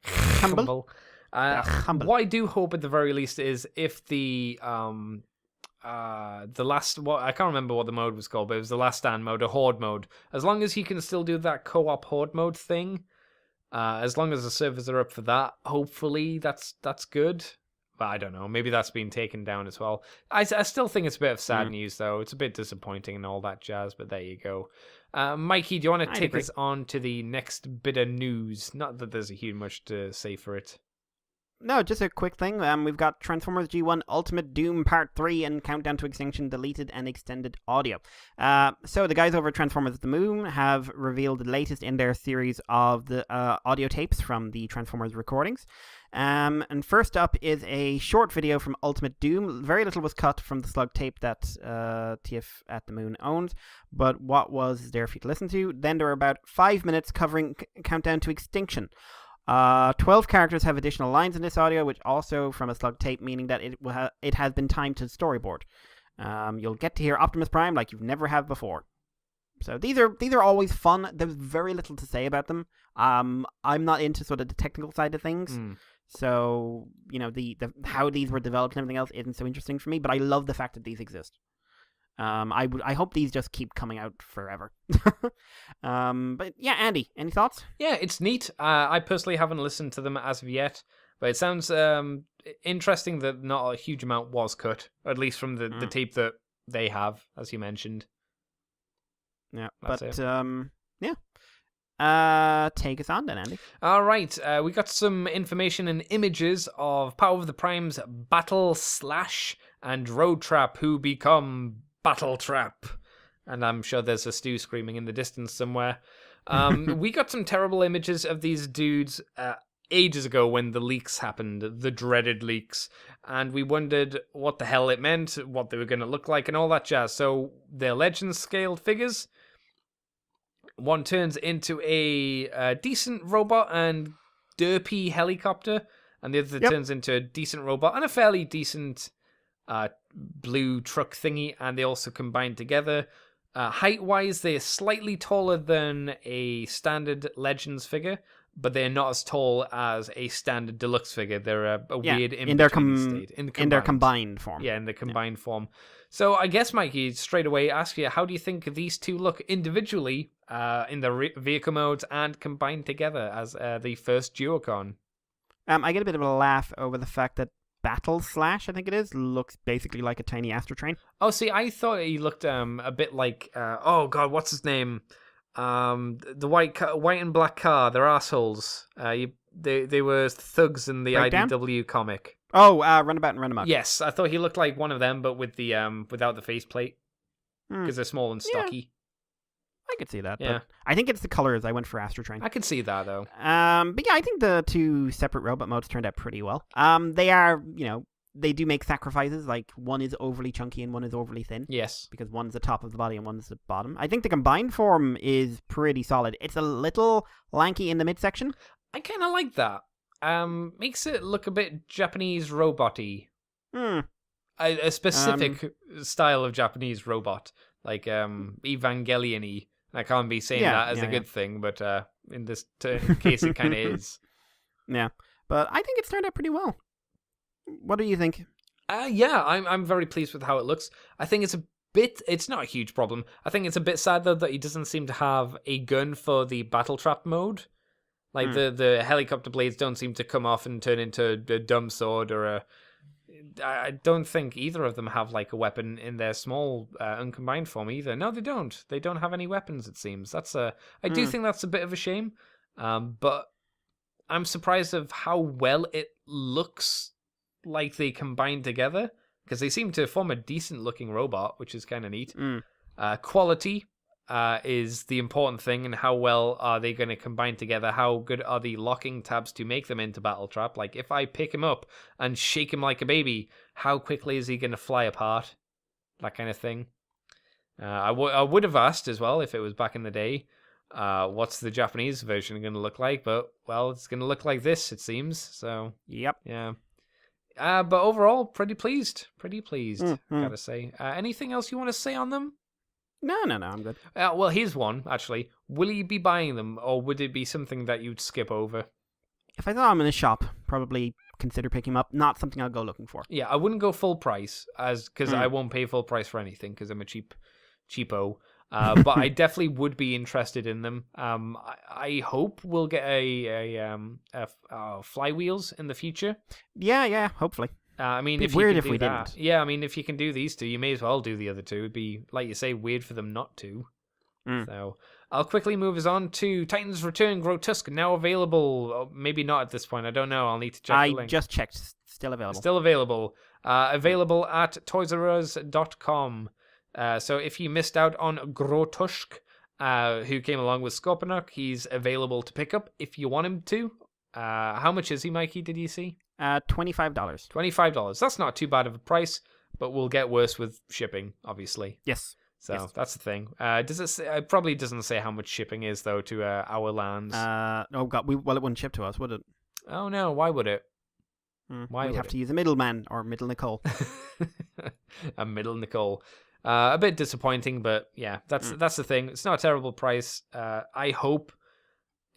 Humble? What I do hope at the very least is if the last, I can't remember what the mode was called, but it was the Last Stand mode, a Horde mode. As long as you can still do that co-op Horde mode thing, as long as the servers are up for that, hopefully that's good. But I don't know. Maybe that's been taken down as well. I still think it's a bit of sad news, though. It's a bit disappointing and all that jazz, but there you go. Mikey, do you want to take us on to the next bit of news? Not that there's a huge much to say for it. No, just a quick thing. We've got Transformers G1 Ultimate Doom Part 3 and Countdown to Extinction deleted and extended audio. So the guys over at Transformers the Moon have revealed the latest in their series of the audio tapes from the Transformers recordings. And first up is a short video from Ultimate Doom. Very little was cut from the slug tape that TF at the Moon owns, but what was there for you to listen to? Then there were about 5 minutes covering Countdown to Extinction. 12 characters have additional lines in this audio, which also from a slug tape, meaning that it has been timed to storyboard. You'll get to hear Optimus Prime like you've never have before. So these are always fun. There's very little to say about them. I'm not into sort of the technical side of things. So, the how these were developed and everything else isn't so interesting for me, but I love the fact that these exist. I hope these just keep coming out forever. But yeah, Andy, any thoughts? Yeah, it's neat. I personally haven't listened to them as of yet, but it sounds interesting that not a huge amount was cut, at least from the tape that they have, as you mentioned. Yeah, That's yeah. Take us on then, Andy. All right, we got some information and images of Power of the Prime's Battle Slash and Road Trap, who become Battle Trap. And I'm sure there's a Stu screaming in the distance somewhere. We got some terrible images of these dudes ages ago when the leaks happened, the dreaded leaks. And we wondered what the hell it meant, what they were going to look like, and all that jazz. So they're Legends-scaled figures. One turns into a decent robot and derpy helicopter, and the other turns into a decent robot and a fairly decent blue truck thingy, and they also combine together. Height-wise, they're slightly taller than a standard Legends figure, but they're not as tall as a standard deluxe figure. They're a weird in their state. In their combined form. Yeah, in the combined form. So I guess, Mikey, straight away ask you, how do you think these two look individually in the vehicle modes and combined together as the first Duocon? I get a bit of a laugh over the fact that Battle Slash, I think it is, looks basically like a tiny Astro Train. Oh, see, I thought he looked a bit like, oh god, what's his name? The white and black car. They're assholes. They were thugs in the Breakdown? IDW comic. Oh, Runabout and Runabout. Yes, I thought he looked like one of them, but with the without the faceplate, because they're small and stocky. I could see that. Yeah. But I think it's the colors. I went for Astro Train. I could see that though. But yeah, I think the two separate robot modes turned out pretty well. They are, they do make sacrifices. Like one is overly chunky and one is overly thin. Yes. Because one's the top of the body and one's the bottom. I think the combined form is pretty solid. It's a little lanky in the midsection. I kind of like that. Makes it look a bit Japanese robot-y. A specific style of Japanese robot, like Evangelion-y. I can't be saying that as a good thing, but in this case, it kind of is. Yeah, but I think it's turned out pretty well. What do you think? Yeah, I'm very pleased with how it looks. I think it's not a huge problem. I think it's a bit sad though that he doesn't seem to have a gun for the battle trap mode. Like the helicopter blades don't seem to come off and turn into a dumb sword or a. I don't think either of them have like a weapon in their small uncombined form either. No, they don't. They don't have any weapons. It seems I do think that's a bit of a shame. But I'm surprised of how well it looks like they combine together, because they seem to form a decent looking robot, which is kind of neat. Quality is the important thing, and how well are they going to combine together? How good are the locking tabs to make them into Battle Trap? Like, if I pick him up and shake him like a baby, how quickly is he going to fly apart? That kind of thing. I would have asked as well, if it was back in the day, what's the Japanese version going to look like? But, well, it's going to look like this, it seems. So, yep. Yeah. But overall, pretty pleased. Gotta say. Anything else you want to say on them? No, I'm good. Well, here's one, actually. Will you be buying them, or would it be something that you'd skip over? If I saw them in a shop, probably consider picking them up. Not something I'll go looking for. Yeah, I wouldn't go full price, because I won't pay full price for anything, because I'm a cheapo. But I definitely would be interested in them. I hope we'll get a flywheels in the future. Yeah, hopefully. I mean, It'd if be weird you if can we do that, didn't. yeah. I mean, if you can do these two, you may as well do the other two. It'd be, like you say, weird for them not to. So, I'll quickly move us on to Titans Return Grotesque, now available. Oh, maybe not at this point. I don't know. I'll need to check the link. I just checked. Still available. Still available. Available at toysrus.com. So if you missed out on Grotusk, who came along with Scorponok, he's available to pick up if you want him to. How much is he, Mikey? Did you see? $25. $25. That's not too bad of a price, but will get worse with shipping, obviously. Yes. So Yes. that's the thing. Does it? It probably doesn't say how much shipping is though to our lands. Oh god. Well, it wouldn't ship to us, would it? Oh no! Why would it? Why We'd would have it? to use a middleman or middle Nicole. A middle Nicole. A bit disappointing, but yeah, that's the thing. It's not a terrible price. I hope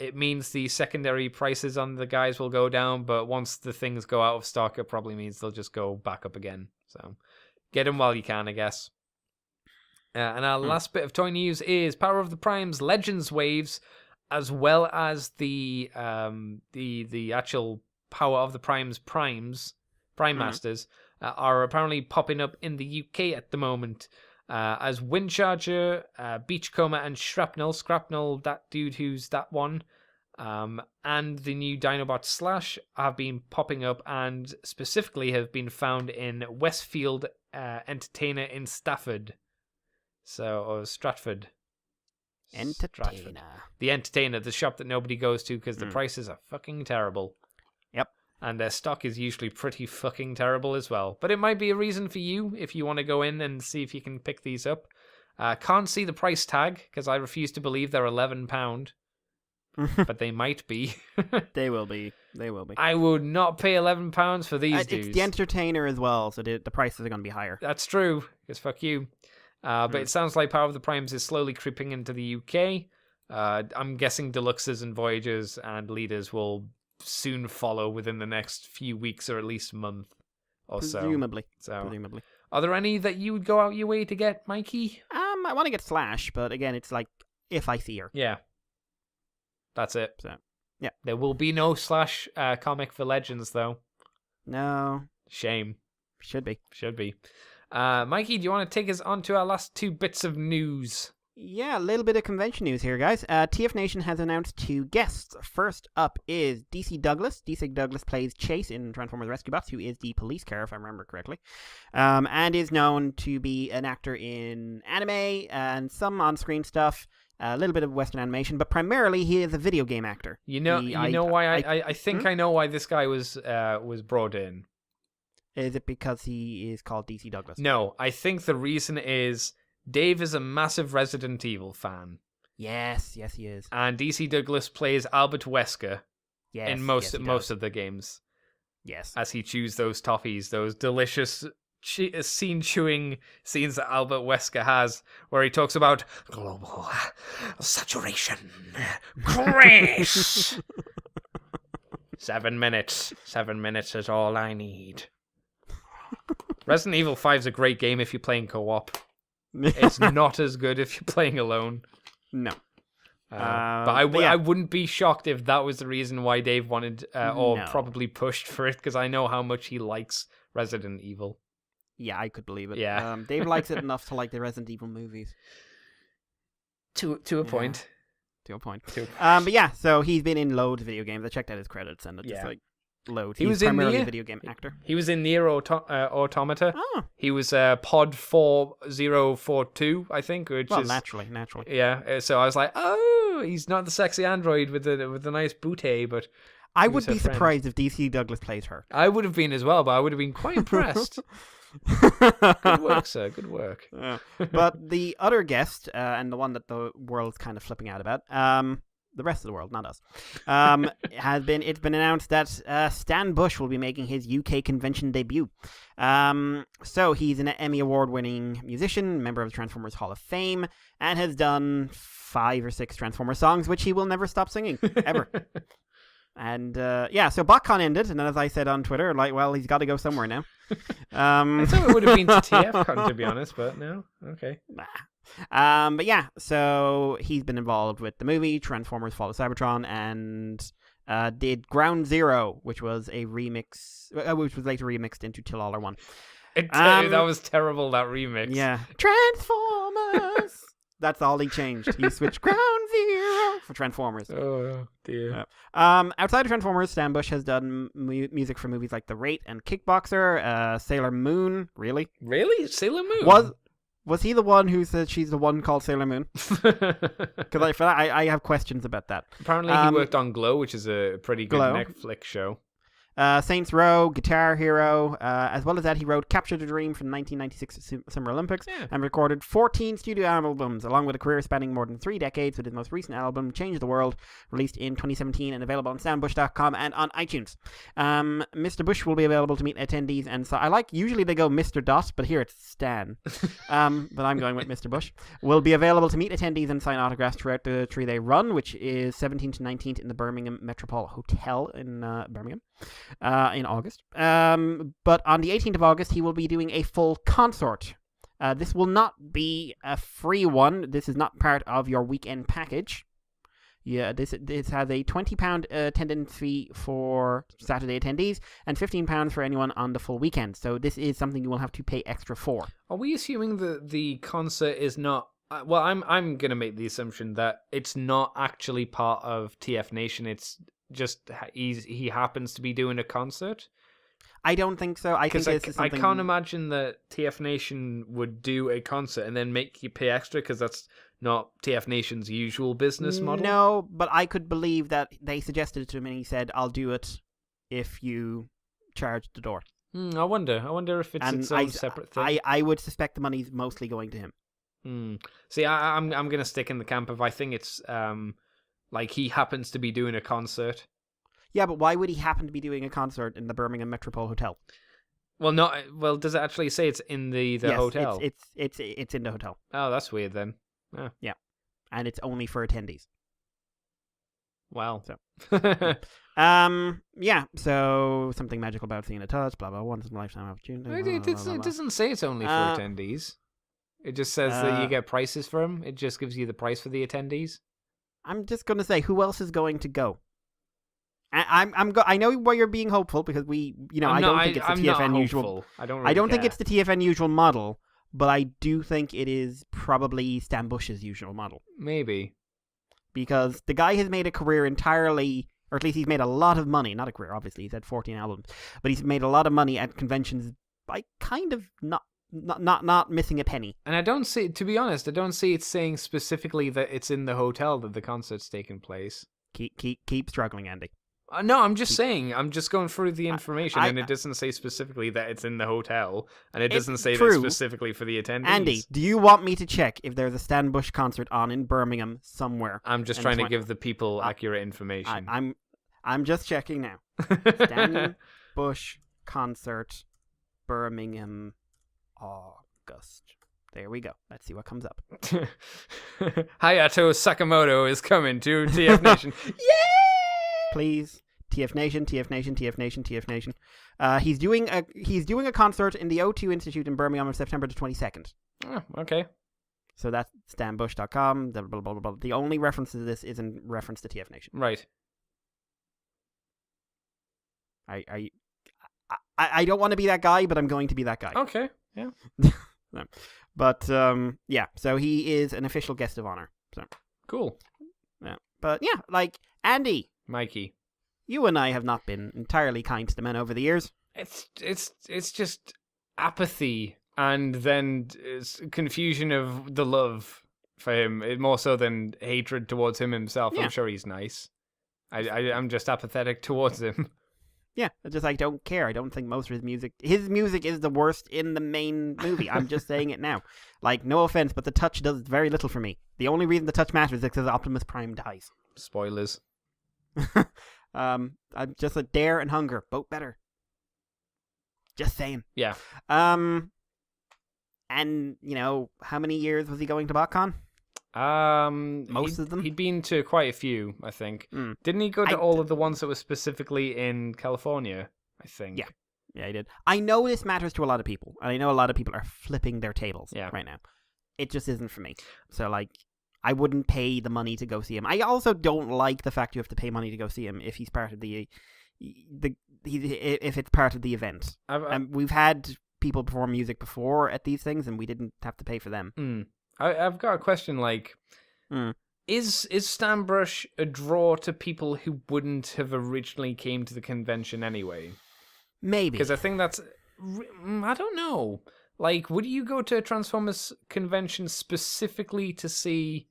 it means the secondary prices on the guys will go down, but once the things go out of stock, it probably means they'll just go back up again. So get them while you can, I guess. And our last bit of toy news is Power of the Primes Legends waves, as well as the actual Power of the Prime Masters are apparently popping up in the UK at the moment. As Windcharger, Beachcomber, and Shrapnel, that dude who's that one, and the new Dinobot Slash have been popping up and specifically have been found in Westfield Entertainer in Stratford. Stratford. Entertainer. The Entertainer, the shop that nobody goes to because the prices are fucking terrible. Yep. And their stock is usually pretty fucking terrible as well. But it might be a reason for you if you want to go in and see if you can pick these up. Can't see the price tag because I refuse to believe they're £11. But they might be. They will be. I would not pay £11 for these dudes. It's the Entertainer as well, so the prices are going to be higher. That's true, because fuck you. But it sounds like Power of the Primes is slowly creeping into the UK. I'm guessing Deluxes and Voyagers and Leaders will soon follow within the next few weeks or at least month or Presumably. so. Presumably. Are there any that you would go out your way to get, Mikey? I want to get Slash, but again, it's like if I see her. Yeah. That's it. So, yeah. There will be no Slash comic for Legends, though. No. Shame. Should be. Mikey, do you want to take us on to our last two bits of news? Yeah, a little bit of convention news here, guys. TF Nation has announced 2 guests. First up is DC Douglas. DC Douglas plays Chase in Transformers Rescue Bots, who is the police car, if I remember correctly, and is known to be an actor in anime and some on-screen stuff, a little bit of Western animation, but primarily he is a video game actor. I think I know why this guy was brought in. Is it because he is called DC Douglas? No, I think the reason is Dave is a massive Resident Evil fan. Yes, he is. And DC Douglas plays Albert Wesker in most of the games. Yes. As he chews those toffees, those delicious scene-chewing scenes that Albert Wesker has, where he talks about global saturation, crash. 7 minutes. 7 minutes is all I need. Resident Evil 5 is a great game if you're playing co-op. It's not as good if you're playing alone. No. But I wouldn't be shocked if that was the reason why Dave wanted probably pushed for it, because I know how much he likes Resident Evil. Yeah, I could believe it. Yeah. Dave likes it enough to like the Resident Evil movies. To a point. To a point. But yeah, so he's been in loads of video games. I checked out his credits and it's just like loads. He's primarily a video game actor. He was in Nier Automata. Oh. He was Pod 4042, I think, which is naturally. Yeah, so I was like, oh, he's not the sexy android with the nice bootay, but I would be surprised if DC Douglas plays her. I would have been as well, but I would have been quite impressed. Good work, sir. Good work. But the other guest, and the one that the world's kind of flipping out about, the rest of the world, not us, it's been announced that Stan Bush will be making his UK convention debut. So he's an Emmy Award-winning musician, member of the Transformers Hall of Fame, and has done 5 or 6 Transformers songs, which he will never stop singing, ever. And so BotCon ended, and then as I said on Twitter, he's got to go somewhere now. I thought it would have been to TFCon, to be honest, but no, okay. But yeah, so he's been involved with the movie Transformers: Fall of Cybertron, and did Ground Zero, which was a remix, which was later remixed into Till All Are One. That was terrible. That remix. Yeah, Transformers. That's all he changed. He switched Ground for Transformers. Oh dear. Outside of Transformers, Stan Bush has done music for movies like The Rate and Kickboxer, Sailor Moon. Really? Really? Sailor Moon? Was he the one who said she's the one called Sailor Moon? Because for that, I have questions about that. Apparently he worked on Glow, which is a pretty good Netflix show. Saints Row, Guitar Hero, as well as that, he wrote Capture the Dream from the 1996 Summer Olympics and recorded 14 studio albums, along with a career spanning more than 3 decades, with his most recent album, Change the World, released in 2017 and available on StanBush.com and on iTunes. Mr. Bush will be available to meet attendees, and so usually they go Mr. Dot, but here it's Stan. But I'm going with Mr. Bush. Will be available to meet attendees and sign autographs throughout the 3-day run, which is 17th to 19th in the Birmingham Metropole Hotel in Birmingham. In August. But on the 18th of August, he will be doing a full concert. This will not be a free one. This is not part of your weekend package. Yeah, this has a £20 attendance fee for Saturday attendees and £15 for anyone on the full weekend. So this is something you will have to pay extra for. Are we assuming that the concert is not... well, I'm going to make the assumption that it's not actually part of TF Nation. It's just he happens to be doing a concert. I don't think so. I think this is something... I can't imagine that TF Nation would do a concert and then make you pay extra, because that's not TF Nation's usual business model. No, but I could believe that they suggested it to him and he said, "I'll do it if you charge the door." I wonder if it's its own separate thing. I would suspect the money's mostly going to him. See, I'm going to stick in the camp of I think it's like he happens to be doing a concert. Yeah, but why would he happen to be doing a concert in the Birmingham Metropole Hotel? Well, does it actually say it's in the yes, hotel? It's in the hotel. Oh, that's weird then. Yeah, and it's only for attendees. Wow. So, yeah. So something magical about seeing a touch. Blah blah. Once in a lifetime opportunity. It doesn't say it's only for attendees. It just says that you get prices for them. It just gives you the price for the attendees. I'm just gonna say, who else is going to go? I know why you're being hopeful, because I don't think it's the TFN usual. I don't think it's the TFN usual model, but I do think it is probably Stan Bush's usual model. Maybe. Because the guy has made a career entirely, or at least he's made a lot of money, not a career, obviously, he's had 14 albums, but he's made a lot of money at conventions by kind of not missing a penny. And I don't see, to be honest, it saying specifically that it's in the hotel that the concert's taking place. Keep struggling, Andy. No, I'm just saying. I'm just going through the information, and it doesn't say specifically that it's in the hotel, and it doesn't say that specifically for the attendees. Andy, do you want me to check if there's a Stan Bush concert on in Birmingham somewhere? I'm just trying to give the people accurate information. I'm just checking now. Stan Bush concert, Birmingham, August. There we go. Let's see what comes up. Hayato Sakamoto is coming to TF Nation. Yay! Please, TF Nation, TF Nation, TF Nation, TF Nation. He's doing a concert in the O2 Institute in Birmingham on September the 22nd. Oh, okay. So that's stanbush.com. Blah, blah, blah, blah, blah. The only reference to this is in reference to TF Nation. Right. I don't want to be that guy, but I'm going to be that guy. Okay. Yeah. But yeah. So he is an official guest of honor. So cool. Yeah. But yeah, like Andy. Mikey, you and I have not been entirely kind to the men over the years. It's just apathy, and then it's confusion of the love for him, more so than hatred towards him himself. Yeah. I'm sure he's nice. I'm just apathetic towards him. Yeah, I don't care. I don't think most of his music is the worst in the main movie. I'm just saying it now. Like, no offense, but The Touch does very little for me. The only reason The Touch matters is because Optimus Prime dies. Spoilers. I'm just a Dare and Hunger, both better. Just saying. Yeah. And how many years was he going to BotCon? Most of them. He'd been to quite a few, I think. Didn't he go to all of the ones that were specifically in California? I think. Yeah, he did. I know this matters to a lot of people, and I know a lot of people are flipping their tables right now. It just isn't for me. So I wouldn't pay the money to go see him. I also don't like the fact you have to pay money to go see him if he's part of if it's part of the event. We've had people perform music before at these things, and we didn't have to pay for them. I've got a question. Is Stanbrush a draw to people who wouldn't have originally came to the convention anyway? Maybe. Because I think that's... I don't know. Like, would you go to a Transformers convention specifically to see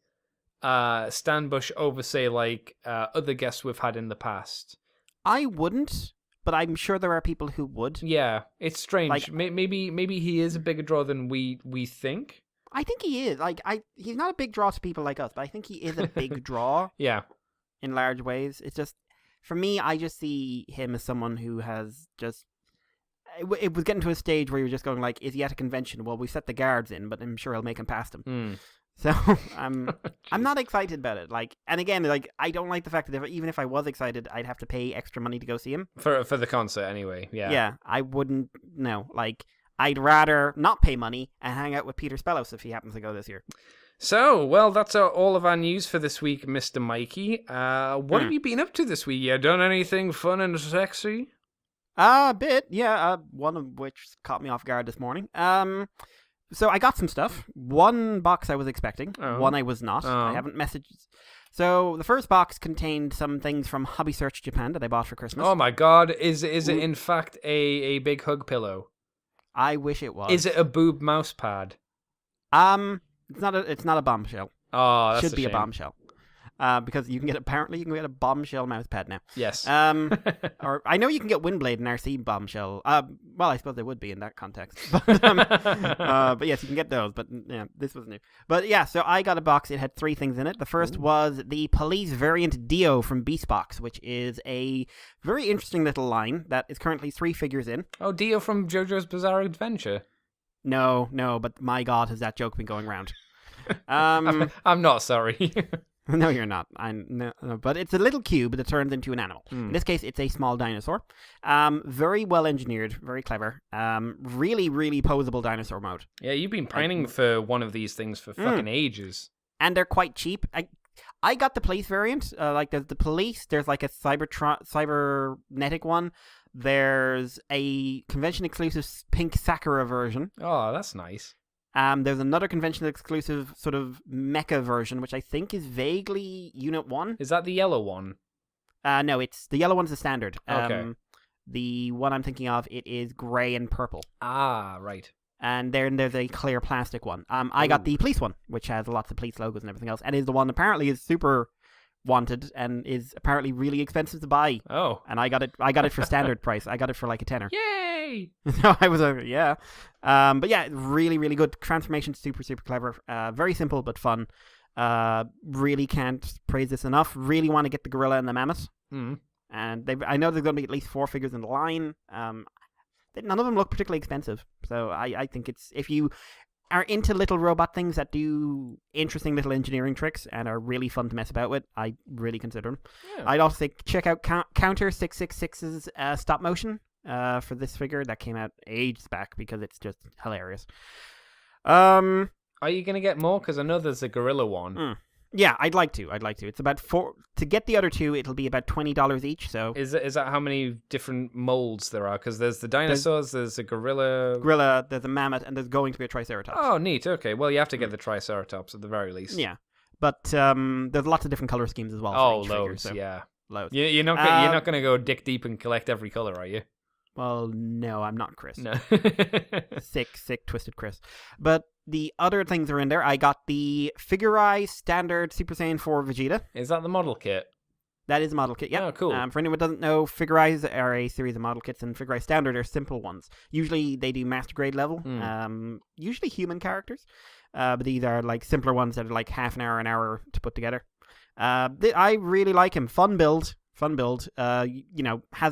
Stanbush over, say, like, other guests we've had in the past? I wouldn't, but I'm sure there are people who would. Yeah, it's strange. Like, maybe he is a bigger draw than we think. I think he is. Like, he's not a big draw to people like us, but I think he is a big draw. Yeah. In large ways. It's just, for me, I just see him as someone who has just... It was getting to a stage where you're just going like, is he at a convention? Well, we set the guards in, but I'm sure I'll make him past him. So I'm not excited about it. Like, and again, like, I don't like the fact that even if I was excited, I'd have to pay extra money to go see him. For the concert anyway, yeah. Yeah, I wouldn't, no. Like, I'd rather not pay money and hang out with Peter Spellos if he happens to go this year. So, well, that's all of our news for this week, Mr. Mikey. What have you been up to this week? You done anything fun and sexy? A bit, yeah. One of which caught me off guard this morning. So I got some stuff. One box I was expecting, one I was not. I haven't messaged. So the first box contained some things from Hobby Search Japan that I bought for Christmas. Oh my god, is it in fact a big hug pillow? I wish it was. Is it a boob mouse pad? It's not a bombshell. Oh, that's Should be a bombshell. Because you can get a bombshell mouse pad now. Yes. Or I know you can get Windblade and RC bombshell. Well, I suppose they would be in that context. But yes, you can get those. But yeah, this was new. But yeah, so I got a box. It had 3 things in it. The first was the police variant Dio from Beastbox, which is a very interesting little line that is currently 3 figures in. Oh, Dio from JoJo's Bizarre Adventure. No, but my God, has that joke been going around? I'm not sorry. No, you're not. No, but it's a little cube that turns into an animal. In this case, it's a small dinosaur. Very well engineered, very clever. Really, really posable dinosaur mode. Yeah, you've been pining for one of these things for fucking ages. And they're quite cheap. I got the police variant. Like there's the police. There's like a cybernetic one. There's a convention exclusive pink Sakura version. Oh, that's nice. There's another convention exclusive sort of mecha version, which I think is vaguely Unit 1. Is that the yellow one? No, it's the yellow one's the standard. Okay. The one I'm thinking of, it is grey and purple. Ah, right. And then there's a clear plastic one. I got the police one, which has lots of police logos and everything else, and is the one apparently is super wanted and is apparently really expensive to buy. Oh. And I got it for standard price. I got it for like a tenner. Yay! So I was yeah. But yeah, really, really good. Transformation, super, super clever. Very simple but fun. Really can't praise this enough. Really want to get the gorilla and the mammoth. And I know there's going to be at least 4 figures in the line. None of them look particularly expensive. So I think it's, if you are into little robot things that do interesting little engineering tricks and are really fun to mess about with, I really consider them. Yeah. I'd also say check out Counter 666's stop motion for this figure that came out ages back because it's just hilarious. Are you going to get more? Because I know there's a gorilla one. Yeah, I'd like to. It's about to get the other 2. It'll be about $20 each. So is that how many different molds there are? Because there's the dinosaurs, there's a gorilla, there's a mammoth, and there's going to be a triceratops. Oh, neat. Okay, well you have to get the triceratops at the very least. Yeah, but there's lots of different color schemes as well. Oh, loads. Figure, so yeah, loads. You're not going to go dick deep and collect every color, are you? Well, no, I'm not Chris. No. sick, twisted Chris. But the other things are in there. I got the Figure-Eye Standard Super Saiyan 4 Vegeta. Is that the model kit? That is a model kit, yeah. Oh, cool. For anyone who doesn't know, Figure-Eyes are a series of model kits, and Figure-Eye Standard are simple ones. Usually they do Master Grade level, usually human characters. But these are like simpler ones that are like half an hour to put together. I really like him. Fun build. Has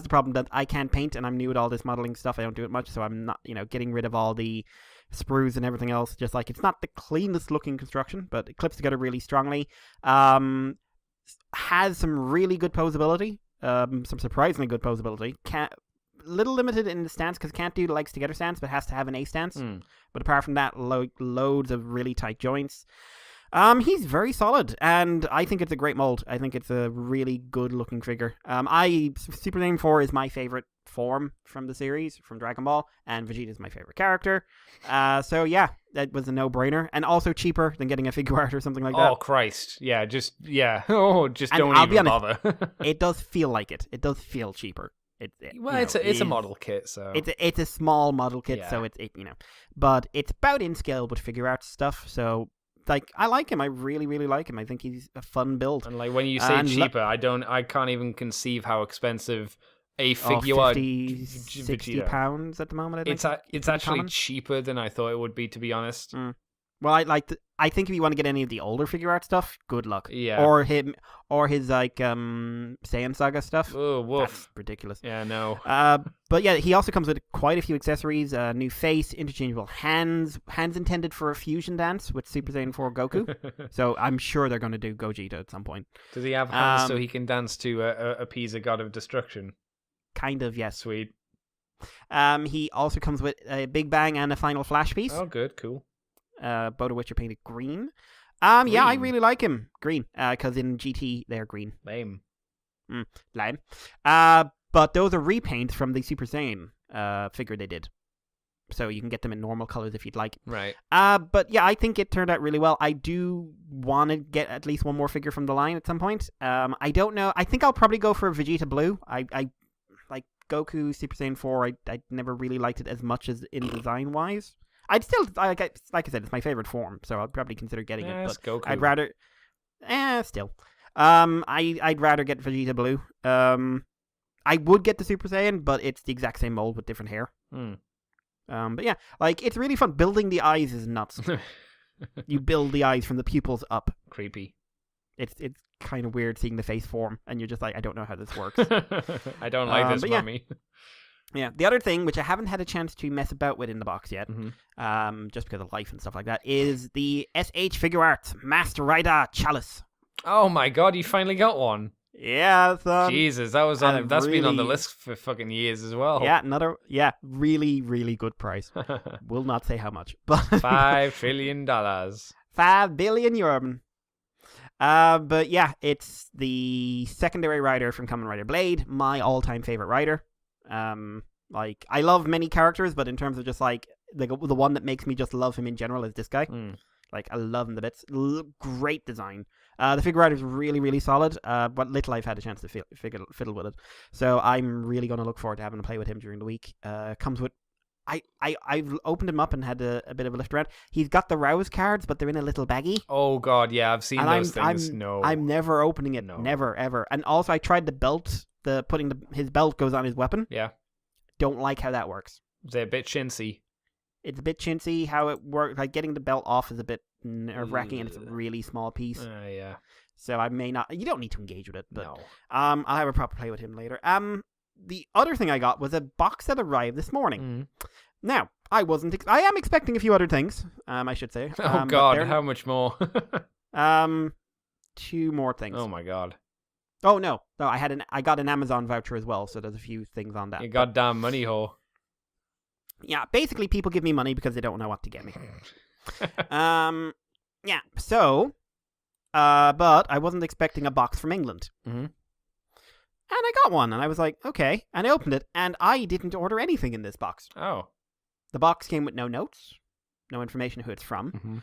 the problem that I can't paint and I'm new at all this modeling stuff. I don't do it much, so I'm not, getting rid of all the sprues and everything else. Just like, it's not the cleanest looking construction, but it clips together really strongly. Has some really good posability, some surprisingly good posability. Little limited in the stance because can't do legs together stance, but has to have an A stance. But apart from that, loads of really tight joints. He's very solid, and I think it's a great mold. I think it's a really good-looking figure. Super Saiyan 4 is my favorite form from the series, from Dragon Ball, and Vegeta's my favorite character. So yeah, that was a no-brainer, and also cheaper than getting a figure art or something like that. Oh Christ! Yeah, Oh, just And don't I'll be even honest, bother. It does feel like it. It does feel cheaper. It's a model kit, so it's a small model kit, Yeah. so but it's about in scale with figure art stuff. So like, I like him. I really, really like him. I think he's a fun build. and like when you say And cheaper, I can't even conceive how expensive a figure 50, 60 pounds at the moment. I think It's actually common. cheaper than I thought it would be, to be honest. Well, I think if you want to get any of the older figure art stuff, good luck. Yeah. Or his like Saiyan Saga stuff. Oh, woof. That's ridiculous. Yeah, no. But yeah, he also comes with quite a few accessories: new face, interchangeable hands intended for a fusion dance with Super Saiyan 4 Goku. So I'm sure they're going to do Gogeta at some point. Does he have hands so he can dance to appease a god of destruction? Kind of, yes. Sweet. He also comes with a Big Bang and a final flash piece. Oh, good, cool. Both of which are painted green. Yeah, I Green? really like him. Green. Because in GT, they're green. Lame. Lime. But those are repaints from the Super Saiyan figure they did. So you can get them in normal colors if you'd like. Right. But yeah, I think it turned out really well. I do want to get at least one more figure from the line at some point. I don't know. I think I'll probably go for Vegeta Blue. I like Goku Super Saiyan 4. I never really liked it as much as in design-wise. I'd still, like I said, it's my favorite form, so I'll probably consider getting it. It's But Goku. I'd rather, still. I'd rather get Vegeta Blue. I would get the Super Saiyan, but it's the exact same mold with different hair. But yeah, like, it's really fun. Building the eyes is nuts. You build the eyes from the pupils up. Creepy. It's kind of weird seeing the face form, and you're just like, I don't know how this works. I don't like this, but yeah. mummy. Yeah, the other thing, which I haven't had a chance to mess about with in the box yet, Mm-hmm. just because of life and stuff like that, is the SH Figure Arts Master Rider Chalice. Oh my god, you finally got one. Yeah, son. Jesus, that's been on the list for fucking years as well. Yeah, really, really good price. Will not say how much, but $5 trillion. 5 billion euro. But yeah, it's the secondary rider from Kamen Rider Blade, my all-time favorite rider. Like, I love many characters, but in terms of just like the one that makes me just love him in general is this guy. Like, I love him to bits. Great design. The figure art is really, really solid. But little I've had a chance to fiddle with it, so I'm really going to look forward to having to play with him during the week. Comes with, I've opened him up and had a bit of a lift around. He's got the Rouse cards, but they're in a little baggie. Oh god, yeah, I've seen those things. I'm never opening it. No. Never, ever. And also, I tried the belt. His belt goes on his weapon. Yeah. Don't like how that works. They're a bit chintzy. It's a bit chintzy how it works. Like, getting the belt off is a bit nerve-wracking, and it's a really small piece. Yeah. So I may not. You don't need to engage with it, but No. I'll have a proper play with him later. The other thing I got was a box that arrived this morning. Now, I am expecting a few other things. I should say. Oh god, how much more? 2 more things. Oh my god. Oh no, I got an Amazon voucher as well, so there's a few things on that. You goddamn money whore. Yeah, basically people give me money because they don't know what to get me. Yeah, so, but I wasn't expecting a box from England. Mm-hmm. And I got one, and I was like, okay. And I opened it, and I didn't order anything in this box. Oh. The box came with no notes, no information who it's from. Mm-hmm.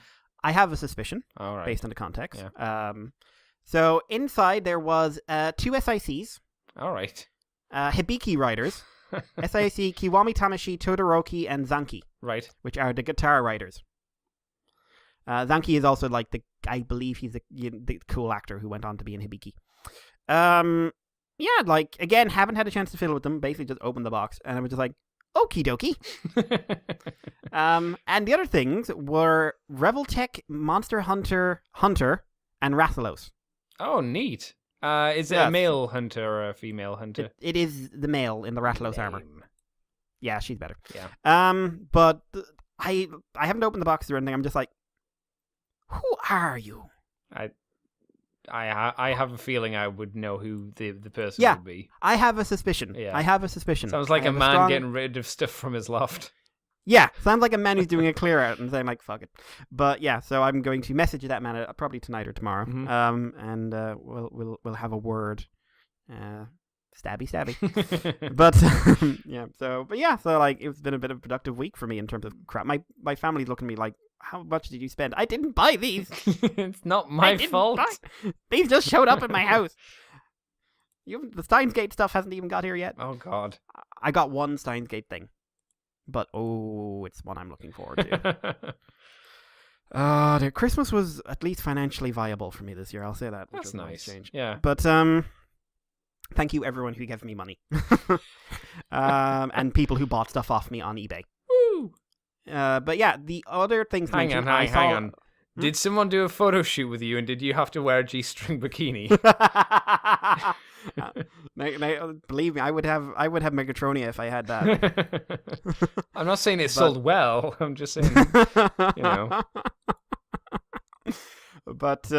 I have a suspicion, All right. based on the context. Yeah. So inside there was 2 SICs, All right. Hibiki riders, SIC Kiwami Tamashi, Todoroki, and Zanki, Right. which are the guitar riders. Zanki is also like I believe he's the cool actor who went on to be in Hibiki. Yeah, like, again, haven't had a chance to fiddle with them. Basically just opened the box, and I was just like, okie dokie. And the other things were Reveltech, Monster Hunter, and Rathalos. Oh, neat. Is it a male hunter or a female hunter? It is the male in the Rathalos armor. Lame. Yeah, she's better. Yeah. But I haven't opened the box or anything. I'm just like, who are you? I have a feeling I would know who the person Yeah. would be. I have a suspicion. Yeah. I have a suspicion. Sounds like I a have man strong- getting rid of stuff from his loft. Yeah, sounds like a man who's doing a clear out and saying like, fuck it. But yeah, so I'm going to message that man probably tonight or tomorrow. And we'll have a word. Stabby. But so like it's been a bit of a productive week for me in terms of crap. My family's looking at me like, how much did you spend? I didn't buy these. It's not my fault. These just showed up at my house. The Steins Gate stuff hasn't even got here yet. Oh God. I got one Steins Gate thing. But it's one I'm looking forward to. Christmas was at least financially viable for me this year. I'll say that. That's nice. Change. Yeah. But thank you everyone who gave me money, and people who bought stuff off me on eBay. Woo! But yeah, the other things. Hang on. Did someone do a photo shoot with you, and did you have to wear a G-string bikini? Believe me, I would have Megatronia if I had that. I'm not saying it sold well. I'm just saying, you know. But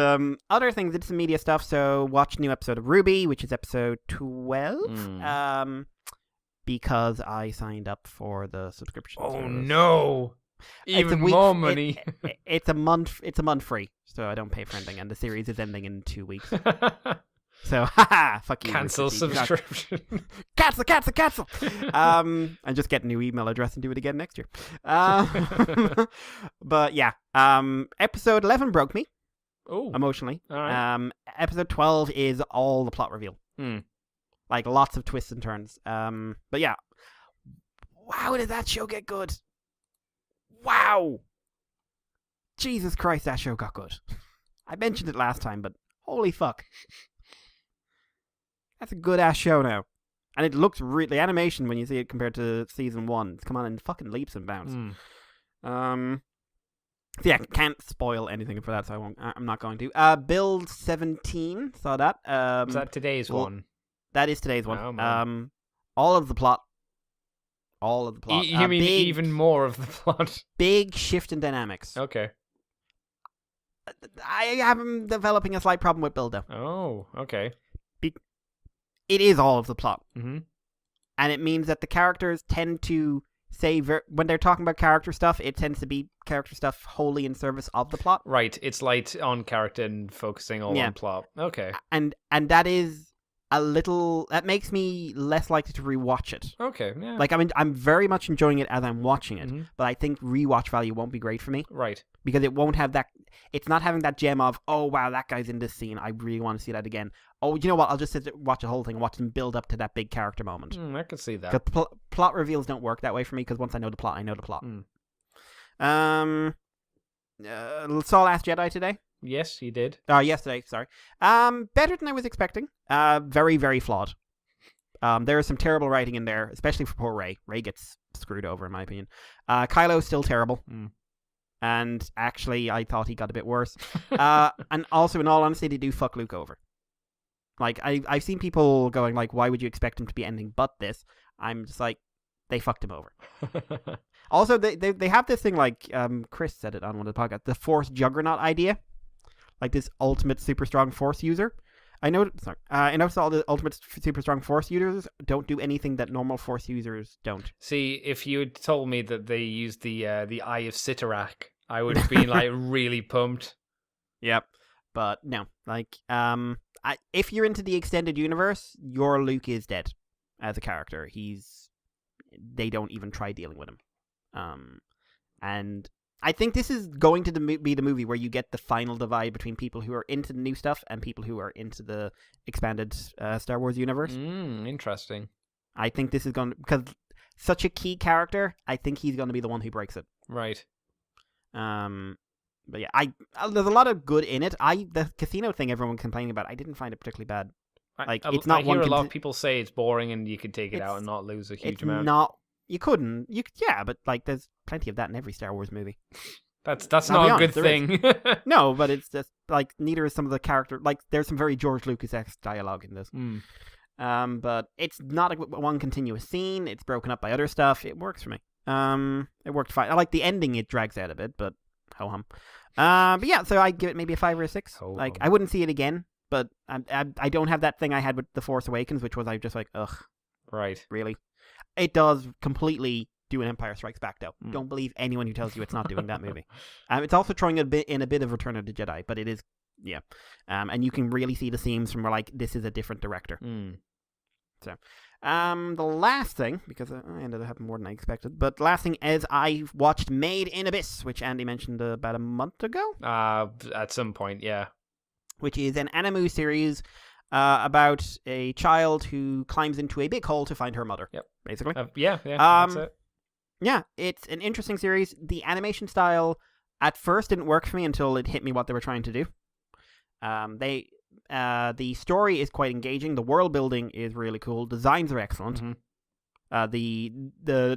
other things, did some media stuff. So watched a new episode of Ruby, which is episode 12. Because I signed up for the subscription. Oh no! Even more money. It's a month. It's a month free, so I don't pay for anything, and the series is ending in 2 weeks. So, fuck you. Cancel subscription. Cancel. And just get a new email address and do it again next year. But yeah, episode 11 broke me. Oh, emotionally. All right. Episode 12 is all the plot reveal. Like lots of twists and turns. But yeah, how did that show get good? Wow. Jesus Christ, that show got good. I mentioned it last time, but holy fuck. That's a good-ass show now. And it looks the animation, when you see it compared to season 1, it's come on in fucking leaps and bounds. So yeah, can't spoil anything for that, so I'm not going to. Build 17, saw that. Is that today's one? That is today's one. Oh, all of the plot. You mean even more of the plot? Big shift in dynamics. Okay. I am developing a slight problem with Build, though. Oh, okay. It is all of the plot. Mm-hmm. And it means that the characters tend to say, when they're talking about character stuff, it tends to be character stuff wholly in service of the plot. Right. It's light on character and focusing all on plot. Okay. And that is that makes me less likely to rewatch it. Okay, yeah. Like, I mean, I'm very much enjoying it as I'm watching it, but I think rewatch value won't be great for me. Right. Because it won't have that, it's not having that gem of, oh wow, that guy's in this scene, I really want to see that again. Oh, you know what, I'll just watch the whole thing, watch them build up to that big character moment. I can see that. Because plot reveals don't work that way for me, because once I know the plot, I know the plot. Saw Last Jedi today. Yes, he did. Yesterday, sorry. Better than I was expecting. Very, very flawed. There is some terrible writing in there, especially for poor Rey. Rey gets screwed over, in my opinion. Kylo's still terrible. And actually, I thought he got a bit worse. And also, in all honesty, they do fuck Luke over. Like, I've seen people going, like, why would you expect him to be anything but this? I'm just like, they fucked him over. Also, they have this thing, like, Chris said it on one of the podcasts, the Force Juggernaut idea. Like this ultimate super strong Force user. I noticed all the ultimate super strong Force users don't do anything that normal Force users don't. See, if you had told me that they used the Eye of Sitarak, I would have been like really pumped. Yep, but no. Like, if you're into the extended universe, your Luke is dead as a character. They don't even try dealing with him. And I think this is going to be the movie where you get the final divide between people who are into the new stuff and people who are into the expanded Star Wars universe. Interesting. I think this is going to... Because such a key character, I think he's going to be the one who breaks it. Right. But yeah, there's a lot of good in it. The casino thing everyone complaining about, I didn't find it particularly bad. It's not. I hear a lot of people say it's boring and you can take it out and not lose a huge amount. It's not... You couldn't. Yeah, but like, there's plenty of that in every Star Wars movie. That's not a good thing. No, but it's just like neither is some of the character. Like, there's some very George Lucas-esque dialogue in this. But it's not one continuous scene. It's broken up by other stuff. It works for me. It worked fine. I like the ending. It drags out a bit, but ho hum. But yeah, so I give it maybe a 5 or a 6. Like, I wouldn't see it again, but I don't have that thing I had with The Force Awakens, which was I just like, ugh. Right. Really. It does completely doing Empire Strikes Back, though. Don't believe anyone who tells you it's not doing that movie. It's also throwing a bit of Return of the Jedi, but it is, yeah. And you can really see the seams from where, like, this is a different director. So, the last thing, because I ended up having more than I expected, but the last thing is I watched Made in Abyss, which Andy mentioned about a month ago. At some point, yeah. Which is an anime series about a child who climbs into a big hole to find her mother. Yep. Basically. Yeah, that's it. Yeah, it's an interesting series. The animation style at first didn't work for me until it hit me what they were trying to do. The story is quite engaging. The world building is really cool. Designs are excellent. The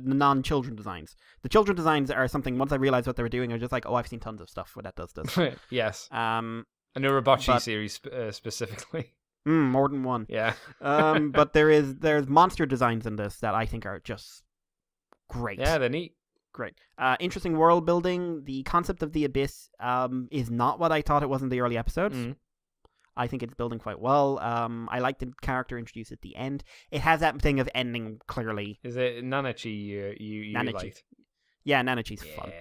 non-children designs. The children designs are something, once I realized what they were doing, I was just like, oh, I've seen tons of stuff where that does this. Yes. A Urabachi series specifically. More than one. Yeah. But there's monster designs in this that I think are just great. Yeah, they're neat. Great. Interesting world building. The concept of the abyss is not what I thought it was in the early episodes. I think it's building quite well. I like the character introduced at the end. It has that thing of ending clearly. Is it Nanachi you Nanachi. liked? Yeah, Nanachi's fun.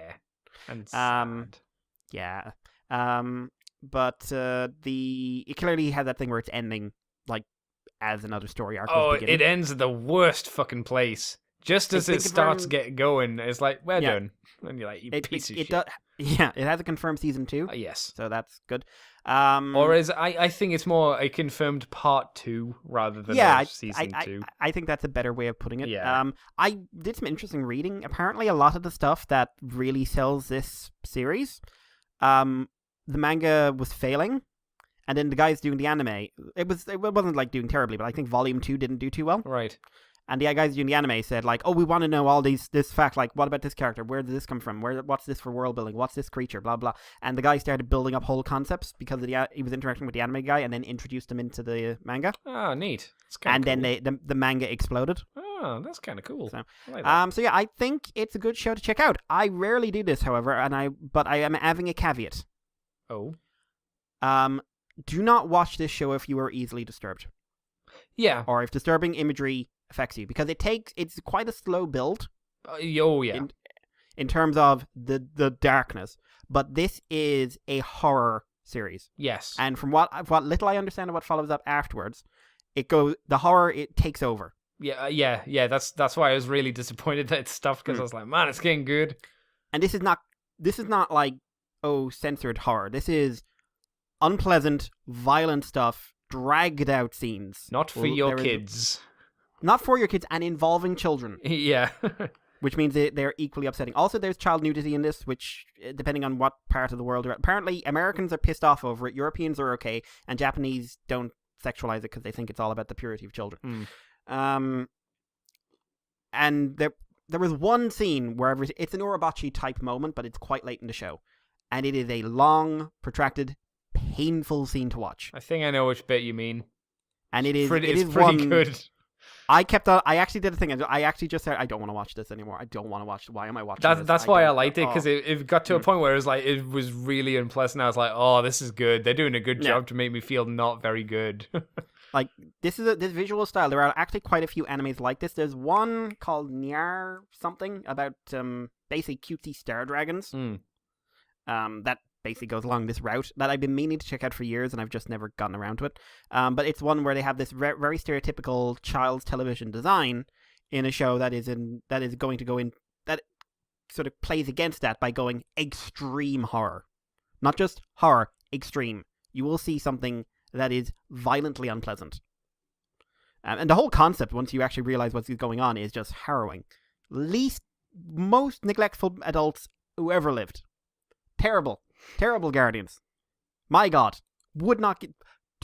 And sad. Yeah. But it clearly has that thing where it's ending like as another story arc. Oh, it ends at the worst fucking place. Just as it starts getting going, it's like, we're done. And you're like, you piece of shit. Yeah, it has a confirmed season 2. Yes. So that's good. Or I think it's more a confirmed part 2 rather than season 2. I think that's a better way of putting it. Yeah. I did some interesting reading. Apparently, a lot of the stuff that really sells this series, the manga was failing, and then the guys doing the anime, it wasn't like doing terribly, but I think Volume 2 didn't do too well. Right. And the guys doing the anime said, like, oh, we want to know all this fact, like, what about this character? Where did this come from? What's this for world building? What's this creature? Blah, blah. And the guy started building up whole concepts because he was interacting with the anime guy and then introduced them into the manga. Oh, neat. And cool. Then the manga exploded. Oh, that's kind of cool. So, I like that. So yeah, I think it's a good show to check out. I rarely do this, however, but I am having a caveat. Oh? Do not watch this show if you are easily disturbed. Yeah. Or if disturbing imagery affects you, because it's quite a slow build. Oh yeah. In terms of the darkness, but this is a horror series. Yes. And from what little I understand of what follows up afterwards, the horror takes over. Yeah. That's why I was really disappointed that it stopped, because I was like, man, it's getting good. And this is not like censored horror. This is unpleasant, violent stuff, dragged out scenes. Not for your kids. Not for your kids, and involving children. Yeah. Which means they're equally upsetting. Also, there's child nudity in this, which, depending on what part of the world you're at. Apparently, Americans are pissed off over it, Europeans are okay, and Japanese don't sexualize it because they think it's all about the purity of children. And there was one scene where it's an Urabachi-type moment, but it's quite late in the show. And it is a long, protracted, painful scene to watch. I think I know which bit you mean. And it's pretty good. I actually did a thing. I actually just said, I don't want to watch this anymore. I don't want to watch. Why am I watching this? That's why I liked it, because it got to a point where it was like, it was really unpleasant. I was like, oh, this is good. They're doing a good job to make me feel not very good. Like, this visual style. There are actually quite a few animes like this. There's one called Nyar something about basically cutesy star dragons. That basically goes along this route that I've been meaning to check out for years, and I've just never gotten around to it. But it's one where they have this very stereotypical child's television design in a show that sort of plays against that by going extreme horror. Not just horror, extreme. You will see something that is violently unpleasant. And the whole concept, once you actually realize what's going on, is just harrowing. Most neglectful adults who ever lived. Terrible guardians. My God. Would not get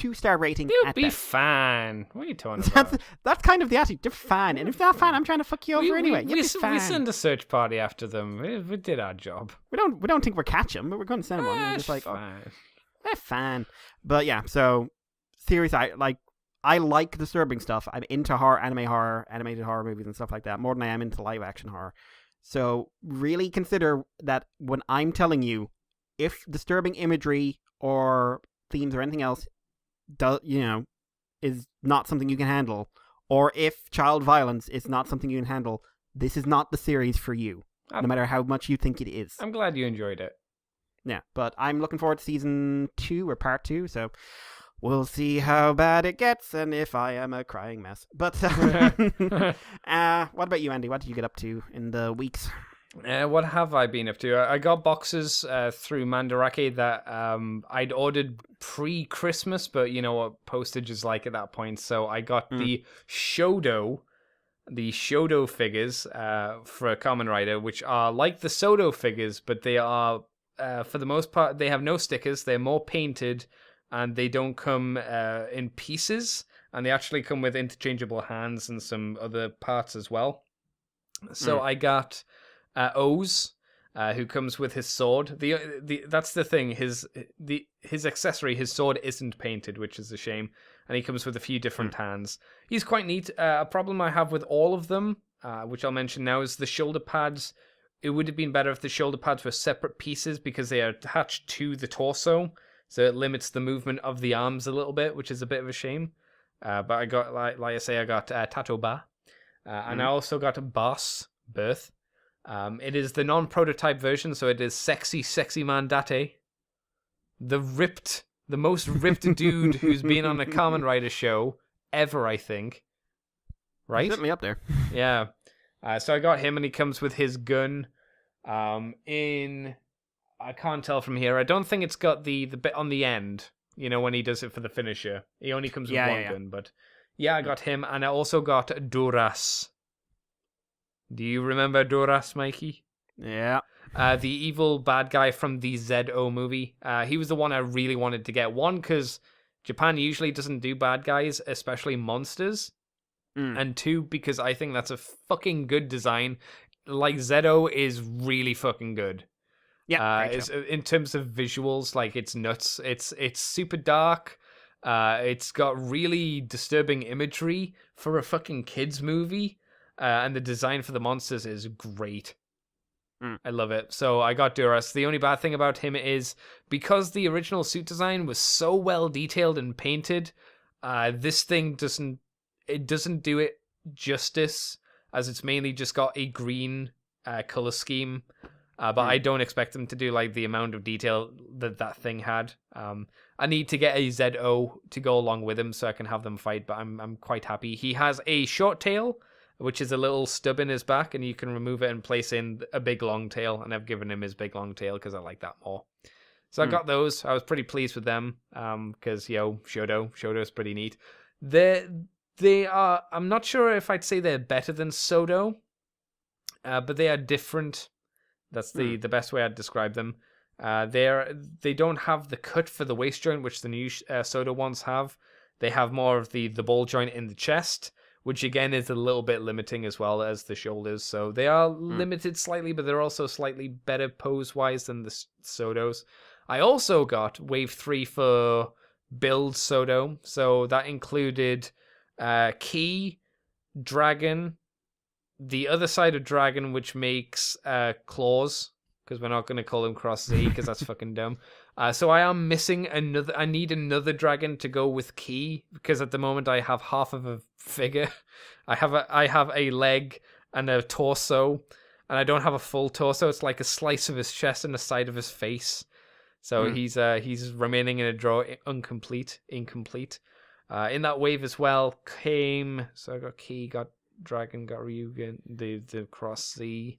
2-star rating. They'll be fine. What are you talking about? That's kind of the attitude. They're fine. And if they're not fine, I'm trying to fuck you over anyway. We send a search party after them. We did our job. We don't think we're catch them, but we're going to send one. We're just like, fine. They're fine. But yeah, so series I like disturbing stuff. I'm into animated horror movies and stuff like that more than I am into live action horror. So really consider that when I'm telling you, if disturbing imagery or themes or anything else is not something you can handle, or if child violence is not something you can handle, this is not the series for you, no matter how much you think it is. I'm glad you enjoyed it. Yeah, but I'm looking forward to season 2 or part 2, so we'll see how bad it gets and if I am a crying mess. But what about you, Andy? What did you get up to in the weeks? What have I been up to? I got boxes through Mandarake that I'd ordered pre-Christmas, but you know what postage is like at that point. So I got the Shodo figures for Kamen Rider, which are like the Sodo figures, but they are, for the most part, they have no stickers. They're more painted, and they don't come in pieces, and they actually come with interchangeable hands and some other parts as well. So I got O's, who comes with his sword. That's the thing. His accessory, his sword, isn't painted, which is a shame. And he comes with a few different hands. He's quite neat. A problem I have with all of them, which I'll mention now, is the shoulder pads. It would have been better if the shoulder pads were separate pieces because they are attached to the torso, so it limits the movement of the arms a little bit, which is a bit of a shame. But I got, like I say, I got Tatoba, and I also got a Boss Birth. It is the non-prototype version, so it is sexy man Date. The most ripped dude who's been on a Kamen Rider show ever, I think. Right? Certainly up there. Yeah. So I got him, and he comes with his gun. I can't tell from here. I don't think it's got the bit on the end, you know, when he does it for the finisher. He only comes with one gun, but yeah, I got him, and I also got Duras. Do you remember Duras, Mikey? Yeah. The evil bad guy from the ZO movie. He was the one I really wanted to get. One, because Japan usually doesn't do bad guys, especially monsters. And two, because I think that's a fucking good design. Like, ZO is really fucking good. Yeah. In terms of visuals, like, it's nuts. It's super dark. It's got really disturbing imagery for a fucking kids movie. And the design for the monsters is great. I love it. So I got Duras. The only bad thing about him is because the original suit design was so well detailed and painted, this thing doesn't do it justice, as it's mainly just got a green color scheme. But I don't expect them to do like the amount of detail that thing had. I need to get a ZO to go along with him so I can have them fight, but I'm quite happy. He has a short tail, which is a little stub in his back, and you can remove it and place in a big long tail, and I've given him his big long tail because I like that more. So I got those. I was pretty pleased with them, because, Shodo's pretty neat. They are, I'm not sure if I'd say they're better than Sodo, but they are different. That's the best way I'd describe them. They don't have the cut for the waist joint, which the new Sodo ones have. They have more of the ball joint in the chest, which again is a little bit limiting as well as the shoulders. So they are limited slightly, but they're also slightly better pose-wise than the Sodos. I also got Wave 3 for Build Sodo. So that included Key, Dragon, the other side of Dragon, which makes Claws, because we're not going to call him Cross Z, because that's fucking dumb. So I am missing another. I need another dragon to go with Key, because at the moment I have half of a figure. I have a leg and a torso, and I don't have a full torso. It's like a slice of his chest and a side of his face. So he's remaining in a draw incomplete. In that wave as well came. So I got Key, got Dragon, got Ryugen, the Cross Z.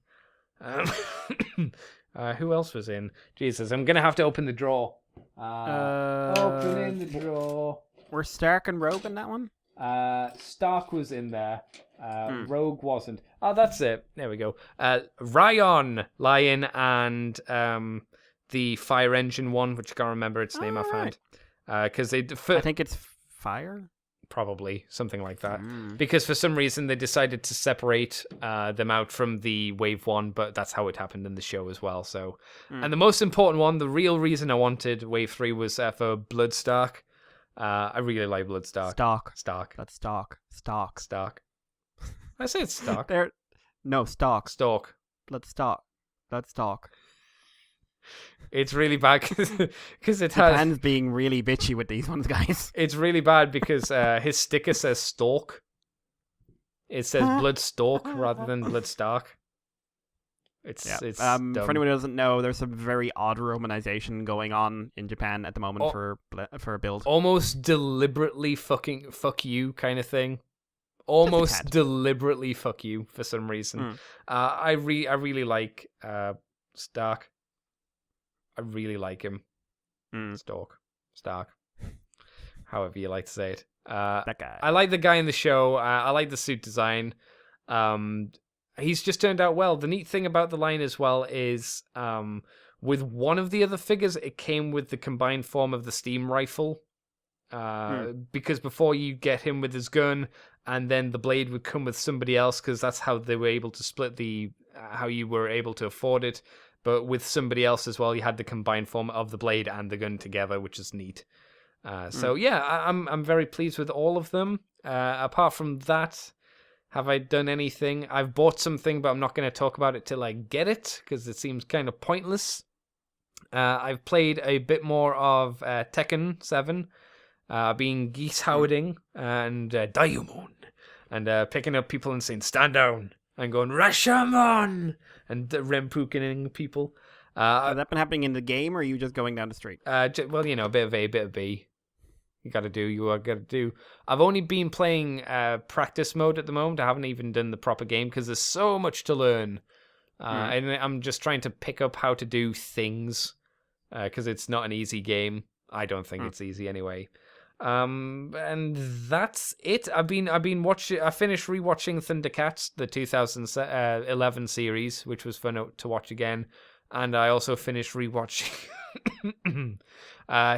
Who else was in? Jesus, I'm gonna have to open the drawer. Opening the drawer. Were Stark and Rogue in that one? Stark was in there. Rogue wasn't. Oh, that's it. There we go. Ryan, Lion, and the Fire Engine one, which I can't remember its name offhand. Because I think it's Fire. Probably something like that, because for some reason they decided to separate them out from the Wave 1, but that's how it happened in the show as well. So, and the most important one, the real reason I wanted Wave 3 was for Bloodstark. I really like Bloodstark. Stark. That's Stark. I say it's Stark. No, Stark. Bloodstark. It's really bad because it has... Japan's being really bitchy with these ones, guys. It's really bad because his sticker says Stalk It says Bloodstalk rather than Bloodstark. It's dumb. For anyone who doesn't know, there's some very odd romanization going on in Japan at the moment for a build. Almost deliberately fuck you kind of thing. Almost deliberately fuck you for some reason. I really like Stark. I really like him. Stark. However you like to say it. That guy. I like the guy in the show. I like the suit design. He's just turned out well. The neat thing about the line as well is with one of the other figures, it came with the combined form of the steam rifle. Because before you get him with his gun, and then the blade would come with somebody else, because that's how they were able to split how you were able to afford it. But with somebody else as well, you had the combined form of the blade and the gun together, which is neat. So yeah, I'm very pleased with all of them. Apart from that, have I done anything? I've bought something, but I'm not going to talk about it till I get it, because it seems kind of pointless. I've played a bit more of Tekken 7. Being geese-howding and Diamond, and picking up people and saying, stand down, and going, Rashomon, and rempuking people. Has that been happening in the game, or are you just going down the street? Well, a bit of A, bit of B. You gotta do. I've only been playing practice mode at the moment. I haven't even done the proper game, because there's so much to learn. And I'm just trying to pick up how to do things, because it's not an easy game. I don't think it's easy anyway. And that's it. I finished rewatching Thundercats, the 2011 series, which was fun to watch again. And I also finished rewatching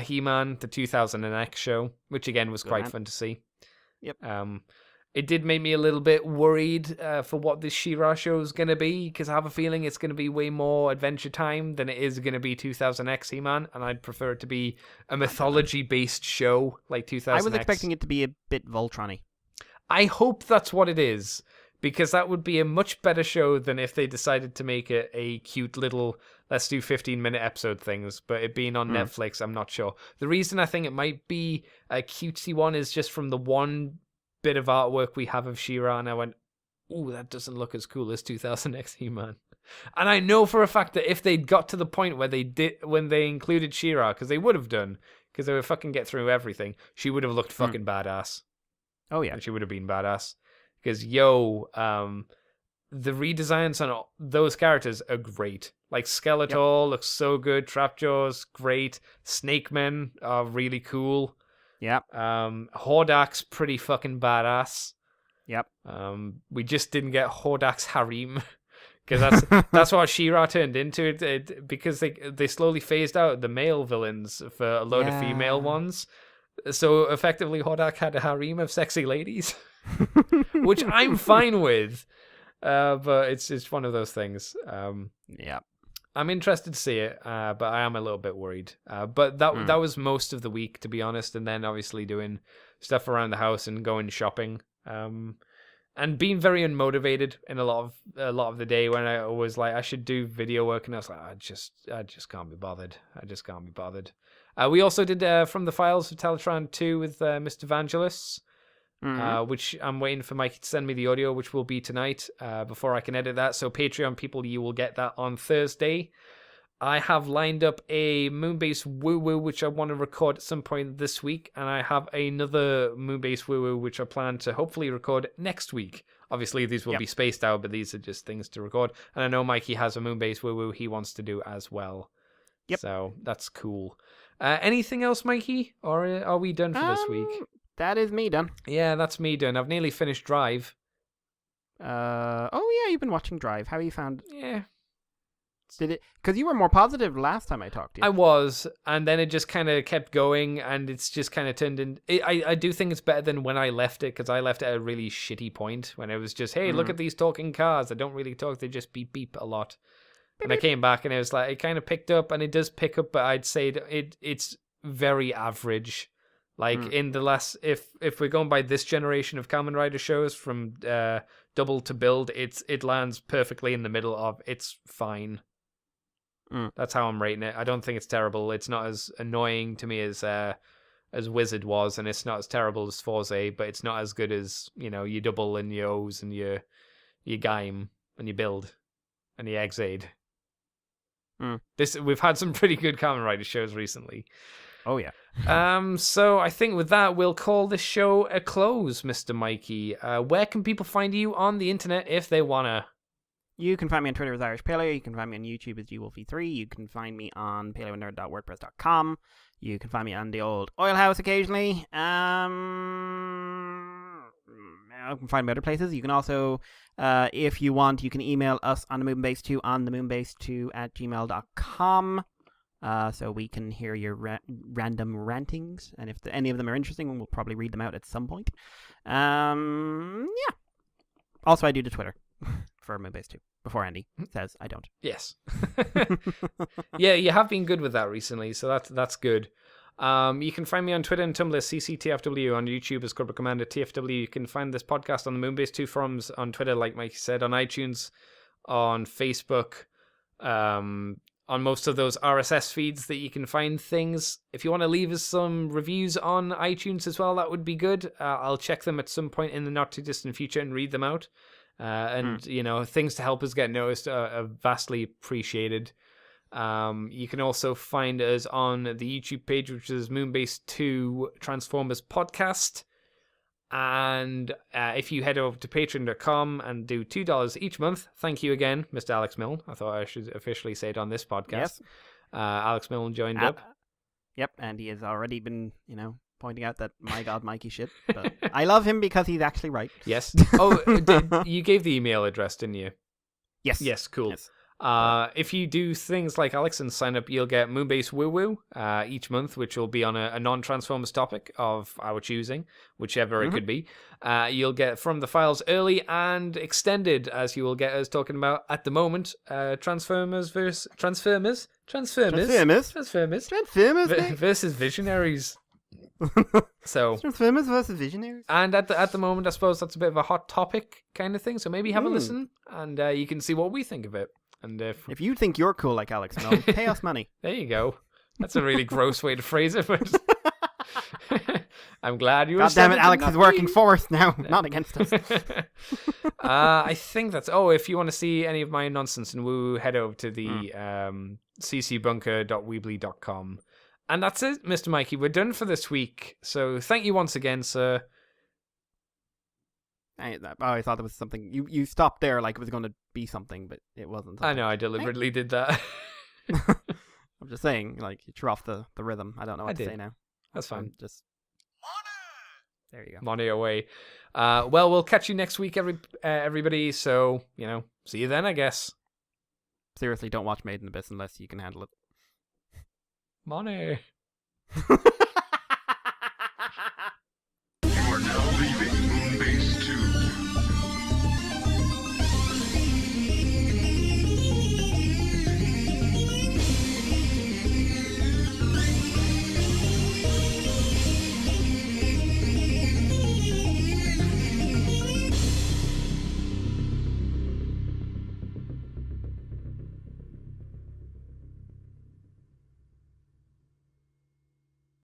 He-Man, the 2000X show, which again was quite fun to see. Yep. It did make me a little bit worried for what this She-Ra show is going to be, because I have a feeling it's going to be way more Adventure Time than it is going to be 2000X He-Man, and I'd prefer it to be a mythology-based show like 2000X. I was expecting it to be a bit Voltron-y. I hope that's what it is, because that would be a much better show than if they decided to make it a cute little, let's do 15-minute episode things, but it being on Netflix, I'm not sure. The reason I think it might be a cutesy one is just from the one bit of artwork we have of She-Ra, and I went, ooh, that doesn't look as cool as 2000X He-Man. And I know for a fact that if they got to the point where when they included She-Ra, because they would have done, because they would fucking get through everything, she would have looked fucking badass. Oh yeah, she would have been badass. Because the redesigns on those characters are great. Like Skeletor looks so good, Trapjaw's great, Snake Men are really cool. Yep. Hordak's pretty fucking badass. Yep. We just didn't get Hordak's harem, because that's what She-Ra turned into. Because they slowly phased out the male villains for a load of female ones. So effectively, Hordak had a harem of sexy ladies, which I'm fine with. But it's one of those things. Yeah. I'm interested to see it, but I am a little bit worried. But that was most of the week, to be honest, and then obviously doing stuff around the house and going shopping, and being very unmotivated in a lot of the day, when I was like, I should do video work, and I was like, I just can't be bothered. I just can't be bothered. We also did From the Files of Teletran 2 with Mr. Vangelis. Which I'm waiting for Mikey to send me the audio, which will be tonight, before I can edit that. So Patreon people, you will get that on Thursday. I have lined up a Moonbase woo-woo, which I want to record at some point this week, and I have another Moonbase woo-woo, which I plan to hopefully record next week. Obviously, these will be spaced out, but these are just things to record. And I know Mikey has a Moonbase woo-woo he wants to do as well. Yep. So that's cool. Anything else, Mikey? Or are we done for this week? That is me done. Yeah, that's me done. I've nearly finished Drive. Oh yeah, you've been watching Drive. How you found? Yeah. Did it? Because you were more positive last time I talked to you. I was, and then it just kind of kept going, and it's just kind of turned in. I do think it's better than when I left it, because I left it at a really shitty point when it was just, hey, look at these talking cars. They don't really talk; they just beep beep a lot. And I came back, and it was like it kind of picked up, and it does pick up, but I'd say it's very average. Like in the last, if we're going by this generation of Kamen Rider shows from Double to Build, it lands perfectly in the middle of it's fine. That's how I'm rating it. I don't think it's terrible. It's not as annoying to me as as Wizard was, and it's not as terrible as Forza, but it's not as good as, your double and your O's and your Gaim and your build and your Exade. We've had some pretty good Kamen Rider shows recently. Oh yeah. So I think with that we'll call this show a close, Mr. Mikey. Where can people find you on the internet if they wanna? You can find me on Twitter as Irish Paleo. You can find me on YouTube as GWolfie3. You can find me on paleonerd.wordpress.com. You can find me on the old Oil House occasionally. You can find me other places. You can also, if you want, you can email us on the Moonbase2 on the moonbase2@gmail.com. So we can hear your random rantings. And if any of them are interesting, we'll probably read them out at some point. Yeah. Also, I do the Twitter for Moonbase 2 before Andy says I don't. Yes. Yeah, you have been good with that recently, so that's good. You can find me on Twitter and Tumblr, CCTFW, on YouTube as Corporate Commander TFW. You can find this podcast on the Moonbase 2 forums, on Twitter, like Mike said, on iTunes, on Facebook, on most of those RSS feeds that you can find things. If you want to leave us some reviews on iTunes as well, that would be good. I'll check them at some point in the not too distant future and read them out. Things to help us get noticed are vastly appreciated. You can also find us on the YouTube page, which is Moonbase 2 Transformers Podcast. And if you head over to patreon.com and do $2 each month, thank you again, Mr. Alex Milne. I thought I should officially say it on this podcast. Yes. Alex Milne joined up. Yep, and he has already been, pointing out that my God, Mikey shit. But I love him because he's actually right. Yes. Oh, you gave the email address, didn't you? Yes. Yes, cool. Yes. If you do things like Alex and sign up, you'll get Moonbase Woo Woo each month, which will be on a non-Transformers topic of our choosing, whichever it could be. You'll get From the Files early and extended, as you will get us talking about at the moment, Transformers versus Visionaries. So Transformers versus Visionaries. And at the moment, I suppose that's a bit of a hot topic kind of thing. So maybe have a listen, and you can see what we think of it. And if you think you're cool like Alex, no, pay us money. There you go. That's a really gross way to phrase it, but I'm glad you. God damn it, Alex is working for us now, not against us. I think that's. Oh, if you want to see any of my nonsense and woo, head over to the ccbunker.weebly.com. And that's it, Mr. Mikey. We're done for this week. So thank you once again, sir. I thought there was something. You stopped there like it was going to be something, but it wasn't. Something. I know, I deliberately did that. I'm just saying, like, you threw off the rhythm. I don't know what to say now. That's fine. Just there you go. Money away. Well, we'll catch you next week, everybody. So, see you then, I guess. Seriously, don't watch Made in Abyss unless you can handle it. Money.